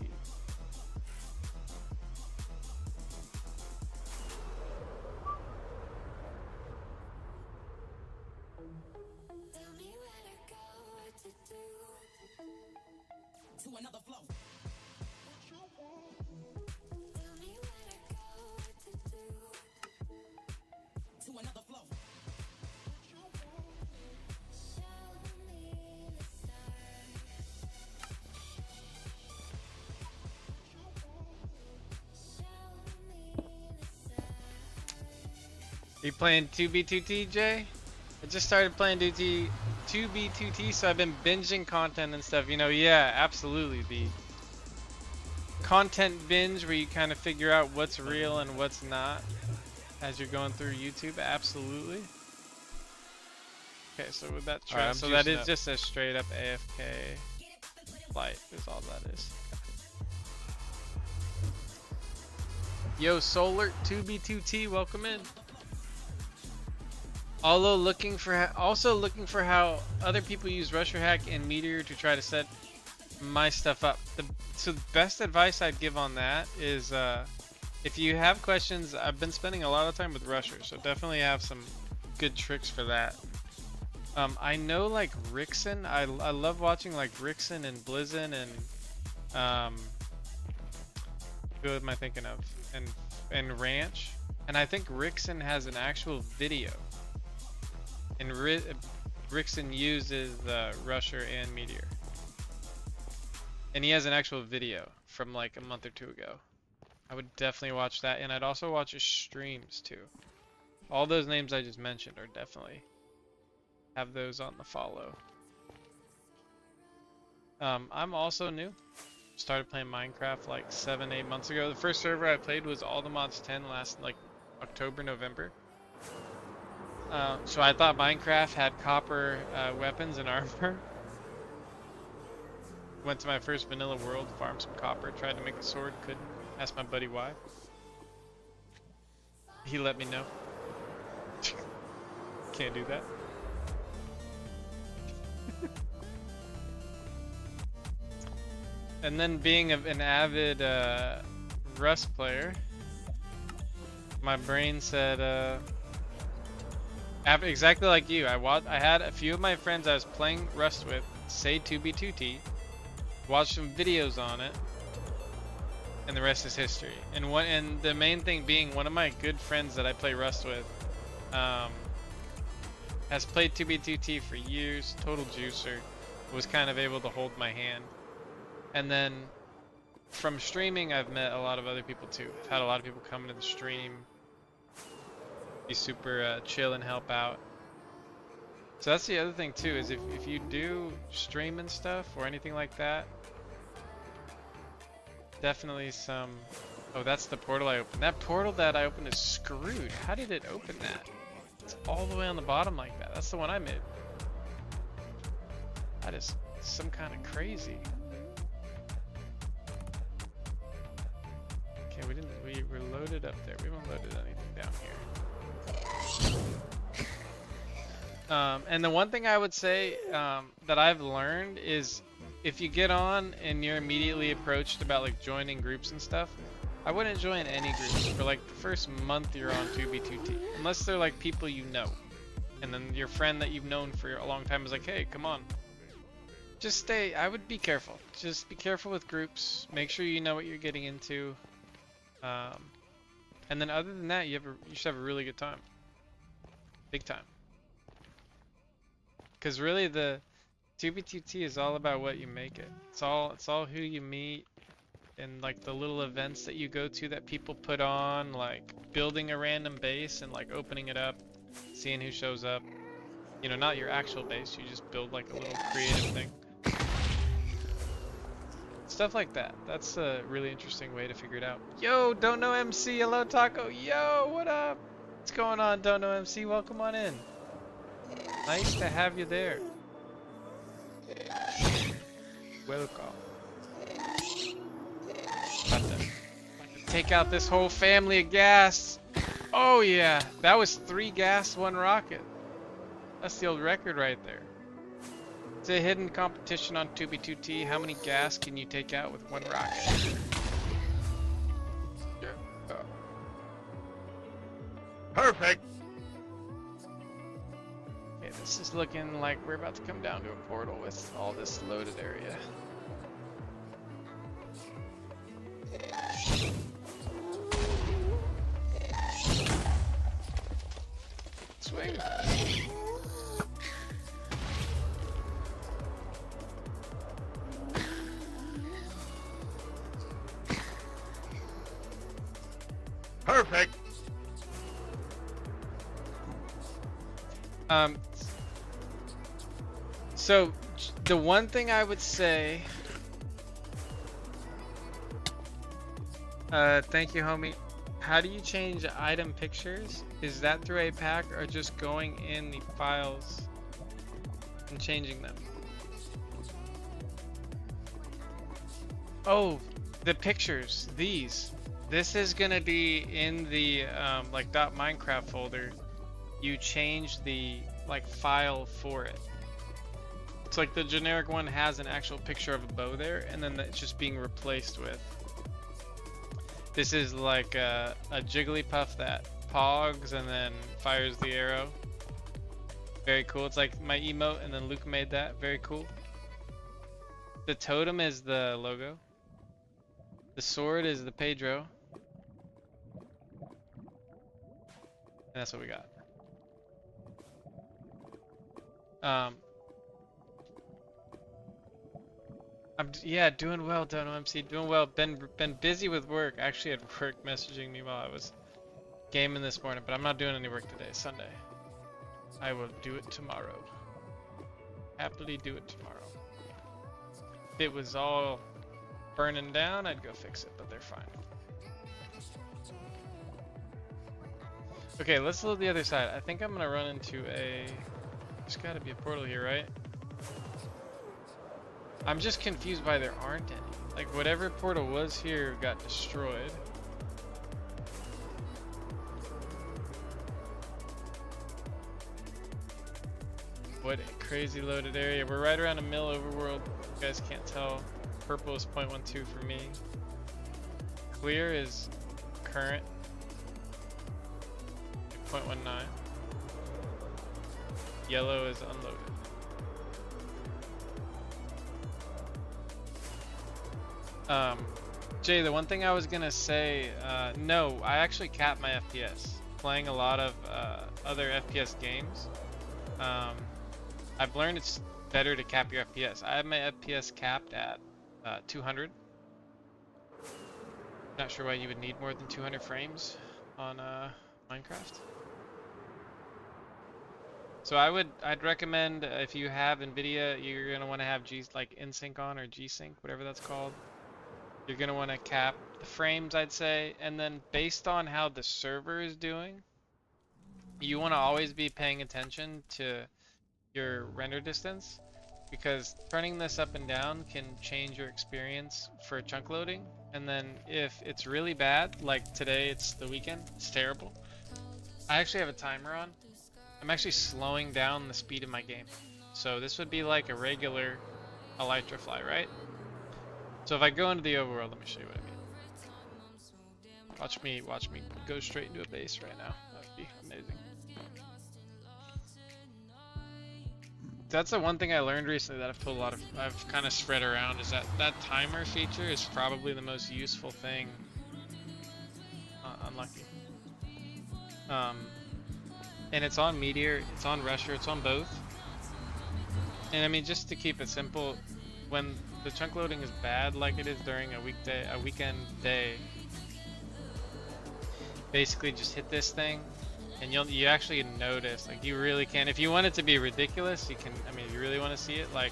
You playing 2B2T, Jay? I just started playing 2B2T, so I've been binging content and stuff. You know, yeah, absolutely. The content binge where you kind of figure out what's real and what's not as you're going through YouTube, absolutely. Okay, so with that track, so that is just a straight up AFK flight is all that is. Yo, Solar 2B2T, welcome in. Also looking for how other people use Rusher Hack and Meteor to try to set my stuff up. So the best advice I'd give on that is if you have questions, I've been spending a lot of time with Rusher, so definitely have some good tricks for that. I know like Rixen, I love watching like Rixen and Blizzin and who am I thinking of? And Ranch, and I think Rixen has an actual video. And Rixen uses Rusher and Meteor. And he has an actual video from like a month or two ago. I would definitely watch that, and I'd also watch his streams too. All those names I just mentioned are definitely have those on the follow. I'm also new. Started playing Minecraft like 7-8 months ago. The first server I played was All the Mods 10 last like October, November. So I thought Minecraft had copper weapons and armor. Went to my first vanilla world, farmed some copper, tried to make a sword, couldn't. Asked my buddy why. He let me know. Can't do that. And then being an avid Rust player, my brain said, exactly like you. I had a few of my friends I was playing Rust with say 2B2T, watched some videos on it, and the rest is history. And the main thing being, one of my good friends that I play Rust with has played 2B2T for years, total juicer, was kind of able to hold my hand. And then from streaming, I've met a lot of other people too. I've had a lot of people come into the stream, be super chill and help out. So that's the other thing too, is if you do stream and stuff or anything like that, definitely some... Oh, that's the portal I opened. That portal that I opened is screwed. How did it open that? It's all the way on the bottom like that. That's the one I made. That is some kind of crazy. Okay, we were loaded up there. We haven't loaded anything down here. And the one thing I would say that I've learned is if you get on and you're immediately approached about like joining groups and stuff, I wouldn't join any groups for like the first month you're on 2B2T, unless they're like people you know, and then your friend that you've known for a long time is like, hey, come on. Just stay. I would be careful. Just be careful with groups. Make sure you know what you're getting into. And then other than that, you should have a really good time. Big time. Because really the 2B2T is all about what you make it. It's all who you meet and like the little events that you go to that people put on, like building a random base and like opening it up, seeing who shows up. You know, not your actual base, you just build like a little creative thing. Stuff like that. That's a really interesting way to figure it out. Yo, Don't Know MC, hello Taco. Yo, what up? What's going on, Don't Know MC? Welcome on in. Nice to have you there. Welcome. About to take out this whole family of gas. Oh yeah, that was 3 gas, 1 rocket. That's the old record right there. It's a hidden competition on 2B2T. How many gas can you take out with 1 rocket? Perfect. Okay, this is looking like we're about to come down to a portal with all this loaded area. Swing. Perfect. So the one thing I would say, thank you, homie. How do you change item pictures? Is that through a pack or just going in the files and changing them? Oh, the pictures, these. This is gonna be in the like .minecraft folder. You change the like file for it. It's like the generic one has an actual picture of a bow there, and then it's just being replaced with. This is like a Jigglypuff that pogs and then fires the arrow. Very cool. It's like my emote, and then Luke made that. Very cool. The totem is the logo. The sword is the Pedro. And that's what we got. Yeah, doing well, Dono MC, doing well. Been busy with work. Actually had work messaging me while I was gaming this morning, but I'm not doing any work today. It's Sunday. I will do it tomorrow. Happily do it tomorrow. If it was all burning down, I'd go fix it, but they're fine. Okay, let's load the other side. I think I'm gonna run into a... There's gotta be a portal here, right? I'm just confused why there aren't any. Like, whatever portal was here got destroyed. What a crazy loaded area. We're right around a mill overworld. You guys can't tell. Purple is 0.12 for me. Clear is current. 0.19. Yellow is unloaded. Jay, the one thing I was gonna say, no, I actually capped my FPS. Playing a lot of other FPS games, I've learned it's better to cap your FPS. I have my FPS capped at 200. Not sure why you would need more than 200 frames on Minecraft. So I'd recommend if you have NVIDIA, you're gonna want to have like InSync on or G-Sync, whatever that's called. You're gonna want to cap the frames, I'd say, and then based on how the server is doing, you want to always be paying attention to your render distance, because turning this up and down can change your experience for chunk loading. And then if it's really bad, like today, it's the weekend, it's terrible. I actually have a timer on. I'm actually slowing down the speed of my game. So this would be like a regular Elytrafly, right? So if I go into the overworld, let me show you what I mean. Watch me go straight into a base right now. That would be amazing. That's the one thing I learned recently that I've kind of spread around, is that timer feature is probably the most useful thing. Unlucky. And it's on Meteor, it's on Rusher, it's on both. And I mean, just to keep it simple, when the chunk loading is bad like it is during a weekend day, basically just hit this thing and you actually notice, like you really can, if you want it to be ridiculous, you can, I mean, if you really want to see it, like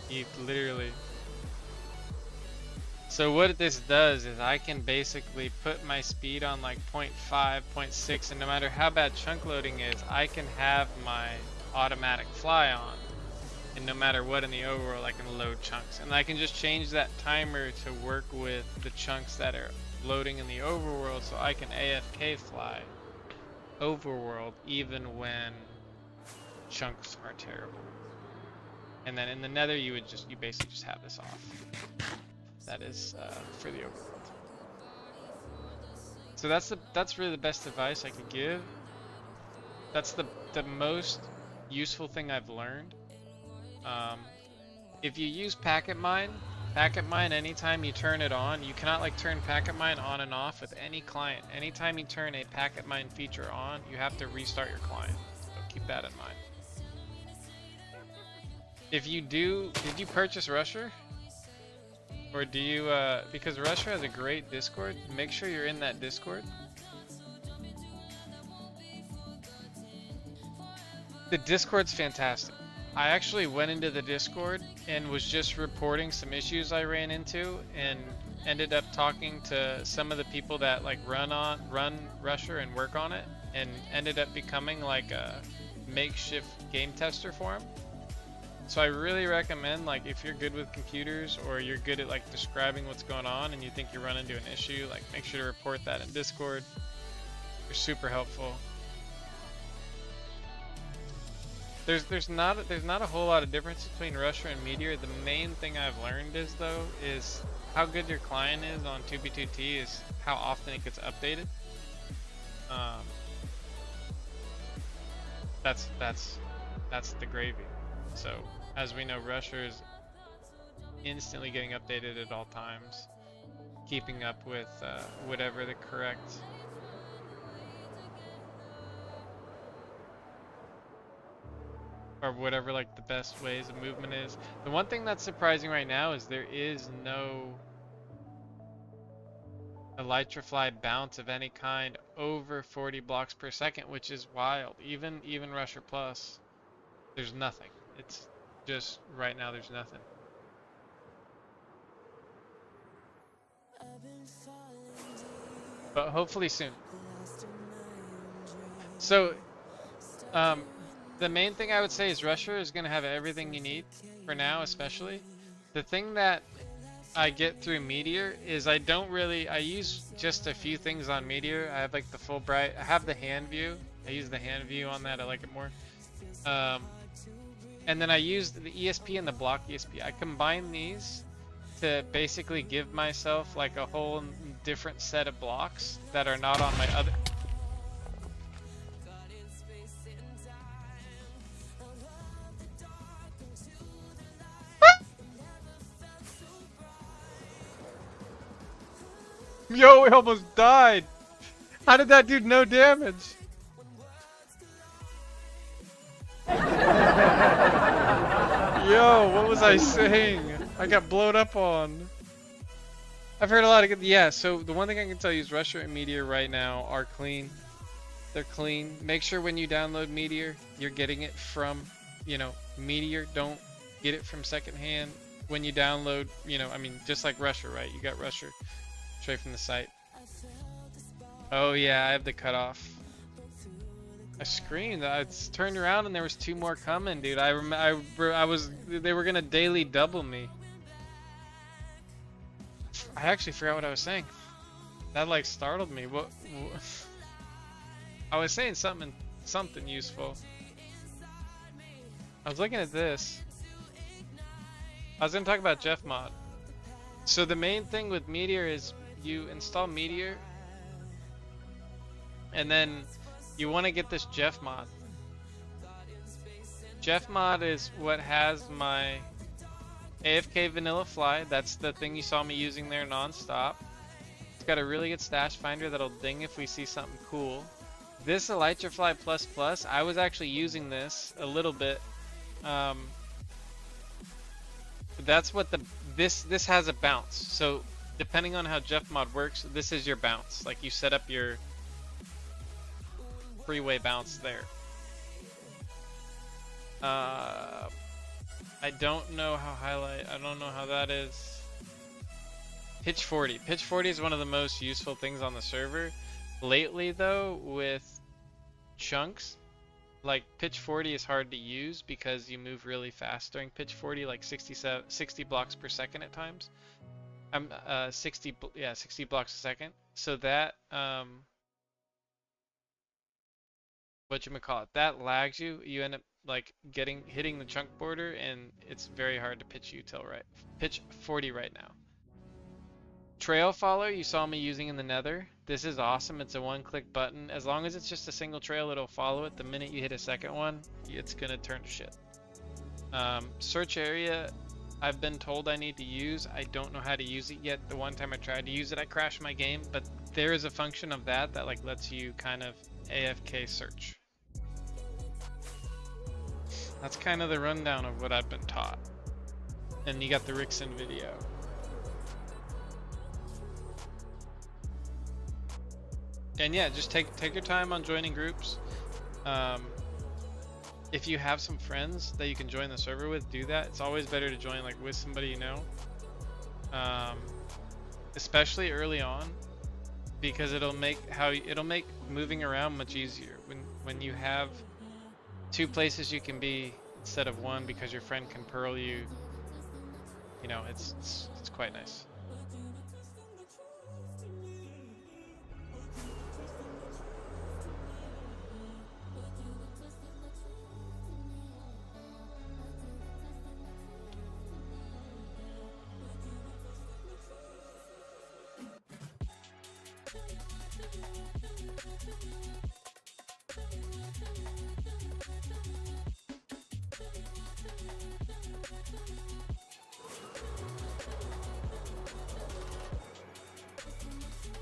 you literally. So what this does is I can basically put my speed on like 0.5, 0.6, and no matter how bad chunk loading is, I can have my automatic fly on. And no matter what in the overworld, I can load chunks. And I can just change that timer to work with the chunks that are loading in the overworld, so I can AFK fly overworld even when chunks are terrible. And then in the nether, you basically just have this off. That is for the overworld. So that's really the best advice I could give. That's the most useful thing I've learned. If you use Packet Mine anytime you turn it on, you cannot like turn Packet Mine on and off with any client. Anytime you turn a Packet Mine feature on, you have to restart your client. So keep that in mind. If you do, did you purchase Rusher? Or do you, because Rusher has a great Discord, make sure you're in that Discord. The Discord's fantastic. I actually went into the Discord and was just reporting some issues I ran into, and ended up talking to some of the people that like run Rusher and work on it, and ended up becoming like a makeshift game tester for him. So I really recommend, like, if you're good with computers or you're good at like describing what's going on and you think you run into an issue, like make sure to report that in Discord. They're super helpful. There's not a whole lot of difference between Rusher and Meteor. The main thing I've learned is how good your client is on 2B2T is how often it gets updated. That's the gravy. So as we know, Rusher is instantly getting updated at all times, keeping up with whatever the correct or whatever like the best ways of movement is. The one thing that's surprising right now is there is no Elytrafly bounce of any kind over 40 blocks per second, which is wild. Even Rusher Plus, there's nothing. It's just right now there's nothing. But hopefully soon. So the main thing I would say is Rusher is going to have everything you need for now, especially. The thing that I get through Meteor is I use just a few things on Meteor. I have like the Fulbright, I have the hand view. I use the hand view on that, I like it more. And then I use the ESP and the block ESP. I combine these to basically give myself like a whole different set of blocks that are not on my other. Yo, we almost died. How did that do no damage? Yo, what was I saying? I got blown up on. I've heard a lot of good. Yeah, so the one thing I can tell you is Rusher and Meteor right now are clean. They're clean. Make sure when you download Meteor, you're getting it from, Meteor. Don't get it from secondhand. When you download, I mean, just like Rusher, right? You got Rusher straight from the site. Oh yeah, I have the cutoff. I screamed. I turned around and there was 2 more coming, dude. They were gonna daily double me. I actually forgot what I was saying. That like startled me. What? I was saying something useful. I was looking at this. I was gonna talk about Jeff Mod. So the main thing with Meteor is you install Meteor, and then you want to get this Jeff Mod. Jeff Mod is what has my AFK Vanilla Fly. That's the thing you saw me using there non-stop. It's got a really good stash finder that'll ding if we see something cool. This Elytrafly Plus Plus, I was actually using this a little bit That's what this has a bounce. So depending on how JeffMod works, this is your bounce. Like you set up your freeway bounce there. I don't know how highlight. I don't know how that is. Pitch 40. Pitch 40 is one of the most useful things on the server. Lately though, with chunks, like pitch 40 is hard to use because you move really fast during pitch 40, like 60 blocks per second at times. 60 blocks a second. So that whatchamacallit, that lags you. You end up like hitting the chunk border, and it's very hard to pitch you till pitch 40 right now. Trail follow, you saw me using in the nether. This is awesome. It's a one-click button. As long as it's just a single trail, it'll follow it. The minute you hit a second one, it's gonna turn to shit. Search area, I've been told I need to use. I don't know how to use it yet. The one time I tried to use it, I crashed my game, but there is a function of that like lets you kind of AFK search. That's kind of the rundown of what I've been taught. And you got the Rickson video. And yeah, just take your time on joining groups. If you have some friends that you can join the server with, do that. It's always better to join like with somebody you know, especially early on, because it'll make moving around much easier when you have 2 places you can be instead of 1, because your friend can pearl you. You know, it's quite nice.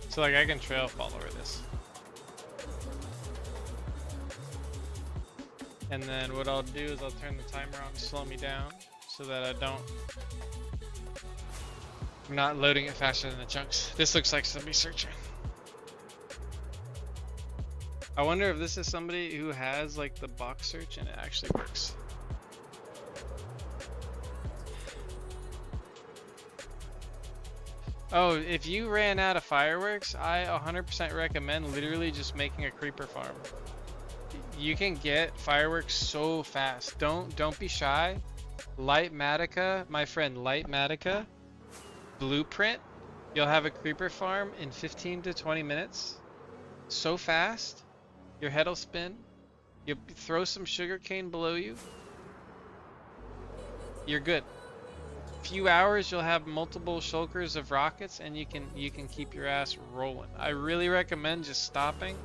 So like I can trail follower this. And then what I'll do is I'll turn the timer on to slow me down so that I'm not loading it faster than the chunks. This looks like somebody searching. I wonder if this is somebody who has like the box search and it actually works. Oh, if you ran out of fireworks, I 100% recommend literally just making a creeper farm. You can get fireworks so fast. Don't be shy. Lightmatica, my friend Lightmatica, Blueprint, you'll have a creeper farm in 15 to 20 minutes. So fast, your head'll spin. You throw some sugarcane below you. You're good. Few hours you'll have multiple shulkers of rockets, and you can keep your ass rolling. I really recommend just stopping,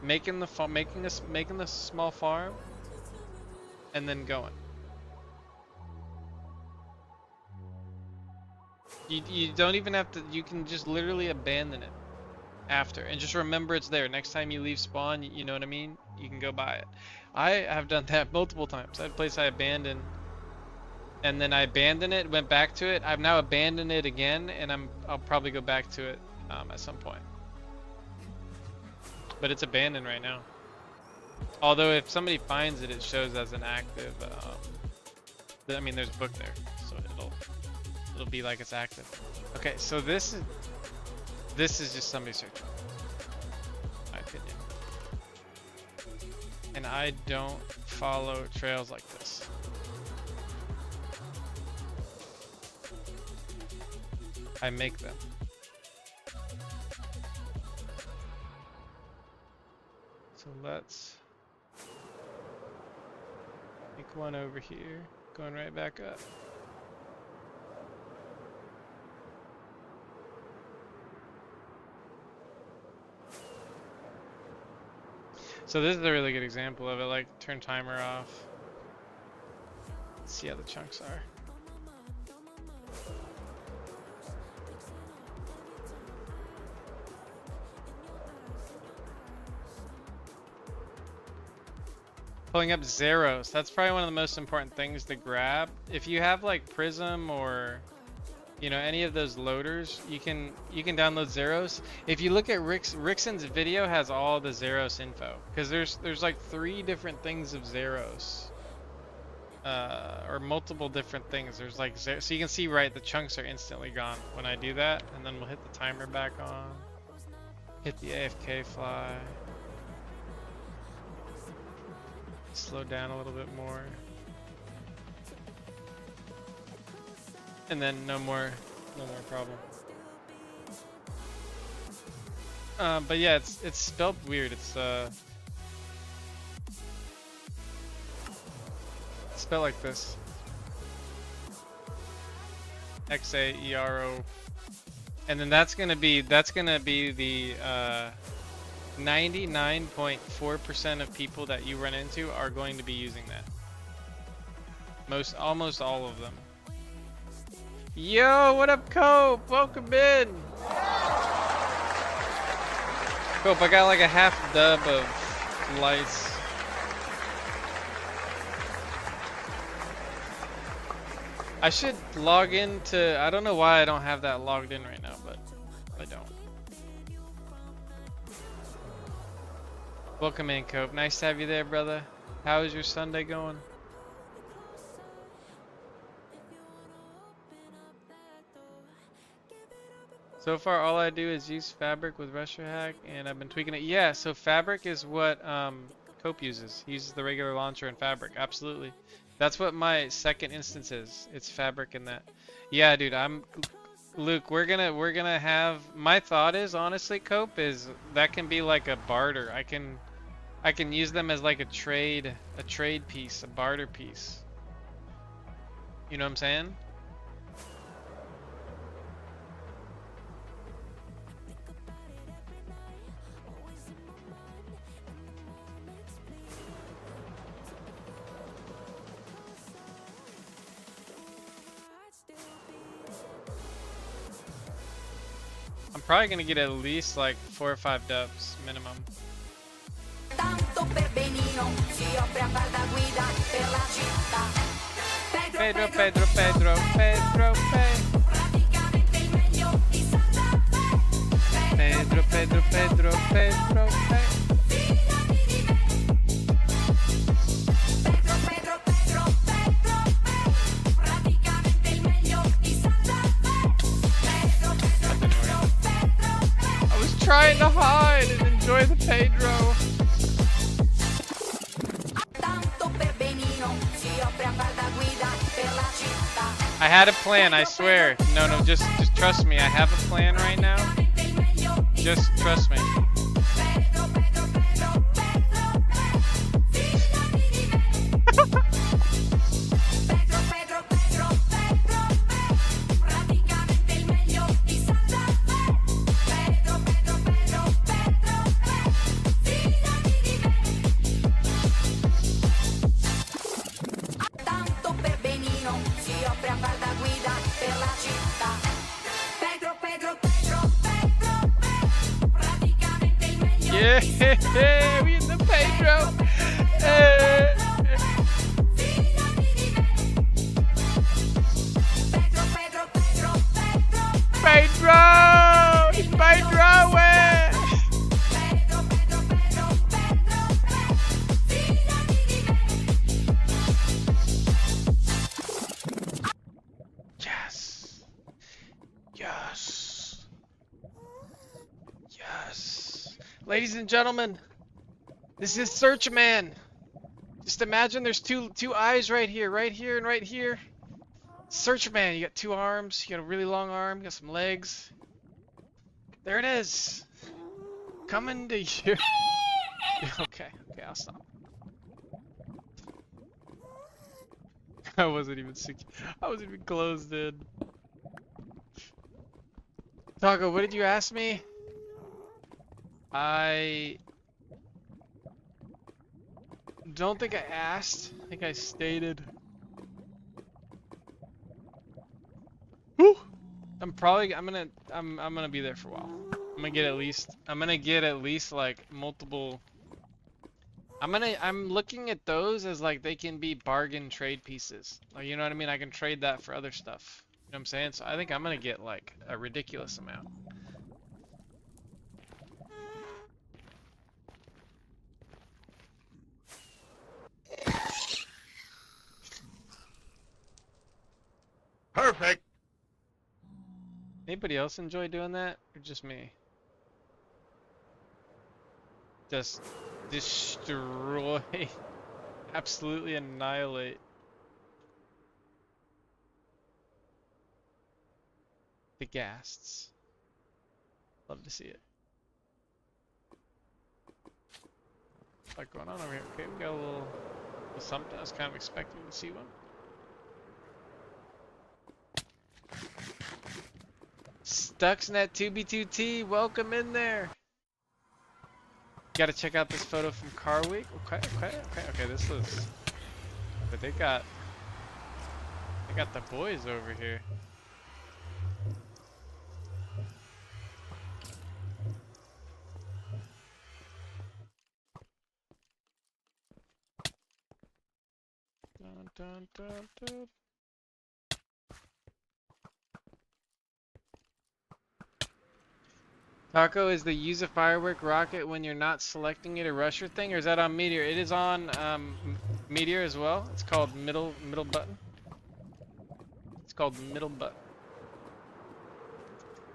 making the small farm, and then going. You don't even have to. You can just literally abandon it after, and just remember it's there. Next time you leave spawn, you know what I mean. You can go buy it. I have done that multiple times. I had a place I abandoned. And then I abandoned it, went back to it. I've now abandoned it again, and I'll probably go back to it at some point. But it's abandoned right now. Although if somebody finds it, it shows as an active. I mean, there's a book there, so it'll be like it's active. Okay, so this is just somebody searching, in my opinion. And I don't follow trails like this. I make them. So let's make one over here, going right back up. So this is a really good example of it, like turn timer off. Let's see how the chunks are. Pulling up Zeros. That's probably one of the most important things to grab. If you have like Prism or you know any of those loaders, you can download Zeros. If you look at Rickson's video has all the Zeros info because there's like 3 different things of Zeros. Or multiple different things. There's like so you can see right the chunks are instantly gone when I do that, and then we'll hit the timer back on. Hit the AFK fly. Slow down a little bit more. And then no more problem. But yeah, it's spelled weird. It's spelled like this. Xaero. And then that's gonna be the 99.4% of people that you run into are going to be using that. Almost all of them. Yo, what up, Cope? Welcome in. Cope, I got like a half dub of lights. I should log into, I don't know why I don't have that logged in right now, but I don't. Welcome in, Cope. Nice to have you there, brother. How is your Sunday going? So far, all I do is use Fabric with RestoRhack, and I've been tweaking it. Yeah, so Fabric is what Cope uses. He uses the regular launcher in Fabric. Absolutely. That's what my second instance is. It's Fabric in that. Yeah, dude. Luke, we're gonna have. My thought is honestly, Cope, is that can be like a barter. I can use them as like a trade piece, a barter piece. You know what I'm saying? I'm probably gonna get at least like 4 or 5 dubs minimum. Pedro. Pedro. Pedro. I was trying to hide and enjoy the Pedro. I had a plan, I swear. No, just trust me. I have a plan right now. Just trust me. Yeah, we in the Pedro. Yes. Ladies and gentlemen, this is Searchman. Just imagine there's two eyes right here, and right here. Searchman, you got 2 arms, you got a really long arm, you got some legs. There it is. Coming to you. Okay, I'll stop. I wasn't even closed in. Taco, what did you ask me? I don't think I asked. I think I stated. Whew. I'm gonna be there for a while. I'm gonna get at least like multiple I'm looking at those as like they can be bargain trade pieces. Like, you know what I mean? I can trade that for other stuff. You know what I'm saying? So I think I'm gonna get like a ridiculous amount. Perfect. Anybody else enjoy doing that, or just me? Just destroy, absolutely annihilate. The ghasts. Love to see it. What's going on over here? Okay, we got a little something. I was kind of expecting to see one. Stuxnet 2B2T, welcome in there. Gotta check out this photo from Car Week. Okay, this is. But they got the boys over here. Dun, dun, dun, dun. Taco, is the use a firework rocket when you're not selecting it a rusher thing, or is that on Meteor? It is on Meteor as well. It's called middle button. It's called middle button.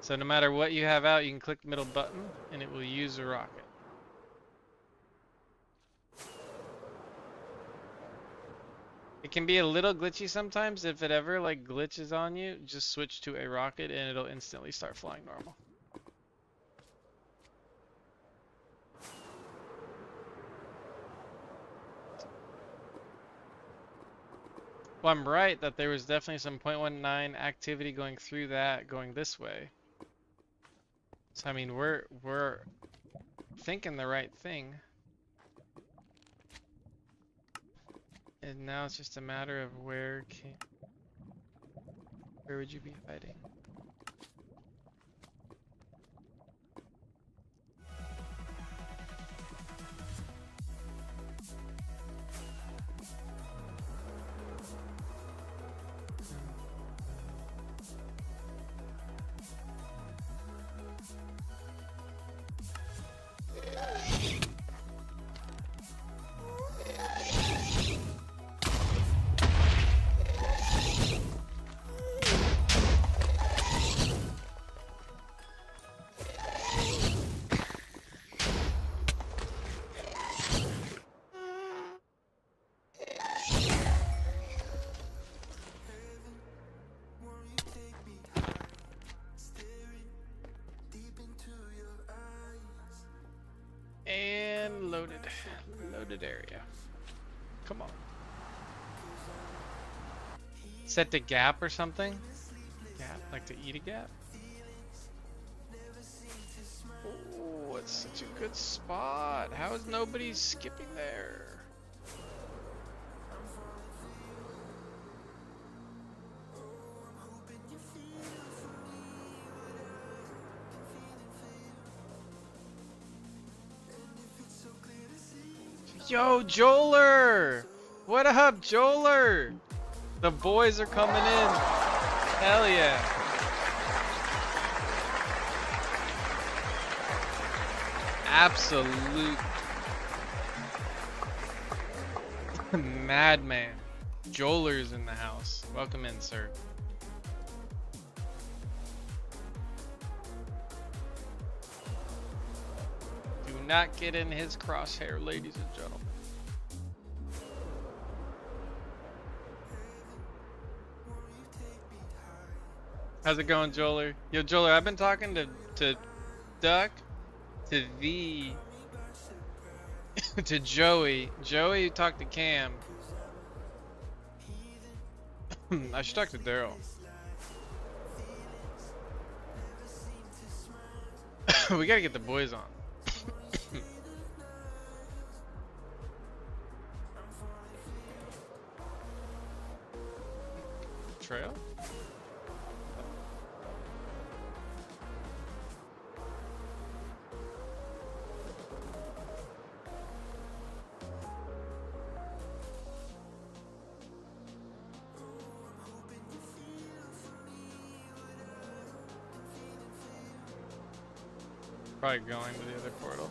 So no matter what you have out, you can click middle button and it will use a rocket. It can be a little glitchy sometimes. If it ever like glitches on you, just switch to a rocket and it'll instantly start flying normal. Well, I'm right that there was definitely some 0.19 activity going through that, going this way. So I mean, we're thinking the right thing. And now it's just a matter of where would you be hiding? And loaded area. Come on. Set the gap or something? Gap, like to eat a gap? Oh, it's such a good spot. How is nobody skipping there? Yo, Joler! What up, Joler? The boys are coming in. Hell yeah. Absolute madman. Joler's in the house. Welcome in, sir. Do not get in his crosshair, ladies and gentlemen. How's it going, Joler? Yo, Joler, I've been talking to Duck, to V, to Joey. Joey talked to Cam. I should talk to Daryl. We gotta get the boys on. Trail? probably going to the other portal.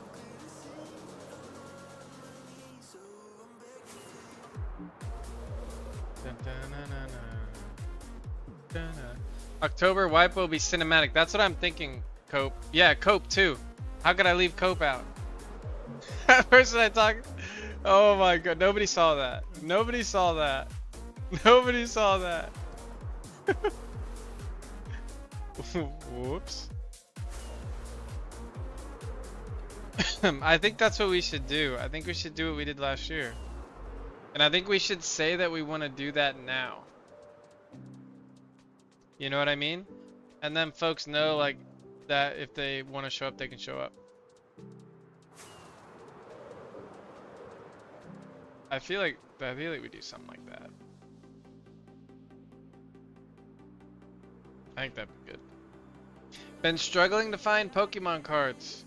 October wipe will be cinematic. That's what I'm thinking, Cope. Yeah, Cope too. How could I leave Cope out? That person I talked. Oh my god, nobody saw that. Nobody saw that. Nobody saw that. Whoops. I think that's what we should do. I think we should do what we did last year. And I think we should say that we want to do that now. You know what I mean? And then folks know like that if they want to show up, they can show up. I feel like we do something like that. I think that'd be good. Been struggling to find Pokemon cards.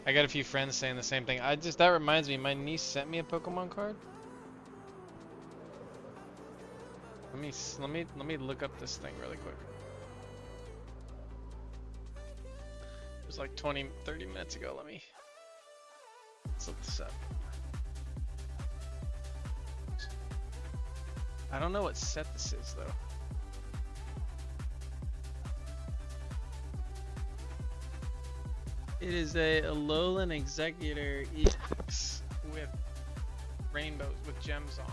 I got a few friends saying the same thing. That reminds me, my niece sent me a Pokemon card. Let me look up this thing really quick. It was like 30 minutes ago. Let's look this up. I don't know what set this is though. It is a Alolan Executor EX with rainbows, with gems on it.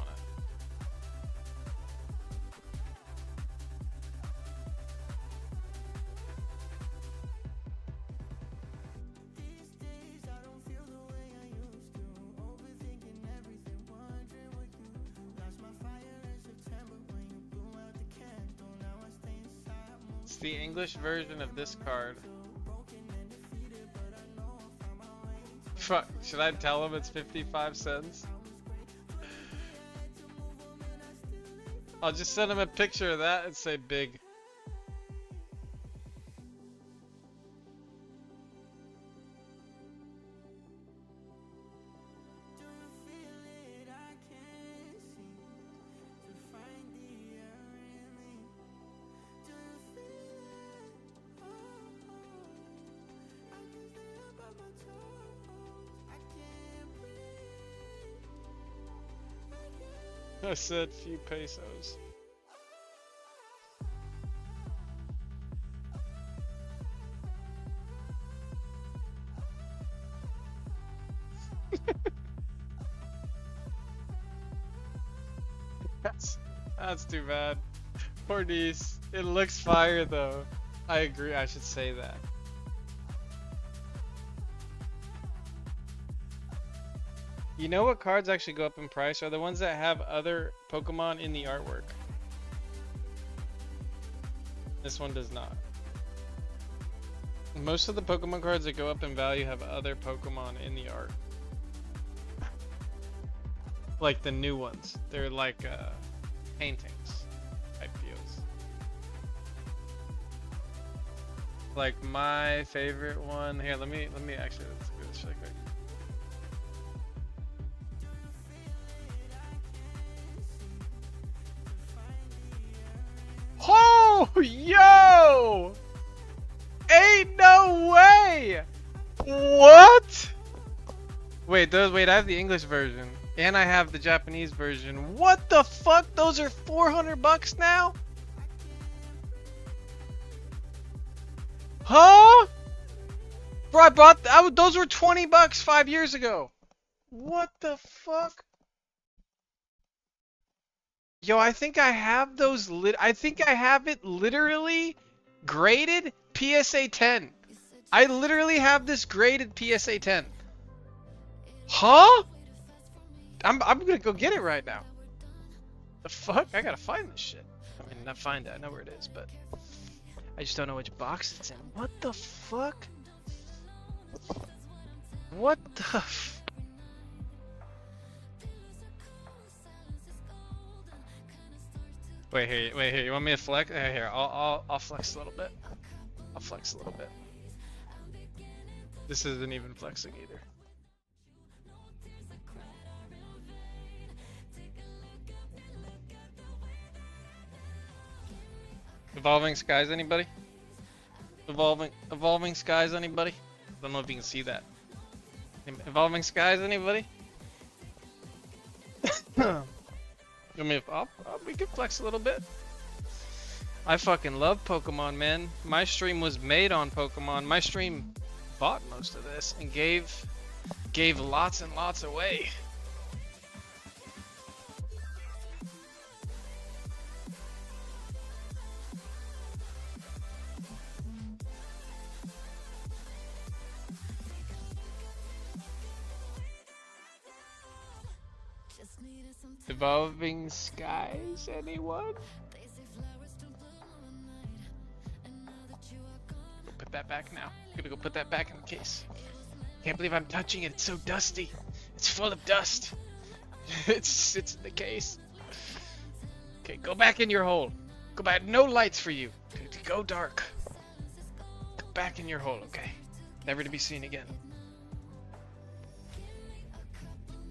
It's the English version of this card. Fuck, should I tell him it's 55 cents? I'll just send him a picture of that and say big. I said few pesos. That's too bad. Poor niece. It looks fire though. I agree, I should say that. You know what cards actually go up in price are the ones that have other Pokemon in the artwork. This one does not. Most of the Pokemon cards that go up in value have other Pokemon in the art. Like the new ones. They're like paintings type deals. Like my favorite one here, let me actually, let's do this really quick. Oh, yo! Ain't no way! What? Wait, I have the English version. And I have the Japanese version. What the fuck? Those are $400 now? Huh? Bro, I bought those were $20 5 years ago. What the fuck? Yo, I think I have those I think I have it literally graded PSA 10. I literally have this graded PSA 10. Huh? I'm gonna go get it right now. The fuck? I gotta find this shit. I mean, not find it. I know where it is, but I just don't know which box it's in. What the fuck? What the f... Wait here. You want me to flex? Here, I'll flex a little bit. I'll flex a little bit. This isn't even flexing either. Evolving Skies, anybody? Evolving Skies, anybody? I don't know if you can see that. Evolving Skies, anybody? I mean, we can flex a little bit. I fucking love Pokemon, man. My stream was made on Pokemon. My stream bought most of this and gave lots and lots away. Evolving Skies, anyone? Put that back now. I'm gonna go put that back in the case. Can't believe I'm touching it. It's so dusty. It's full of dust. It's in the case. Okay, go back in your hole. Go back. No lights for you. Go dark. Go back in your hole, okay? Never to be seen again.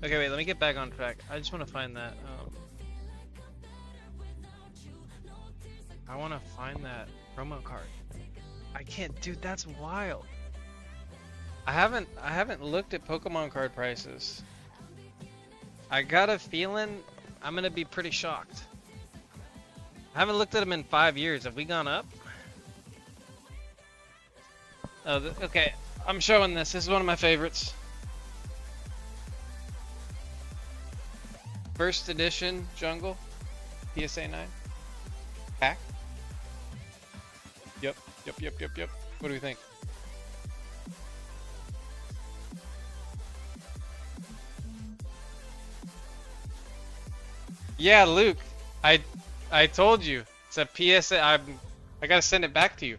Okay, wait, let me get back on track. I just want to find that, I want to find that promo card. I can't, dude, that's wild. I haven't looked at Pokemon card prices. I got a feeling I'm gonna be pretty shocked. I haven't looked at them in 5 years. Have we gone up? Oh, okay, I'm showing this. This is one of my favorites. First edition Jungle, PSA 9. Pack. Yep. What do we think? Yeah, Luke. I told you. It's a PSA. I gotta send it back to you.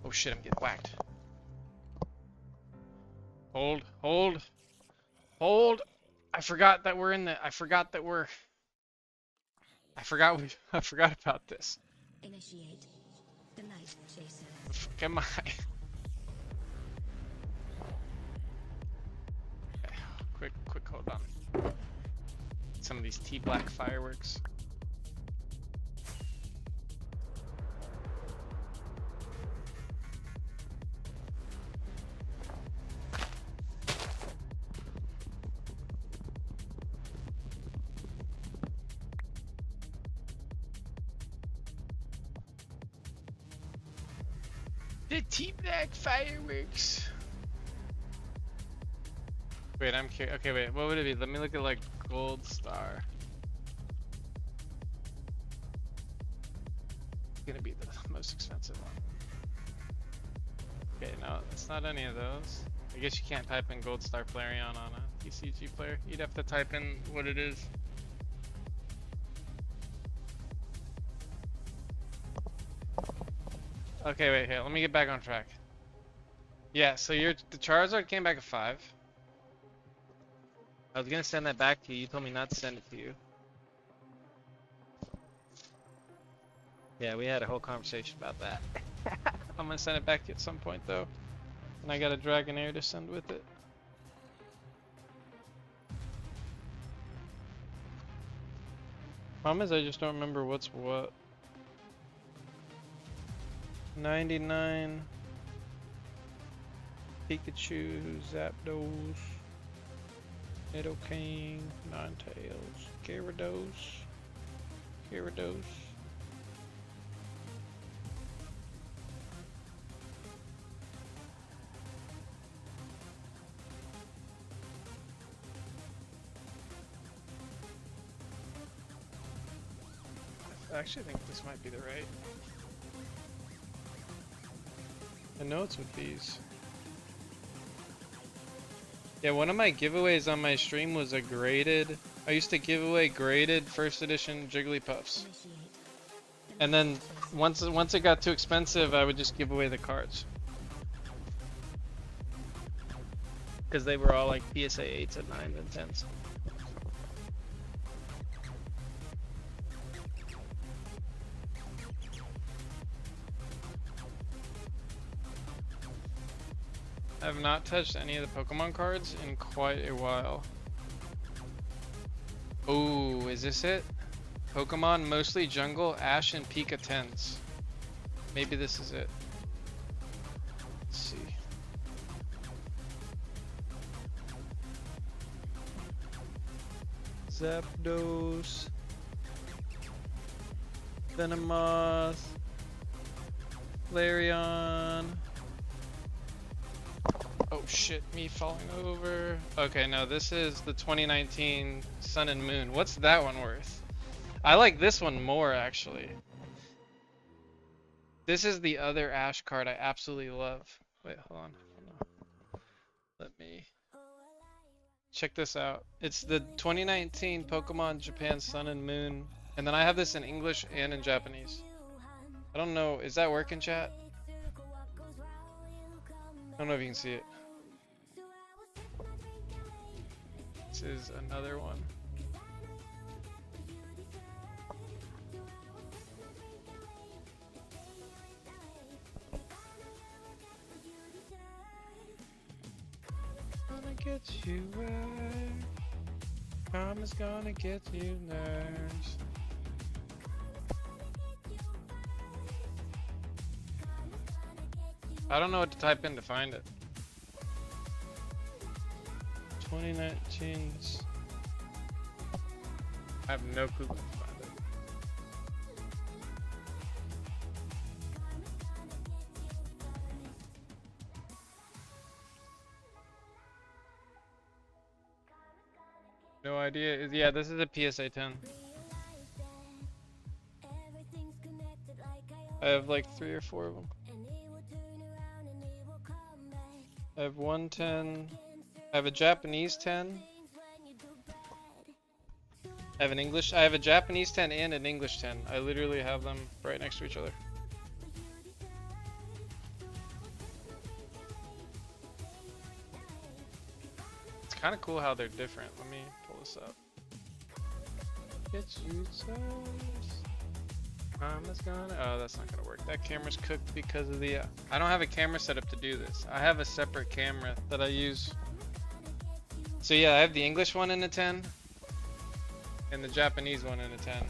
Oh shit, I'm getting whacked. Hold. I forgot that we're in the. I forgot about this. Initiate the night chaser. Am I? Okay, quick, hold on. Some of these T-Black fireworks. The T-Black fireworks. Wait, I'm curious. Okay, wait, what would it be? Let me look at like Gold Star. It's gonna be the most expensive one. Okay, no, it's not any of those. I guess you can't type in Gold Star Flareon on a TCG player. You'd have to type in what it is. Okay, wait, here, let me get back on track. Yeah, so the Charizard came back at 5. I was gonna send that back to you. You told me not to send it to you. Yeah, we had a whole conversation about that. I'm gonna send it back to you at some point though. And I got a Dragonair to send with it. Problem is I just don't remember what's what. 99 Pikachu, Zapdos, Nidoking, Ninetales, Gyarados. I actually think this might be the right. I know it's with these. Yeah, one of my giveaways on my stream was a graded. I used to give away graded first edition Jigglypuffs. And then once it got too expensive, I would just give away the cards. Because they were all like PSA 8s and 9s and 10s. I have not touched any of the Pokemon cards in quite a while. Oh, is this it? Pokemon mostly jungle, Ash and Pika 10s. Maybe this is it. Zapdos. Venomoth. Flareon. Oh shit, me falling over. Okay, no, this is the 2019 Sun and Moon. What's that one worth? I like this one more, actually. This is the other Ash card I absolutely love. Wait, hold on. Let me check this out. It's the 2019 Pokemon Japan Sun and Moon. And then I have this in English and in Japanese. I don't know, is that working, chat? I don't know if you can see it. This is another one. Gonna get you where Karma's gonna get you, nerves. I don't know what to type in to find it. 2019's. I have no clue what to find it. No idea. Yeah, this is a PSA 10. I have like 3 or 4 of them. I have 110. I have a Japanese 10. I have an English. I have a Japanese 10 and an English 10. I literally have them right next to each other. It's kind of cool how they're different. Let me pull this up. Get you toast. Mama's gonna. Oh, that's not gonna work. That camera's cooked because of the. I don't have a camera set up to do this. I have a separate camera that I use. So yeah, I have the English one in a 10 and the Japanese one in a 10.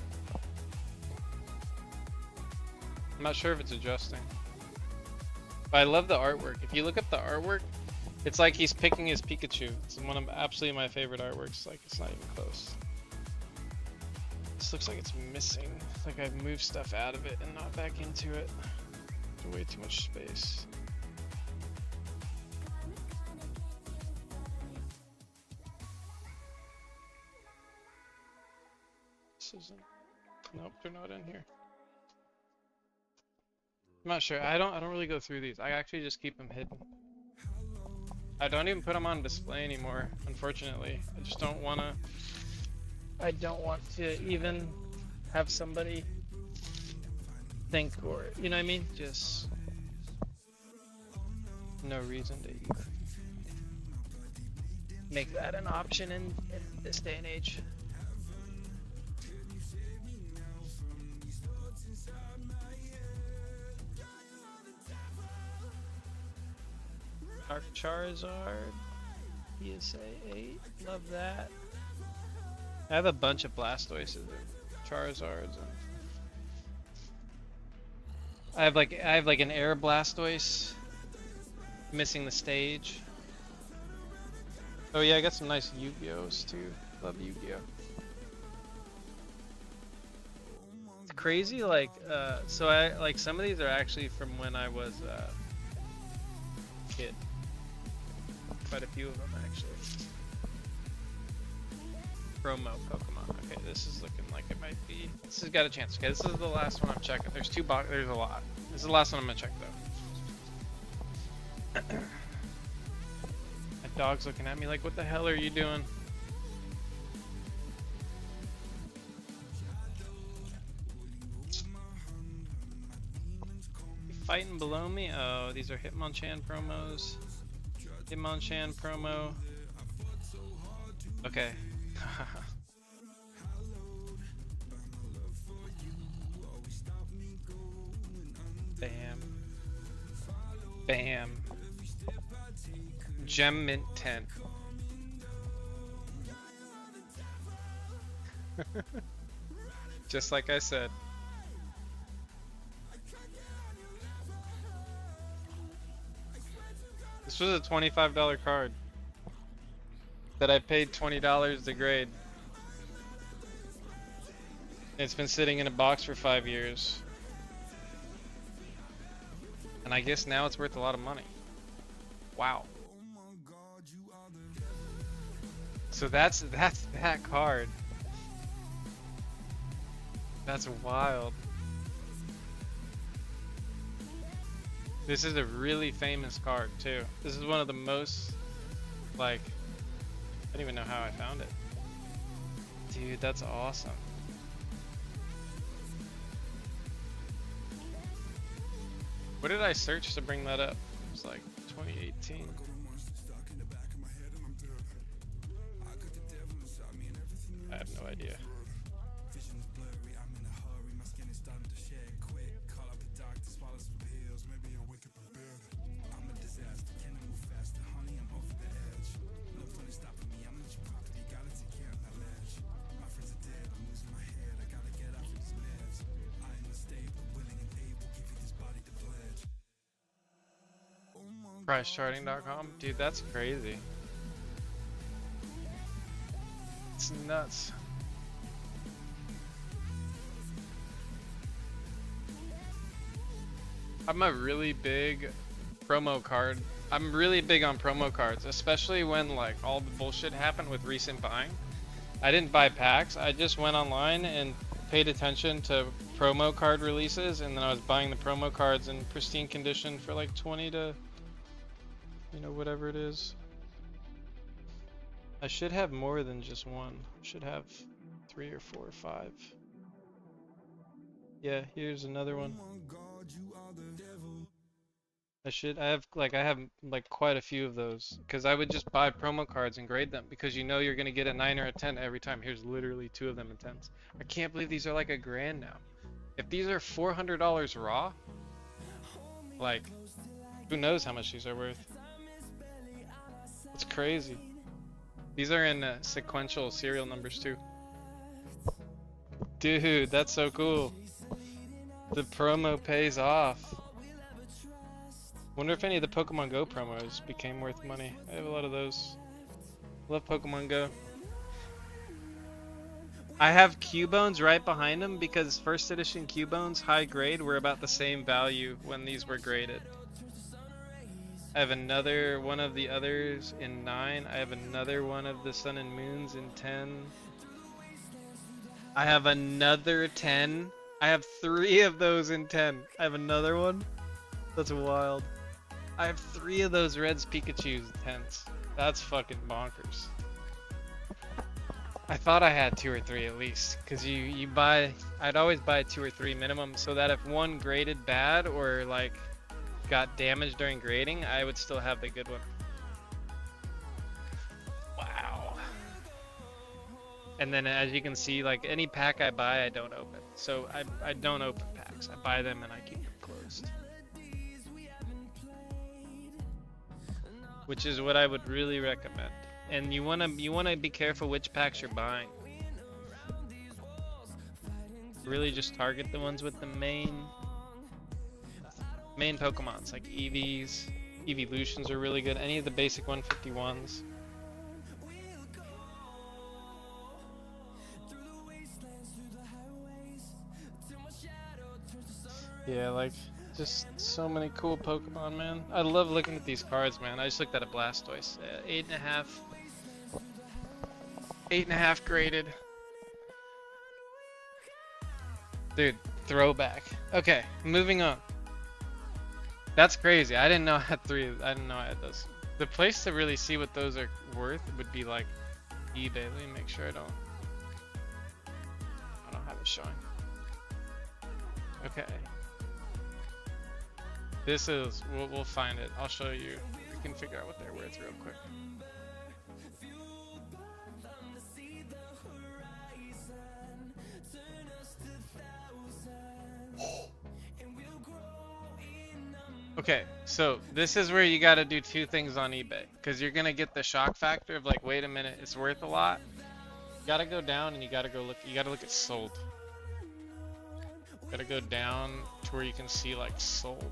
I'm not sure if it's adjusting. But I love the artwork. If you look up the artwork, it's like he's picking his Pikachu. It's one of absolutely my favorite artworks. Like, it's not even close. This looks like it's missing. Like I've moved stuff out of it and not back into it. There's way too much space. This isn't. Nope, they're not in here. I'm not sure. I don't really go through these. I actually just keep them hidden. I don't even put them on display anymore, unfortunately. I just don't want to. I don't want to even have somebody think, or you know what I mean? Just no reason to even make that an option in this day and age. Dark Charizard, PSA 8, love that. I have a bunch of Blastoises and Charizards. And I have like an Air Blastoise missing the stage. Oh yeah, I got some nice Yu-Gi-Ohs too. Love Yu-Gi-Oh. It's crazy, like so I like some of these are actually from when I was a kid. Quite a few of them actually. Promo Pokemon. Okay, this is looking like it might be. This has got a chance. Okay, this is the last one I'm checking. There's two boxes. There's a lot. This is the last one I'm gonna check though. My dog's looking at me like, what the hell are you doing? You fighting below me? Oh, these are Hitmonchan promos. Hitmonchan promo. Okay. Bam. Bam. Gem Mint 10. Just like I said. This was a $25 card that I paid $20 to grade. It's been sitting in a box for 5 years. And I guess now it's worth a lot of money. Wow. So that's that card. That's wild. This is a really famous card too. This is one of the most, like, I don't even know how I found it. Dude, that's awesome. What did I search to bring that up? It was like 2018. I have no idea. PriceCharting.com? Dude, that's crazy. It's nuts. I'm a really big promo card. I'm really big on promo cards, especially when like all the bullshit happened with recent buying. I didn't buy packs. I just went online and paid attention to promo card releases, and then I was buying the promo cards in pristine condition for like 20 to, you know, whatever it is. I should have more than just one. I should have 3 or 4 or 5. Yeah, here's another one. I have quite a few of those, because I would just buy promo cards and grade them, because you know you're gonna get a 9 or a 10 every time. Here's literally 2 of them in 10s. I can't believe these are like $1,000 now. If these are $400 raw, like, who knows how much these are worth? It's crazy. These are in sequential serial numbers too. Dude, that's so cool. The promo pays off. Wonder if any of the Pokemon Go promos became worth money. I have a lot of those. Love Pokemon Go. I have Cubones right behind them because first edition Cubones, high grade, were about the same value when these were graded. I have another one of the others in 9. I have another one of the Sun and Moons in 10. I have another 10. I have 3 of those in 10. I have another one. That's wild. I have 3 of those Reds Pikachus in 10s. That's fucking bonkers. I thought I had 2 or 3 at least, because you buy, I'd always buy 2 or 3 minimum, so that if one graded bad or like got damaged during grading, I would still have the good one. Wow. And then as you can see, like any pack I buy, I don't open. So I don't open packs. I buy them and I keep them closed. Which is what I would really recommend. And you wanna be careful which packs you're buying. Really just target the ones with the main Pokemons, like EVs. Evolutions are really good. Any of the basic 151s. Yeah, like, just so many cool Pokemon, man. I love looking at these cards, man. I just looked at a Blastoise. 8.5. 8.5 graded. Dude, throwback. Okay, moving on. That's crazy. I didn't know I had 3. I didn't know I had those. The place to really see what those are worth would be like eBay. Let me make sure I don't have it showing. Okay. This is, we'll find it. I'll show you. We can figure out what they're worth real quick. Okay, so this is where you gotta do 2 things on eBay, because you're gonna get the shock factor of like, wait a minute, it's worth a lot. You gotta go down and you gotta go look. You gotta look at sold. You gotta go down to where you can see like sold.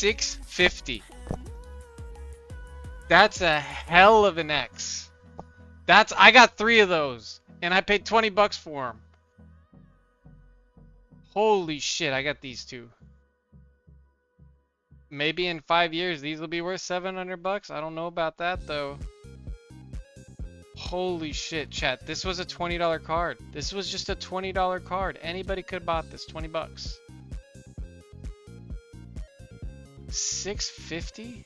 $650. That's a hell of an X. I got 3 of those, and I paid $20 for them. Holy shit, I got these 2. Maybe in 5 years these will be worth $700. I don't know about that though. Holy shit, chat. This was a $20 card. This was just a $20 card. Anybody could have bought this. $20. $650?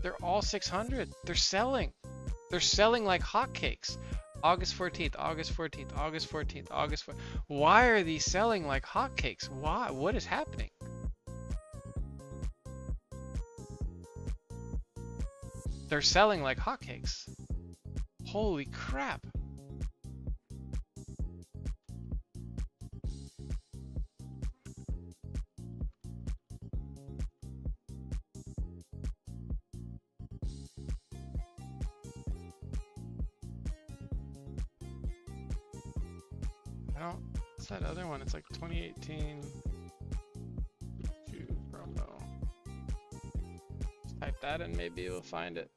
They're all $600. They're selling. They're selling like hotcakes. August 14th, August 14th, August 14th, August 14th. Why are these selling like hotcakes? Why? What is happening? They're selling like hotcakes. Holy crap. What's that other one? It's like 2018 promo. Just type that in, maybe you'll find it.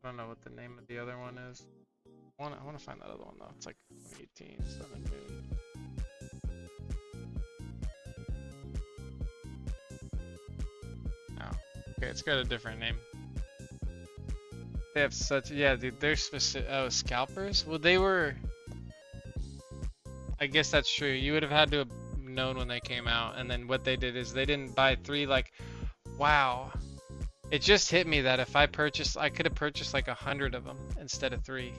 I don't know what the name of the other one is. I want to find that other one though. It's like 2018 Sun and Moon. Okay, it's got a different name. They have such, yeah, dude, they're specific. Oh, scalpers? Well, they were. I guess that's true. You would have had to have known when they came out, and then what they did is they didn't buy 3. Like, wow, it just hit me that if I purchased, I could have purchased like 100 of them instead of 3.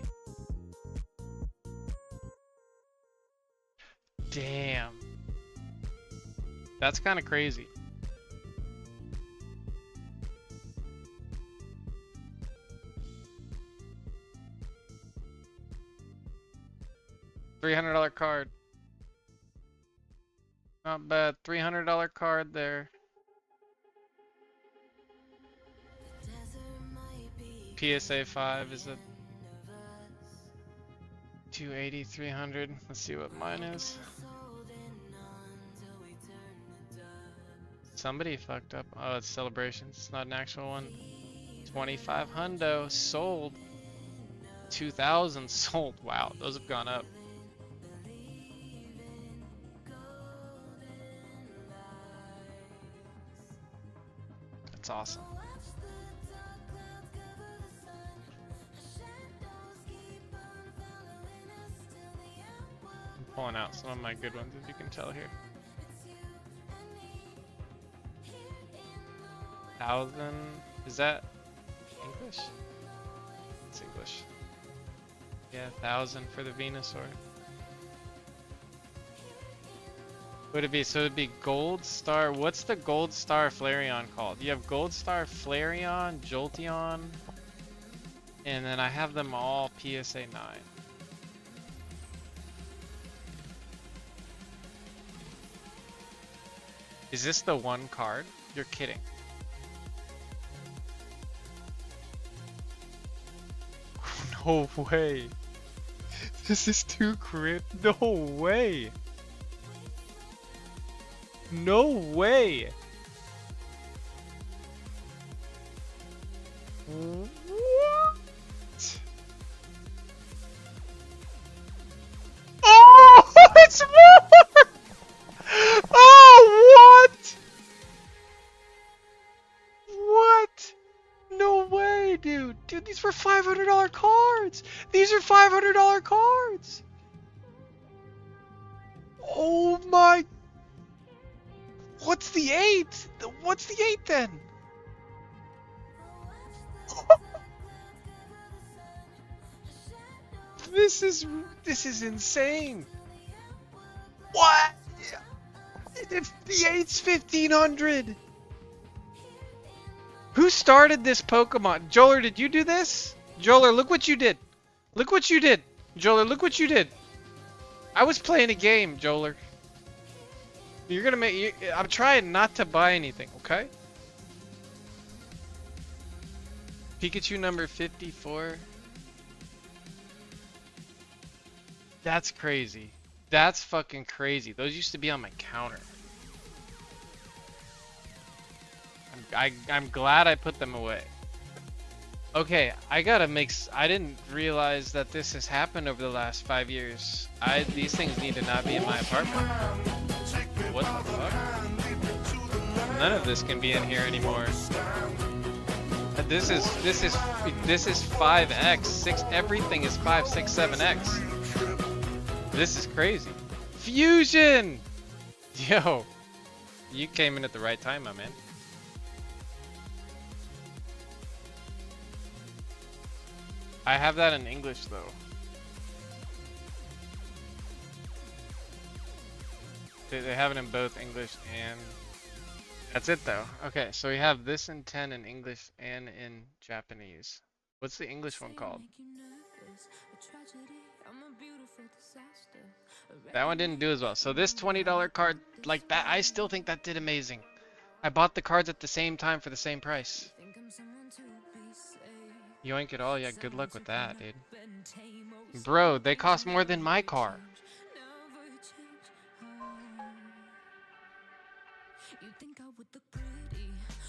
Damn, that's kind of crazy. $300 card. Not bad. $300 card there. PSA 5 is a 280, 300. Let's see what mine is. Somebody fucked up. Oh, it's Celebrations. It's not an actual one. 25 hundo sold. 2,000 sold. Wow, those have gone up. That's awesome. I'm pulling out some of my good ones, as you can tell here. 1,000. Is that English? It's English. Yeah, 1,000 for the Venusaur. Would it be, so it'd be Gold Star, what's the Gold Star Flareon called? You have Gold Star Flareon, Jolteon, and then I have them all PSA 9. Is this the one card? You're kidding. No way. This is too crypt. No way. No way! What? Oh, it's more! Oh, what? What? No way, dude. Dude, these were $500 cards. These are $500 cards. Oh my. What's the 8? What's the 8 then? This is insane. What? If the 8's 1,500. Who started this Pokemon? Joler, did you do this? Joler, look what you did. Look what you did. Joler, look what you did. I was playing a game, Joler. You're gonna make. I'm trying not to buy anything, okay? Pikachu number 54. That's crazy. That's fucking crazy. Those used to be on my counter. I'm glad I put them away. Okay, I gotta I didn't realize that this has happened over the last 5 years. These things need to not be in my apartment. What the fuck? None of this can be in here anymore. This is 5x, 6, everything is 5, 6, 7x. This is crazy. Fusion! Yo, you came in at the right time, my man. I have that in English though. They have it in both English and that's it though. Okay, so we have this in 10 in English and in Japanese. What's the English one called? That one didn't do as well. So this $20 card, like that, I still think that did amazing. I bought the cards at the same time for the same price. Yoink it all, yeah, good luck with that, dude. Bro, they cost more than my car.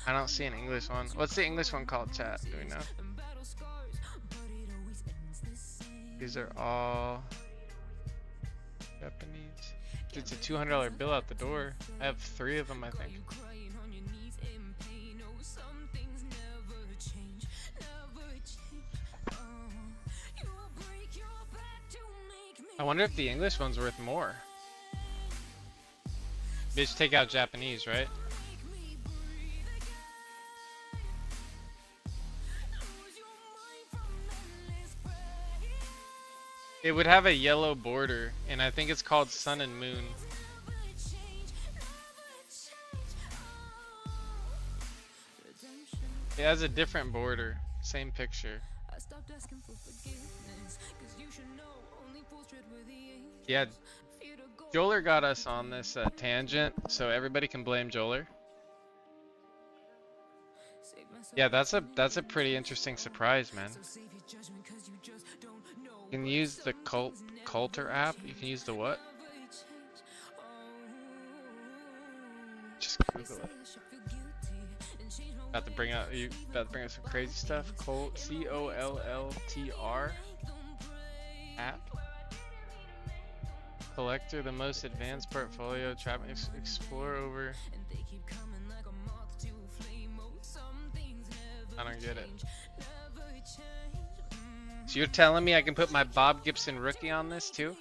I don't see an English one. What's the English one called, chat? Do we know? These are all Japanese. It's a $200 bill out the door. I have 3 of them, I think. I wonder if the English one's worth more. Bitch, take out Japanese, right? It would have a yellow border, and I think it's called Sun and Moon. It has a different border, same picture. Yeah, Joler got us on this tangent, so everybody can blame Joler. Yeah, that's a pretty interesting surprise, man. You can use the Coulter app. You can use the what? Just Google it. About to bring out some crazy stuff. COLLTR app. Collector, the most advanced portfolio. Trap explore over. I don't get it. So you're telling me I can put my Bob Gibson rookie on this too?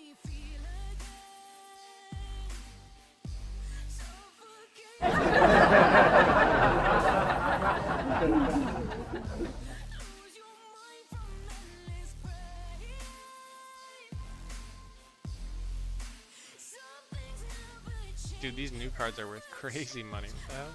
Dude, these new cards are worth crazy money. What the hell?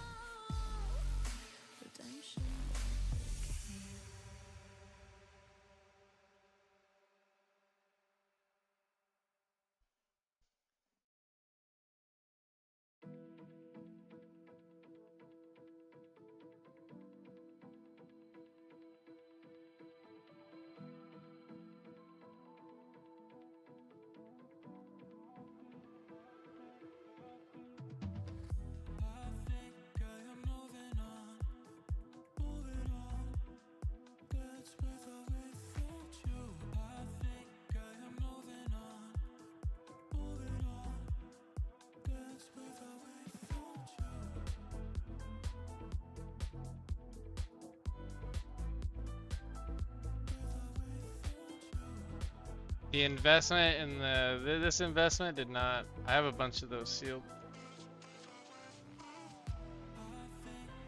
The investment in this investment did not. I have a bunch of those sealed.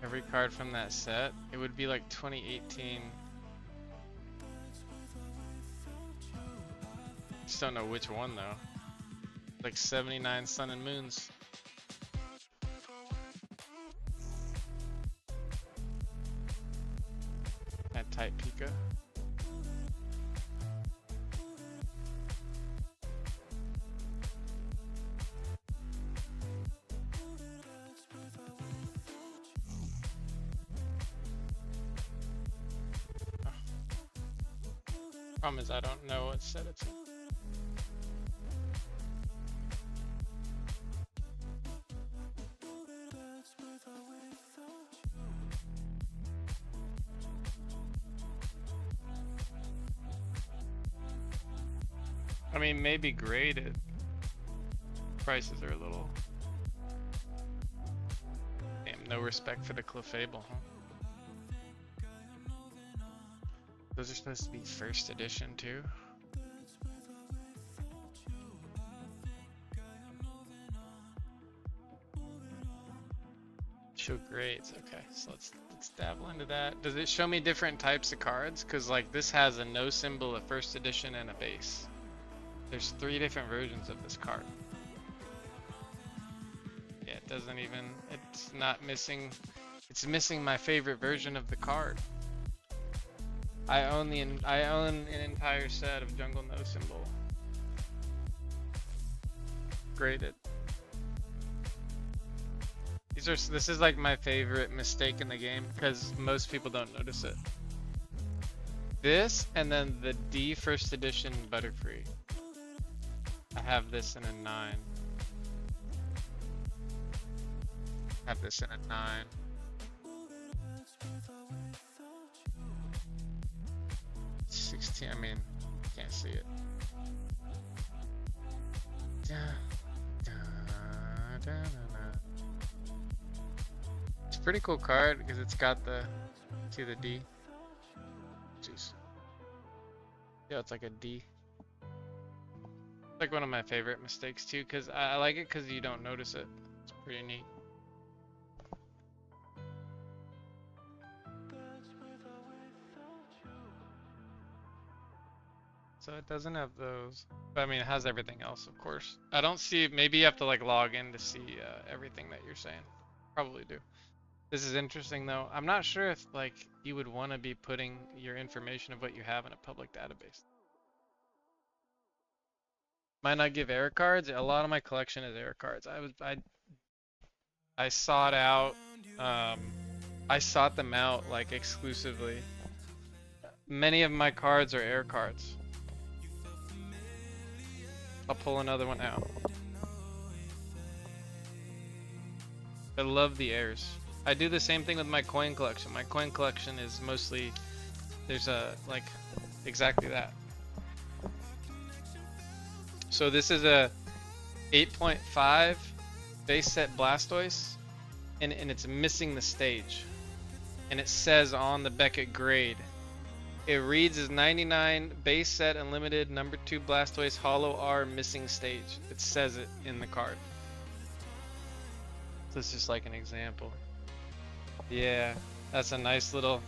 Every card from that set, it would be like 2018. Just don't know which one though. Like 79 Sun and Moons. That type Pika. Problem is I don't know what set it's in. I mean, maybe graded. Prices are a little. Damn, no respect for the Clefable, huh? Those are supposed to be first edition too. Show grades. Okay, so let's dabble into that. Does it show me different types of cards? Cause like this has a no symbol, a first edition, and a base. There's 3 different versions of this card. Yeah, it doesn't even. It's not missing. It's missing my favorite version of the card. I own an entire set of Jungle No Symbol. Graded. This is like my favorite mistake in the game because most people don't notice it. This and then the D first edition Butterfree. I have this in a 9. I have this in a 9. I mean, can't see it. It's a pretty cool card because it's got the D. Jeez. Yeah, it's like a D. It's like one of my favorite mistakes too, because I like it because you don't notice it. It's pretty neat. So it doesn't have those, but I mean it has everything else, of course. I don't see, maybe you have to like log in to see everything that you're saying. Probably do. This is interesting though. I'm not sure if like you would want to be putting your information of what you have in a public database. Might not give error cards. A lot of my collection is error cards. I sought out, I sought them out like exclusively. Many of my cards are error cards. I'll pull another one out. I love the airs. I do the same thing with my coin collection. My coin collection is mostly, there's a, like, exactly that. So this is a 8.5 base set Blastoise, and it's missing the stage. And it says on the Beckett grade, it reads as 99 base set unlimited number 2 Blastoise Hollow R missing stage. It says it in the card. So it's just like an example. Yeah, that's a nice little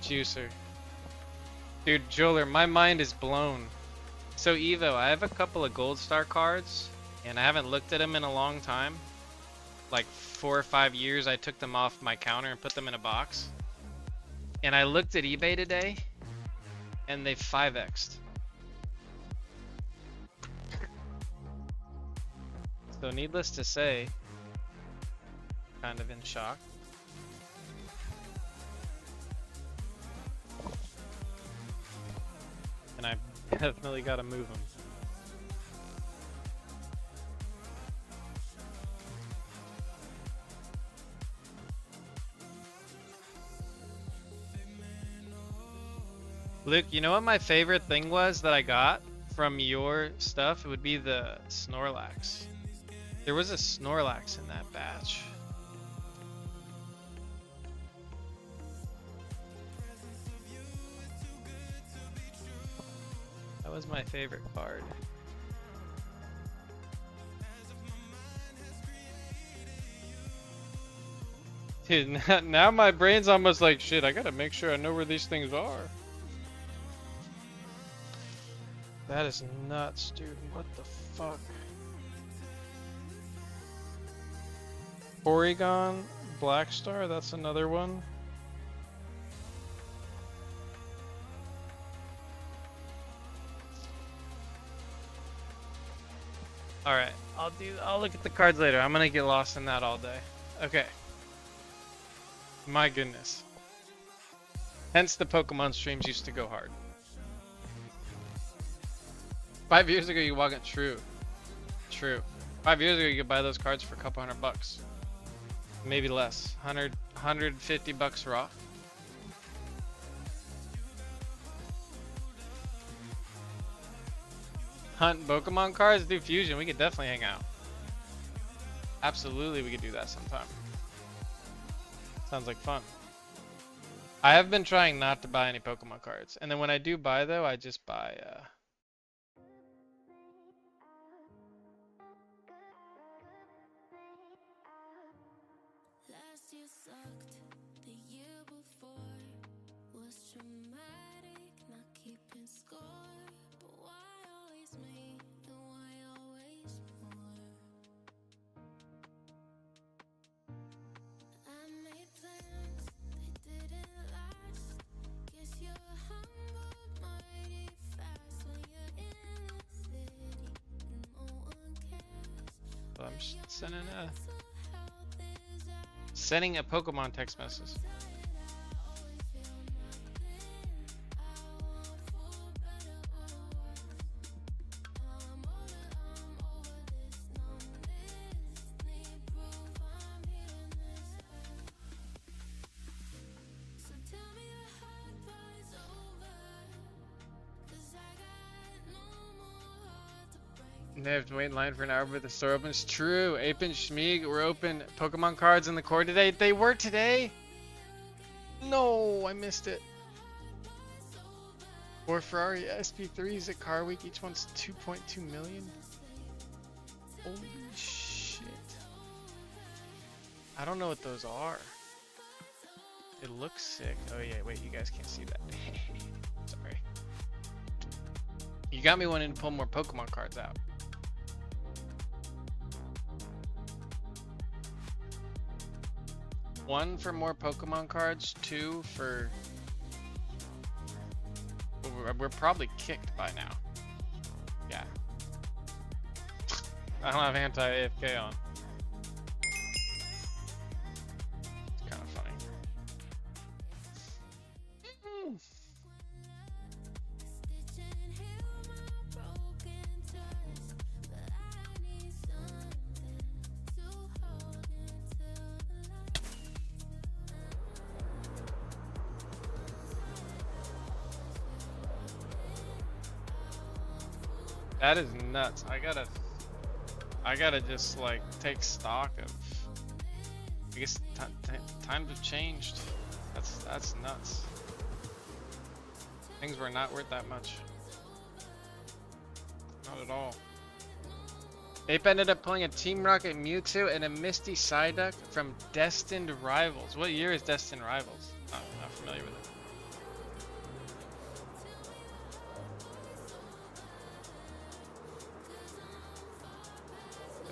juicer. Dude, Joler, my mind is blown. So Evo, I have a couple of Gold Star cards, and I haven't looked at them in a long time. Like 4 or 5 years, I took them off my counter and put them in a box. And I looked at eBay today, and they 5x'd. So needless to say, kind of in shock. And I definitely gotta move them. Luke, you know what my favorite thing was that I got from your stuff? It would be the Snorlax. There was a Snorlax in that batch. That was my favorite card. Dude, now my brain's almost like, shit, I gotta make sure I know where these things are. That is nuts, dude. What the fuck? Porygon, Blackstar, that's another one. Alright, I'll look at the cards later. I'm gonna get lost in that all day. Okay. My goodness. Hence the Pokemon streams used to go hard. 5 years ago you walk it, true. 5 years ago you could buy those cards for a couple $100. Maybe less. 150 bucks raw. Hunt Pokemon cards, do Fusion. We could definitely hang out. Absolutely, we could do that sometime. Sounds like fun. I have been trying not to buy any Pokemon cards, and then when I do buy though, I just buy. Last year sucked, the year before was traumatic, not keeping score. But why always me, and why always more? I made plans, they didn't last. Guess you're humbled mighty fast when you're in the city and no one cares. So I'm sending a Pokemon text message. They have to wait in line for an hour before the store opens. True. Ape and Schmeeg were open Pokemon cards in the core today. They were today? No, I missed it. 4 Ferrari SP3s at Car Week. Each one's 2.2 million. Holy shit. I don't know what those are. It looks sick. Oh yeah, wait, you guys can't see that. Sorry. You got me wanting to pull more Pokemon cards out. One for more Pokemon cards, 2 for... We're probably kicked by now. Yeah. I don't have anti-AFK on. It's kind of funny. That is nuts. I gotta just like take stock of. I guess times have changed. That's nuts. Things were not worth that much. Not at all. Ape ended up pulling a Team Rocket Mewtwo and a Misty Psyduck from Destined Rivals. What year is Destined Rivals? I'm not familiar with it.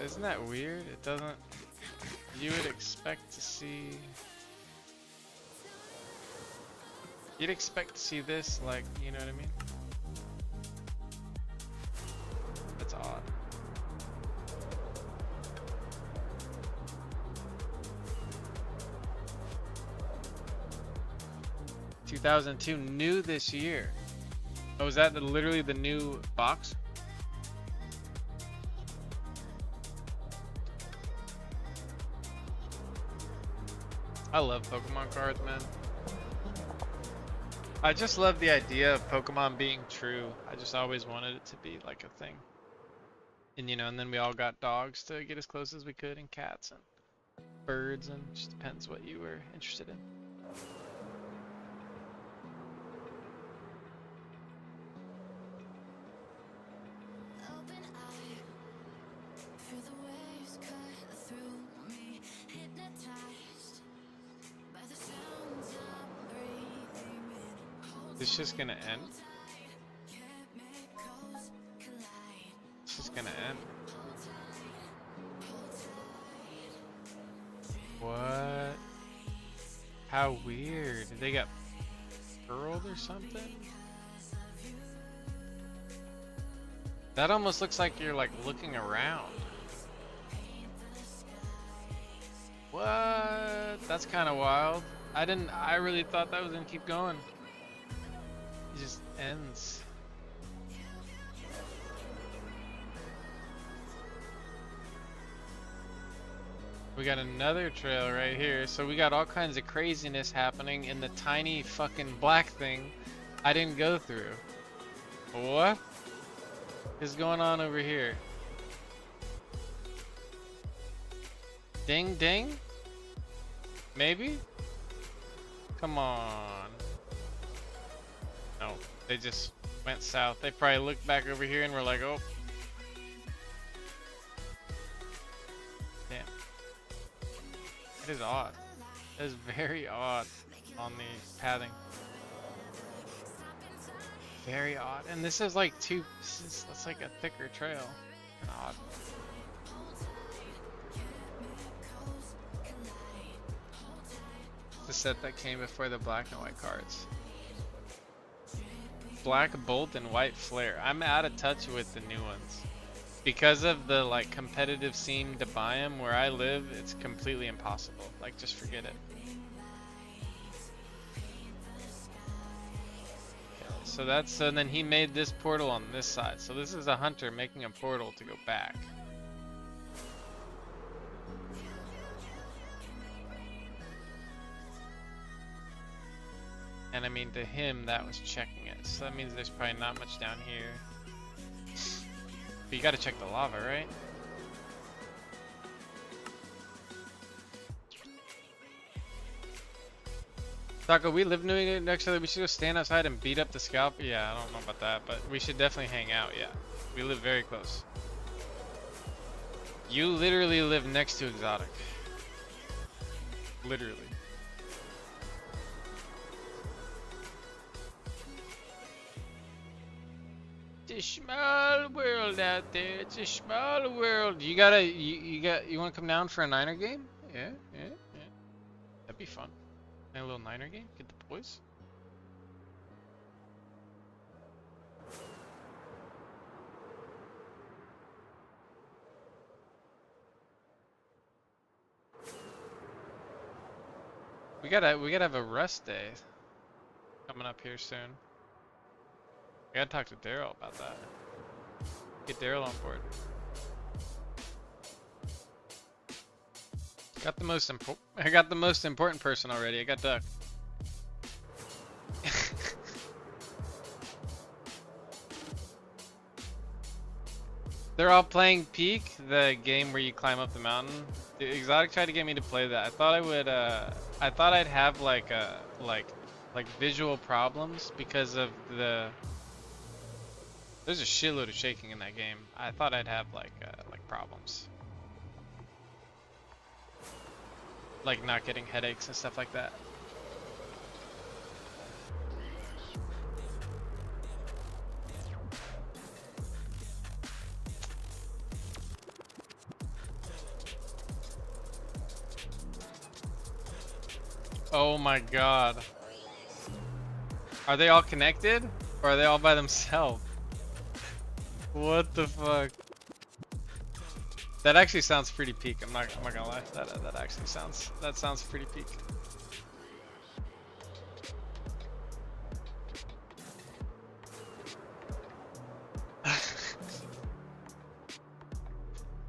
Isn't that weird? It doesn't... You would expect to see... You'd expect to see this, like, you know what I mean? That's odd. $2002, new this year. Oh, is that literally the new box? I love Pokemon cards, man. I just love the idea of Pokemon being true. I just always wanted it to be like a thing. And you know, and then we all got dogs to get as close as we could, and cats and birds, and it just depends what you were interested in. It's just gonna end. It's just gonna end. What? How weird. They got pearled or something? That almost looks like you're like looking around. What? That's kind of wild. I really thought that was gonna keep going. It just ends. We got another trail right here. So we got all kinds of craziness happening in the tiny fucking black thing I didn't go through. What? is going on over here? Ding ding? Maybe? Come on. No, they just went south. They probably looked back over here and were like, oh. Damn. It is odd. It is very odd on the pathing. Very odd. And this is like it's like a thicker trail. Kinda odd. The set that came before the black and white cards. Black bolt and white flare. I'm out of touch with the new ones. Because of the like competitive scene to buy them where I live, it's completely impossible. Like just forget it. Okay, so then he made this portal on this side. So this is a hunter making a portal to go back. And I mean, to him, that was checking it. So that means there's probably not much down here. But you gotta check the lava, right? Taco, we live next to other. We should go stand outside and beat up the scalp. Yeah, I don't know about that, but we should definitely hang out, yeah. We live very close. You literally live next to Exotic. Literally. It's a small world out there. It's a small world. You want to come down for a Niner game? Yeah. That'd be fun. And a little Niner game. Get the boys. We gotta have a rest day coming up here soon. I gotta talk to Daryl about that. Get Daryl on board. I got the most important person already. I got Duck. They're all playing Peak, the game where you climb up the mountain. The Exotic tried to get me to play that. I thought I would. I thought I'd have like visual problems because of the. There's a shitload of shaking in that game. I thought I'd have like problems. Like not getting headaches and stuff like that. Oh my god. Are they all connected? Or are they all by themselves? What the fuck? That actually sounds pretty peak. I'm not gonna lie. That actually sounds pretty peak.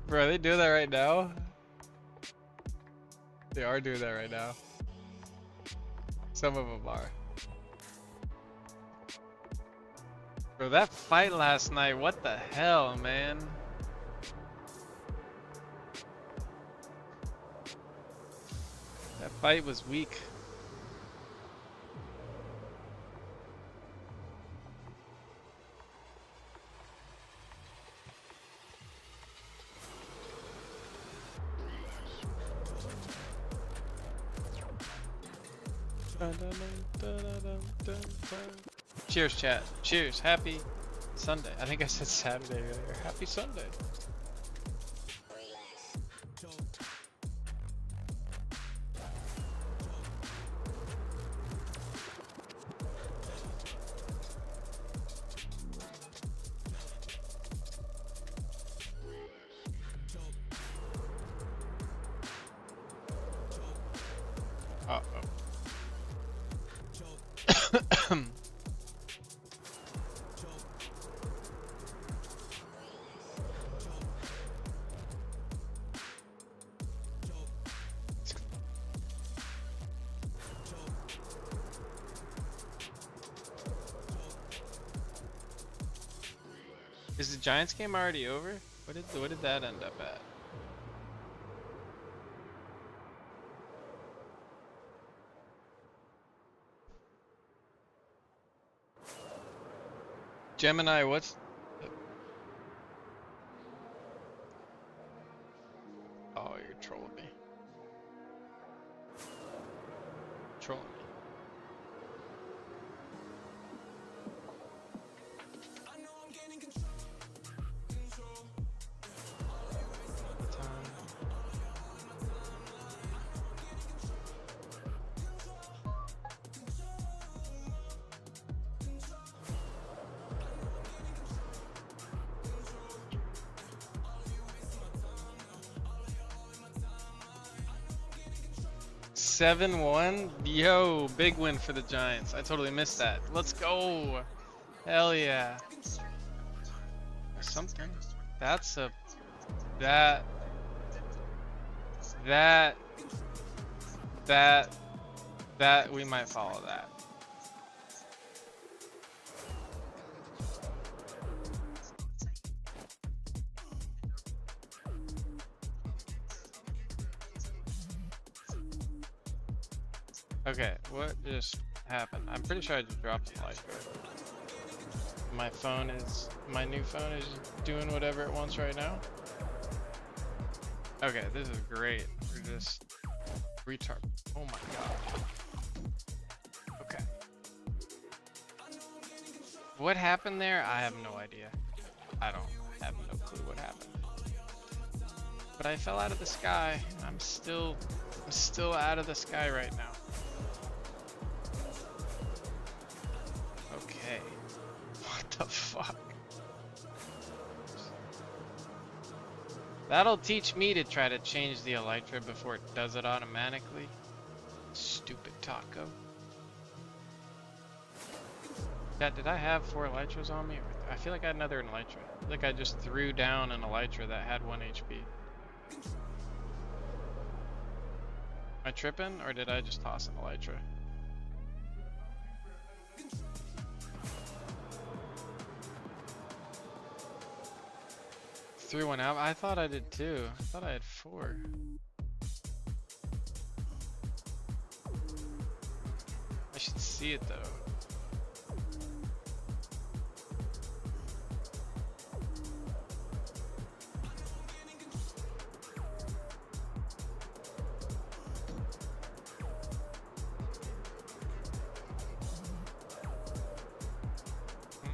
Bro, are they doing that right now? They are doing that right now. Some of them are. Bro, that fight last night, what the hell, man? That fight was weak. Cheers, chat. Cheers. Happy Sunday. I think I said Saturday earlier. Happy Sunday. Is the Giants game already over? What did that end up at? Gemini, what's... Oh, you're trolling me. Trolling me. Seven 7-1? Yo, big win for the Giants. I totally missed that. Let's go. Hell yeah. Something. That's a... That we might follow that. Okay, what just happened? I'm pretty sure I just dropped the light. My new phone is doing whatever it wants right now. Okay, this is great. We're just retard. Oh my god. Okay. What happened there? I have no idea. I don't have no clue what happened. But I fell out of the sky. I'm still out of the sky right now. Okay. What the fuck? That'll teach me to try to change the elytra before it does it automatically. Stupid taco. Dad, did I have 4 elytras on me? I feel like I had another elytra. I feel like I just threw down an elytra that had 1 HP. Am I tripping, or did I just toss an elytra? Threw one out? I thought I did too. I thought I had 4. I should see it though.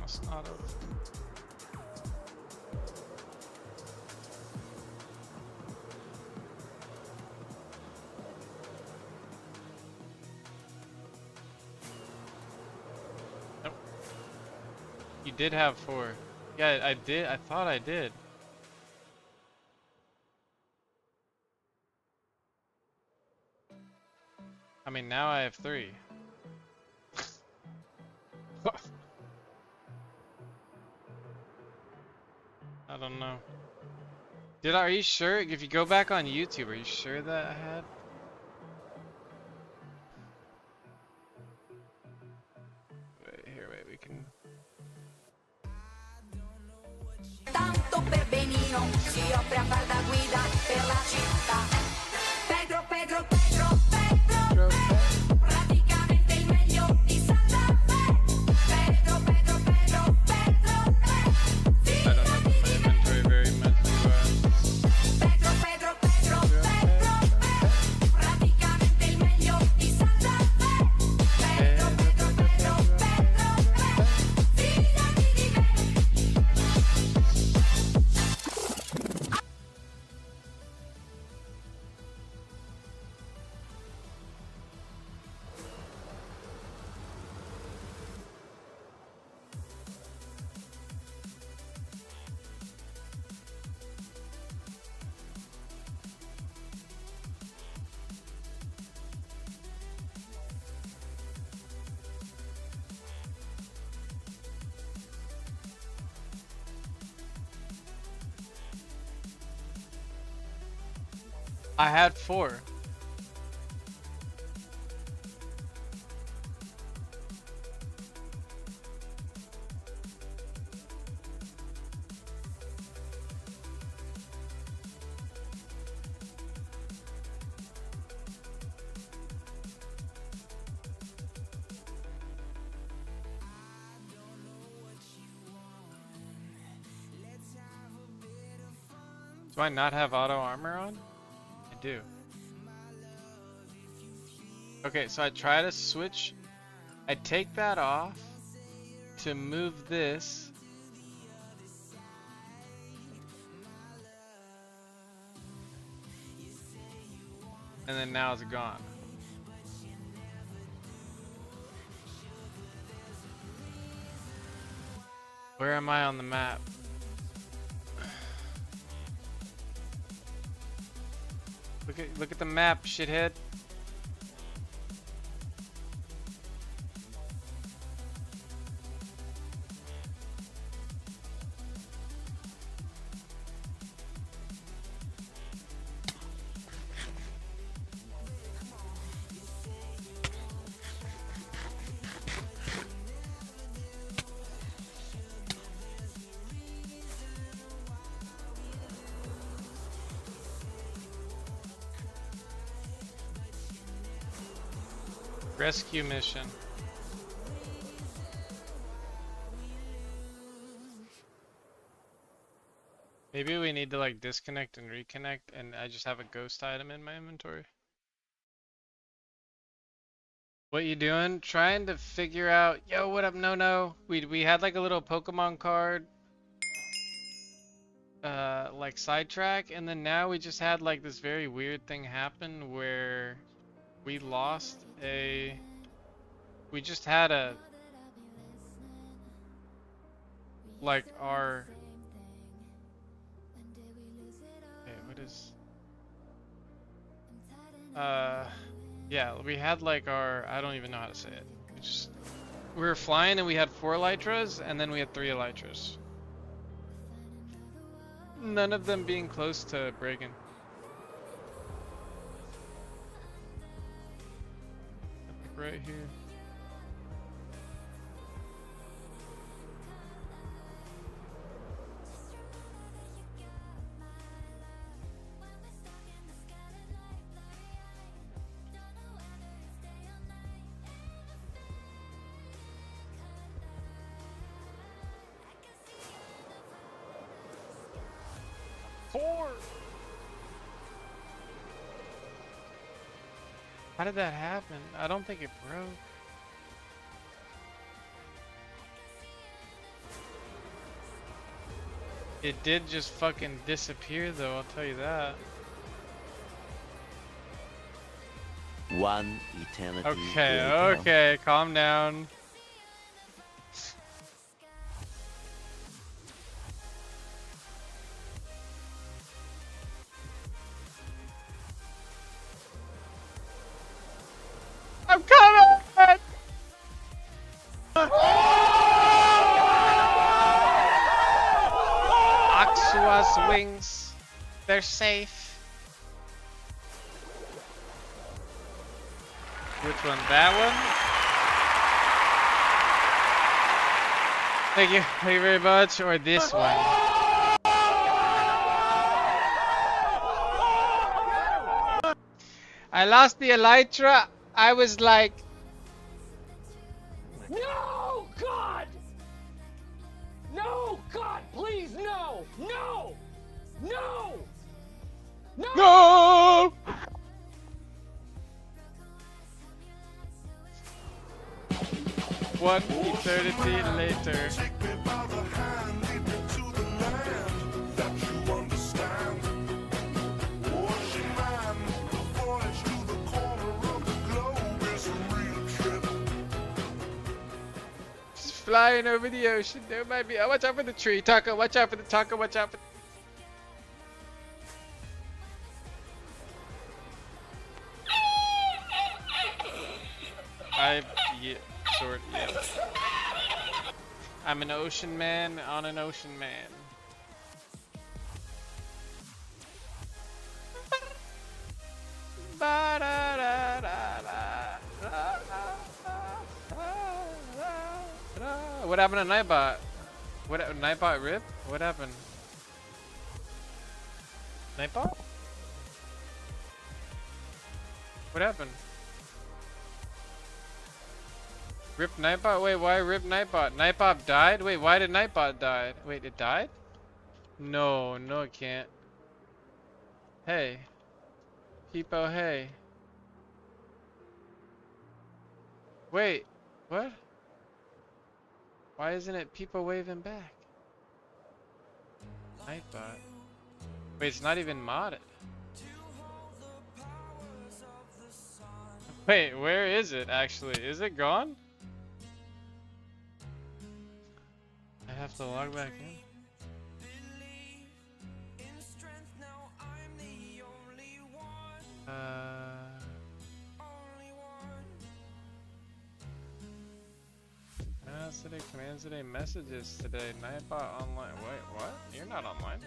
Must not have. Nope. You did have 4. Yeah, I did. I thought I did. I mean, now I have 3. I don't know. Are you sure? If you go back on YouTube, are you sure that I had? Wait, we can... Tanto per benino si offre a far da guida per la città. Pedro, praticamente il meglio di Santa Fe. Pedro, I don't have my inventory very much. Pedro, praticamente il meglio di Santa Fe. Pedro, fidati di me. I had 4. Do I not have auto armor on? I do. Okay, so I try to switch. I take that off to move this. And then now it's gone. Where am I on the map? Look at the map, shithead. Rescue mission. Maybe we need to like disconnect and reconnect and I just have a ghost item in my inventory. What you doing? Trying to figure out, yo, what up? No. We had like a little Pokemon card like sidetrack, and then now we just had like this very weird thing happen where we lost a... We just had a... Like our... Okay, what is... Yeah, we had like our... I don't even know how to say it. We were flying and we had 4 Elytras, and then we had 3 Elytras. None of them being close to breaking. Right here. How did that happen? I don't think it broke. It did just fucking disappear though, I'll tell you that. One eternity Okay, later. okay, calm down. I'm coming! Aqua's wings, they're safe. Which one? That one? Thank you very much. Or this one? I lost the Elytra. I was like, No, God! No, God, please, no! No! No! No! no! One eternity later. Flying over the ocean, don't mind me. Oh, watch out for the tree, Taco. Watch out for the Taco. Watch out for. Yeah, I'm an ocean man on an ocean man. What happened to Nightbot? What Nightbot rip? What happened? Nightbot? What happened? Rip Nightbot? Wait, why rip Nightbot? Nightbot died? Wait, why did Nightbot die? Wait, it died? No, it can't. Hey. Peepo, hey. Wait, what? Why isn't it Peepo waving back? Nightbot. Wait, it's not even modded. Wait, where is it actually? Is it gone? I have to log back in. Today, commands today, messages today, Nightbot online. Wait, what? You're not online.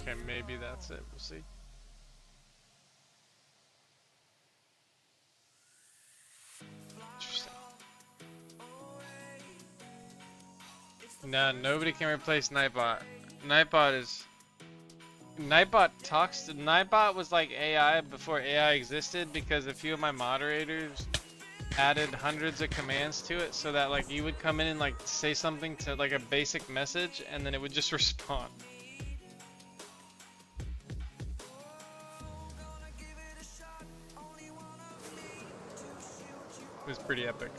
Okay, maybe that's it. We'll see. Interesting. Nah, nobody can replace Nightbot. Nightbot talks to... Nightbot was like AI before AI existed because a few of my moderators added hundreds of commands to it so that like you would come in and like say something to like a basic message and then it would just respond. It was pretty epic.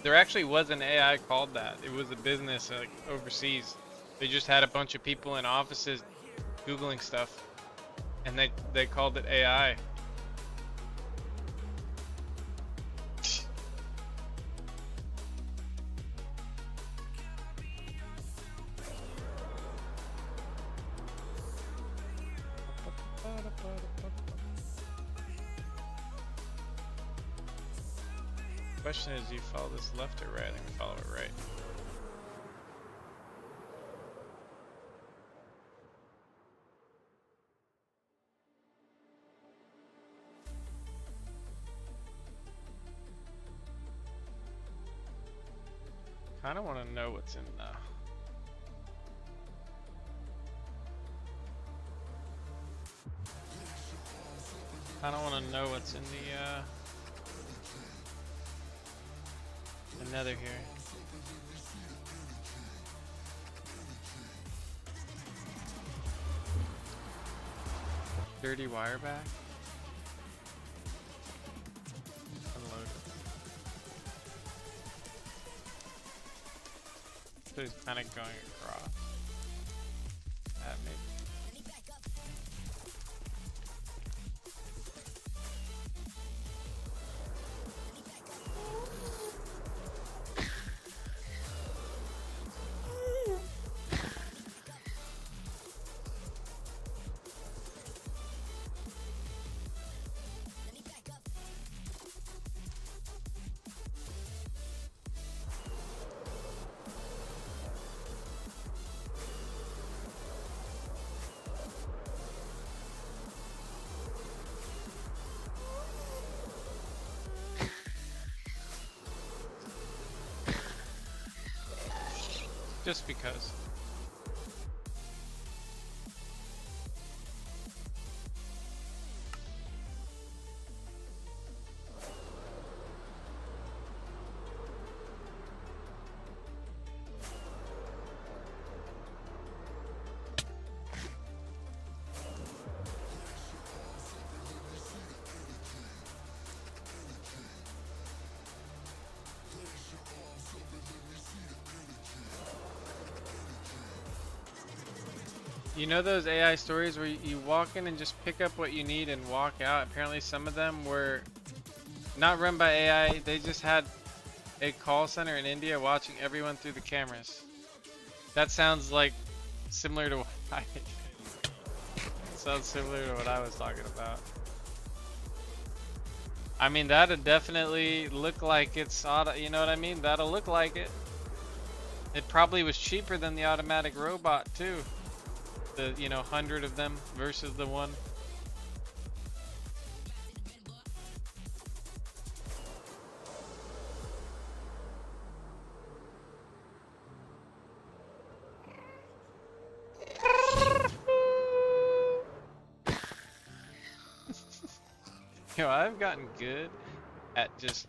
There actually was an AI called that. It was a business like overseas. They just had a bunch of people in offices Googling stuff, and they called it AI. The question is, do you follow this left or right? I think we follow it right. Kinda wanna know what's in the... Kinda wanna know what's in the nether here. Dirty wire back. Unload it. So he's kind of going across. That maybe. Just because. You know those AI stories where you walk in and just pick up what you need and walk out? Apparently some of them were not run by AI. They just had a call center in India watching everyone through the cameras. That sounds like similar to what sounds similar to what I was talking about. I mean, that'd definitely look like it's auto, you know what I mean? That'll look like it. It probably was cheaper than the automatic robot too. The, you know, 100 of them versus the one. Yo, I've gotten good at just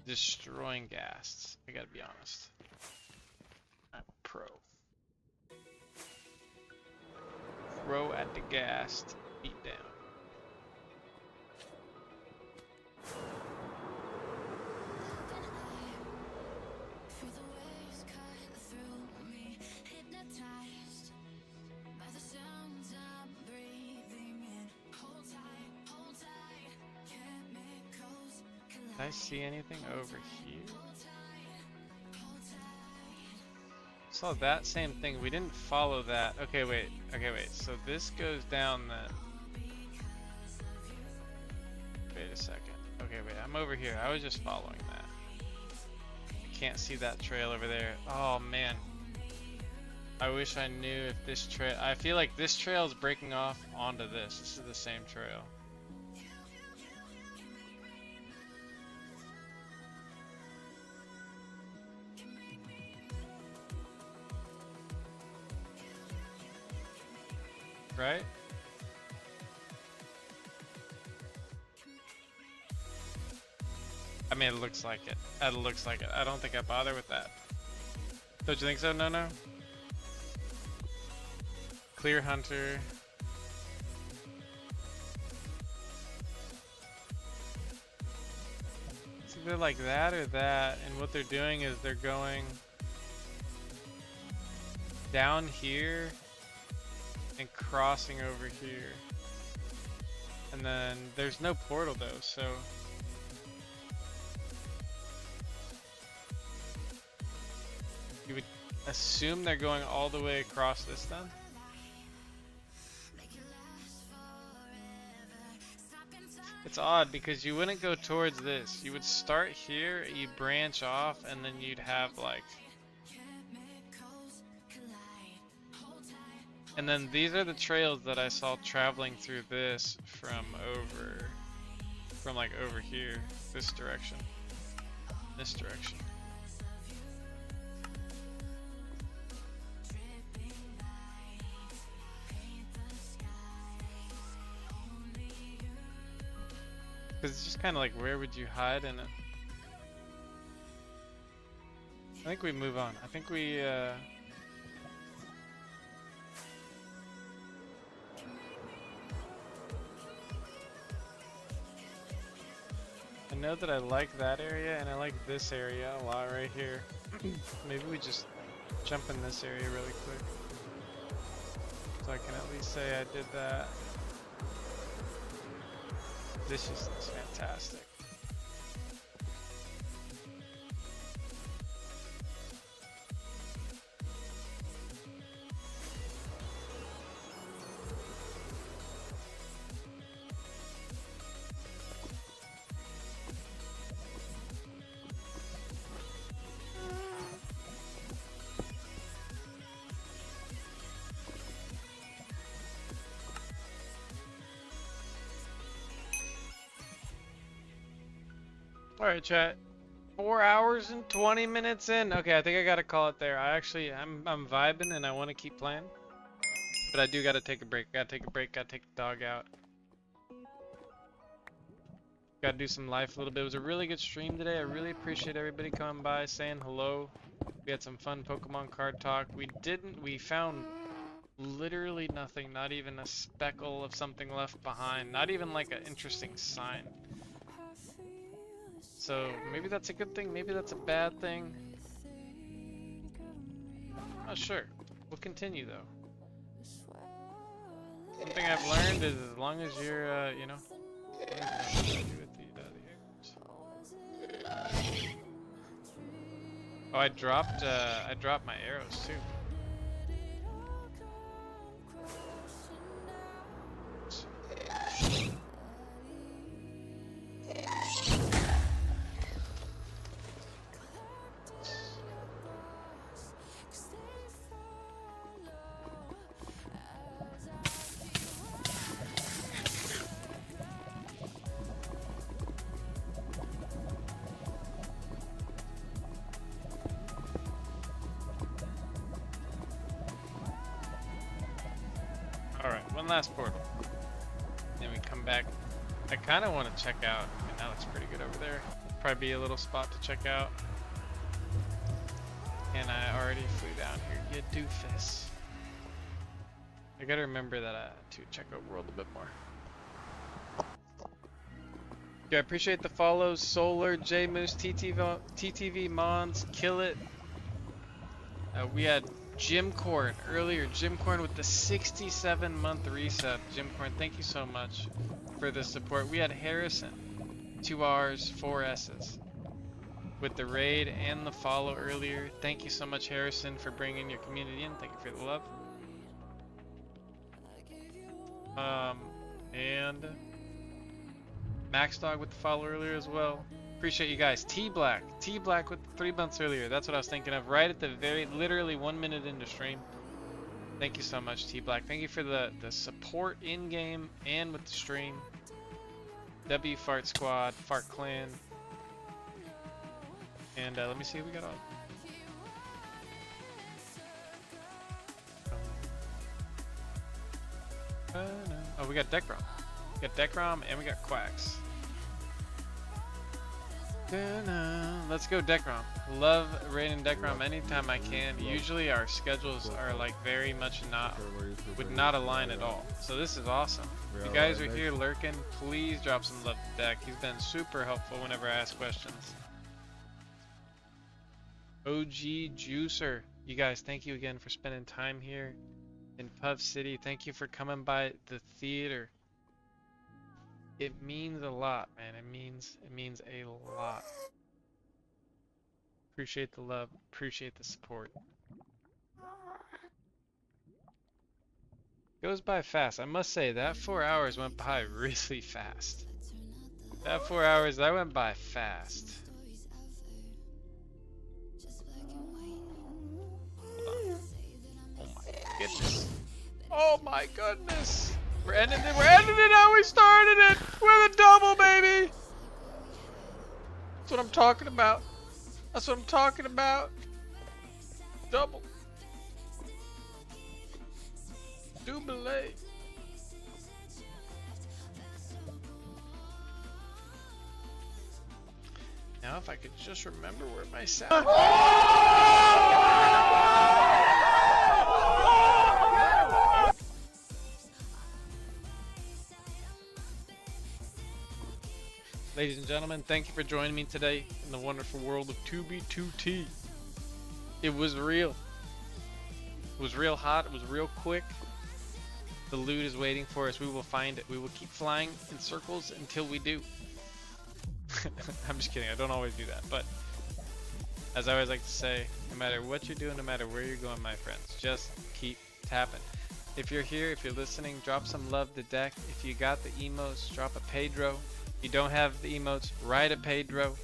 destroying ghasts. I gotta be honest. I'm pro. Pro at the ghast. Beat down. Did I see anything over here? Saw that same thing. We didn't follow that. Okay, wait. Okay, wait. So this goes down then. Wait a second. Okay, wait. I'm over here. I was just following that. I can't see that trail over there. Oh, man. I wish I knew if this trail... I feel like this trail is breaking off onto this. This is the same trail. Right? I mean, it looks like it. It looks like it. I don't think I bother with that. Don't you think so? No, no. Clear Hunter. It's either like that or that, and what they're doing is they're going down here and crossing over here. And then there's no portal though, so you would assume they're going all the way across this then? It's odd because you wouldn't go towards this. You would start here, you branch off, and then you'd have like... And then these are the trails that I saw traveling through this from like over here, this direction, this direction. Because it's just kind of like, where would you hide in it? I think we move on. I think we, I know that I like that area and I like this area a lot right here. Maybe we just jump in this area really quick. So I can at least say I did that. This just looks fantastic. Alright, chat. 4 hours and 20 minutes in. Okay, I think I gotta call it there. I'm vibing and I want to keep playing. But I do gotta take a break. Gotta take a break. Gotta take the dog out. Gotta do some life a little bit. It was a really good stream today. I really appreciate everybody coming by, saying hello. We had some fun Pokemon card talk. We found literally nothing. Not even a speckle of something left behind. Not even like an interesting sign. So maybe that's a good thing, maybe that's a bad thing. Not sure. We'll continue though. Something I've learned is as long as you're, you know, as long as you know what to do with the arrows. Oh, I dropped my arrows too. Alright, one last portal. Then we come back. I kind of want to check out. I mean, that looks pretty good over there. Probably be a little spot to check out. And I already flew down here, you doofus. I gotta remember that to check out World a bit more. Yeah, I appreciate the follows. Solar, J Moose, TTV Mons, Kill It. We had Jim Corn earlier. Jim Corn with the 67-month resub. Jim Corn, thank you so much for the support. We had Harrison, 2 R's, 4 S's, with the raid and the follow earlier. Thank you so much, Harrison, for bringing your community in. Thank you for the love. And Max Dog with the follow earlier as well. Appreciate you guys. T Black with 3 months earlier. That's what I was thinking of. Right at the very, literally 1 minute into stream. Thank you so much, T Black. Thank you for the support in game and with the stream. W Fart Squad, Fart Clan, and let me see who we got on. Oh, we got Dekrom. We got Dekrom and we got Quacks. Let's go Dekrom. Love raiding Dekrom anytime I can. Usually our schedules are like very much would not align at all. So this is awesome. If you guys are here lurking, please drop some love to Deck. He's been super helpful whenever I ask questions. OG Juicer. You guys, thank you again for spending time here in Puff City. Thank you for coming by the theater. It means a lot, man. It means a lot. Appreciate the love. Appreciate the support. Goes by fast. I must say that 4 hours went by really fast. That 4 hours, that went by fast. Hold on. Oh my goodness. Oh my goodness. We're ending it how we started it! With a double, baby! That's what I'm talking about. That's what I'm talking about. Double. Double. Now if I could just remember where my sound... Ladies and gentlemen, thank you for joining me today in the wonderful world of 2B2T. It was real. It was real hot. It was real quick. The loot is waiting for us. We will find it. We will keep flying in circles until we do. I'm just kidding. I don't always do that. But as I always like to say, no matter what you're doing, no matter where you're going, my friends, just keep tapping. If you're here, if you're listening, drop some love to Deck. If you got the emotes, drop a Pedro. If you don't have the emotes, write a Pedro.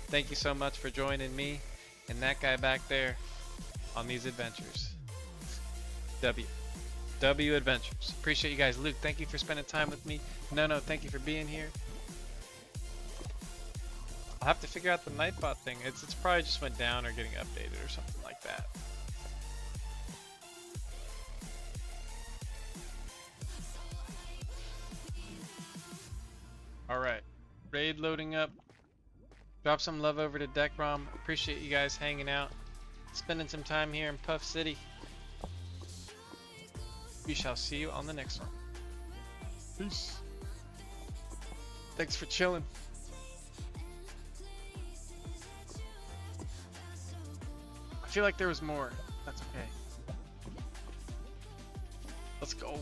Thank you so much for joining me and that guy back there on these adventures. W Adventures. Appreciate you guys. Luke, thank you for spending time with me. No, thank you for being here. I'll have to figure out the Nightbot thing. It's probably just went down or getting updated or something like that. Alright. Raid loading up. Drop some love over to Dekrom. Appreciate you guys hanging out, spending some time here in Puff City. We shall see you on the next one. Peace. Thanks for chilling. I feel like there was more. That's okay. Let's go.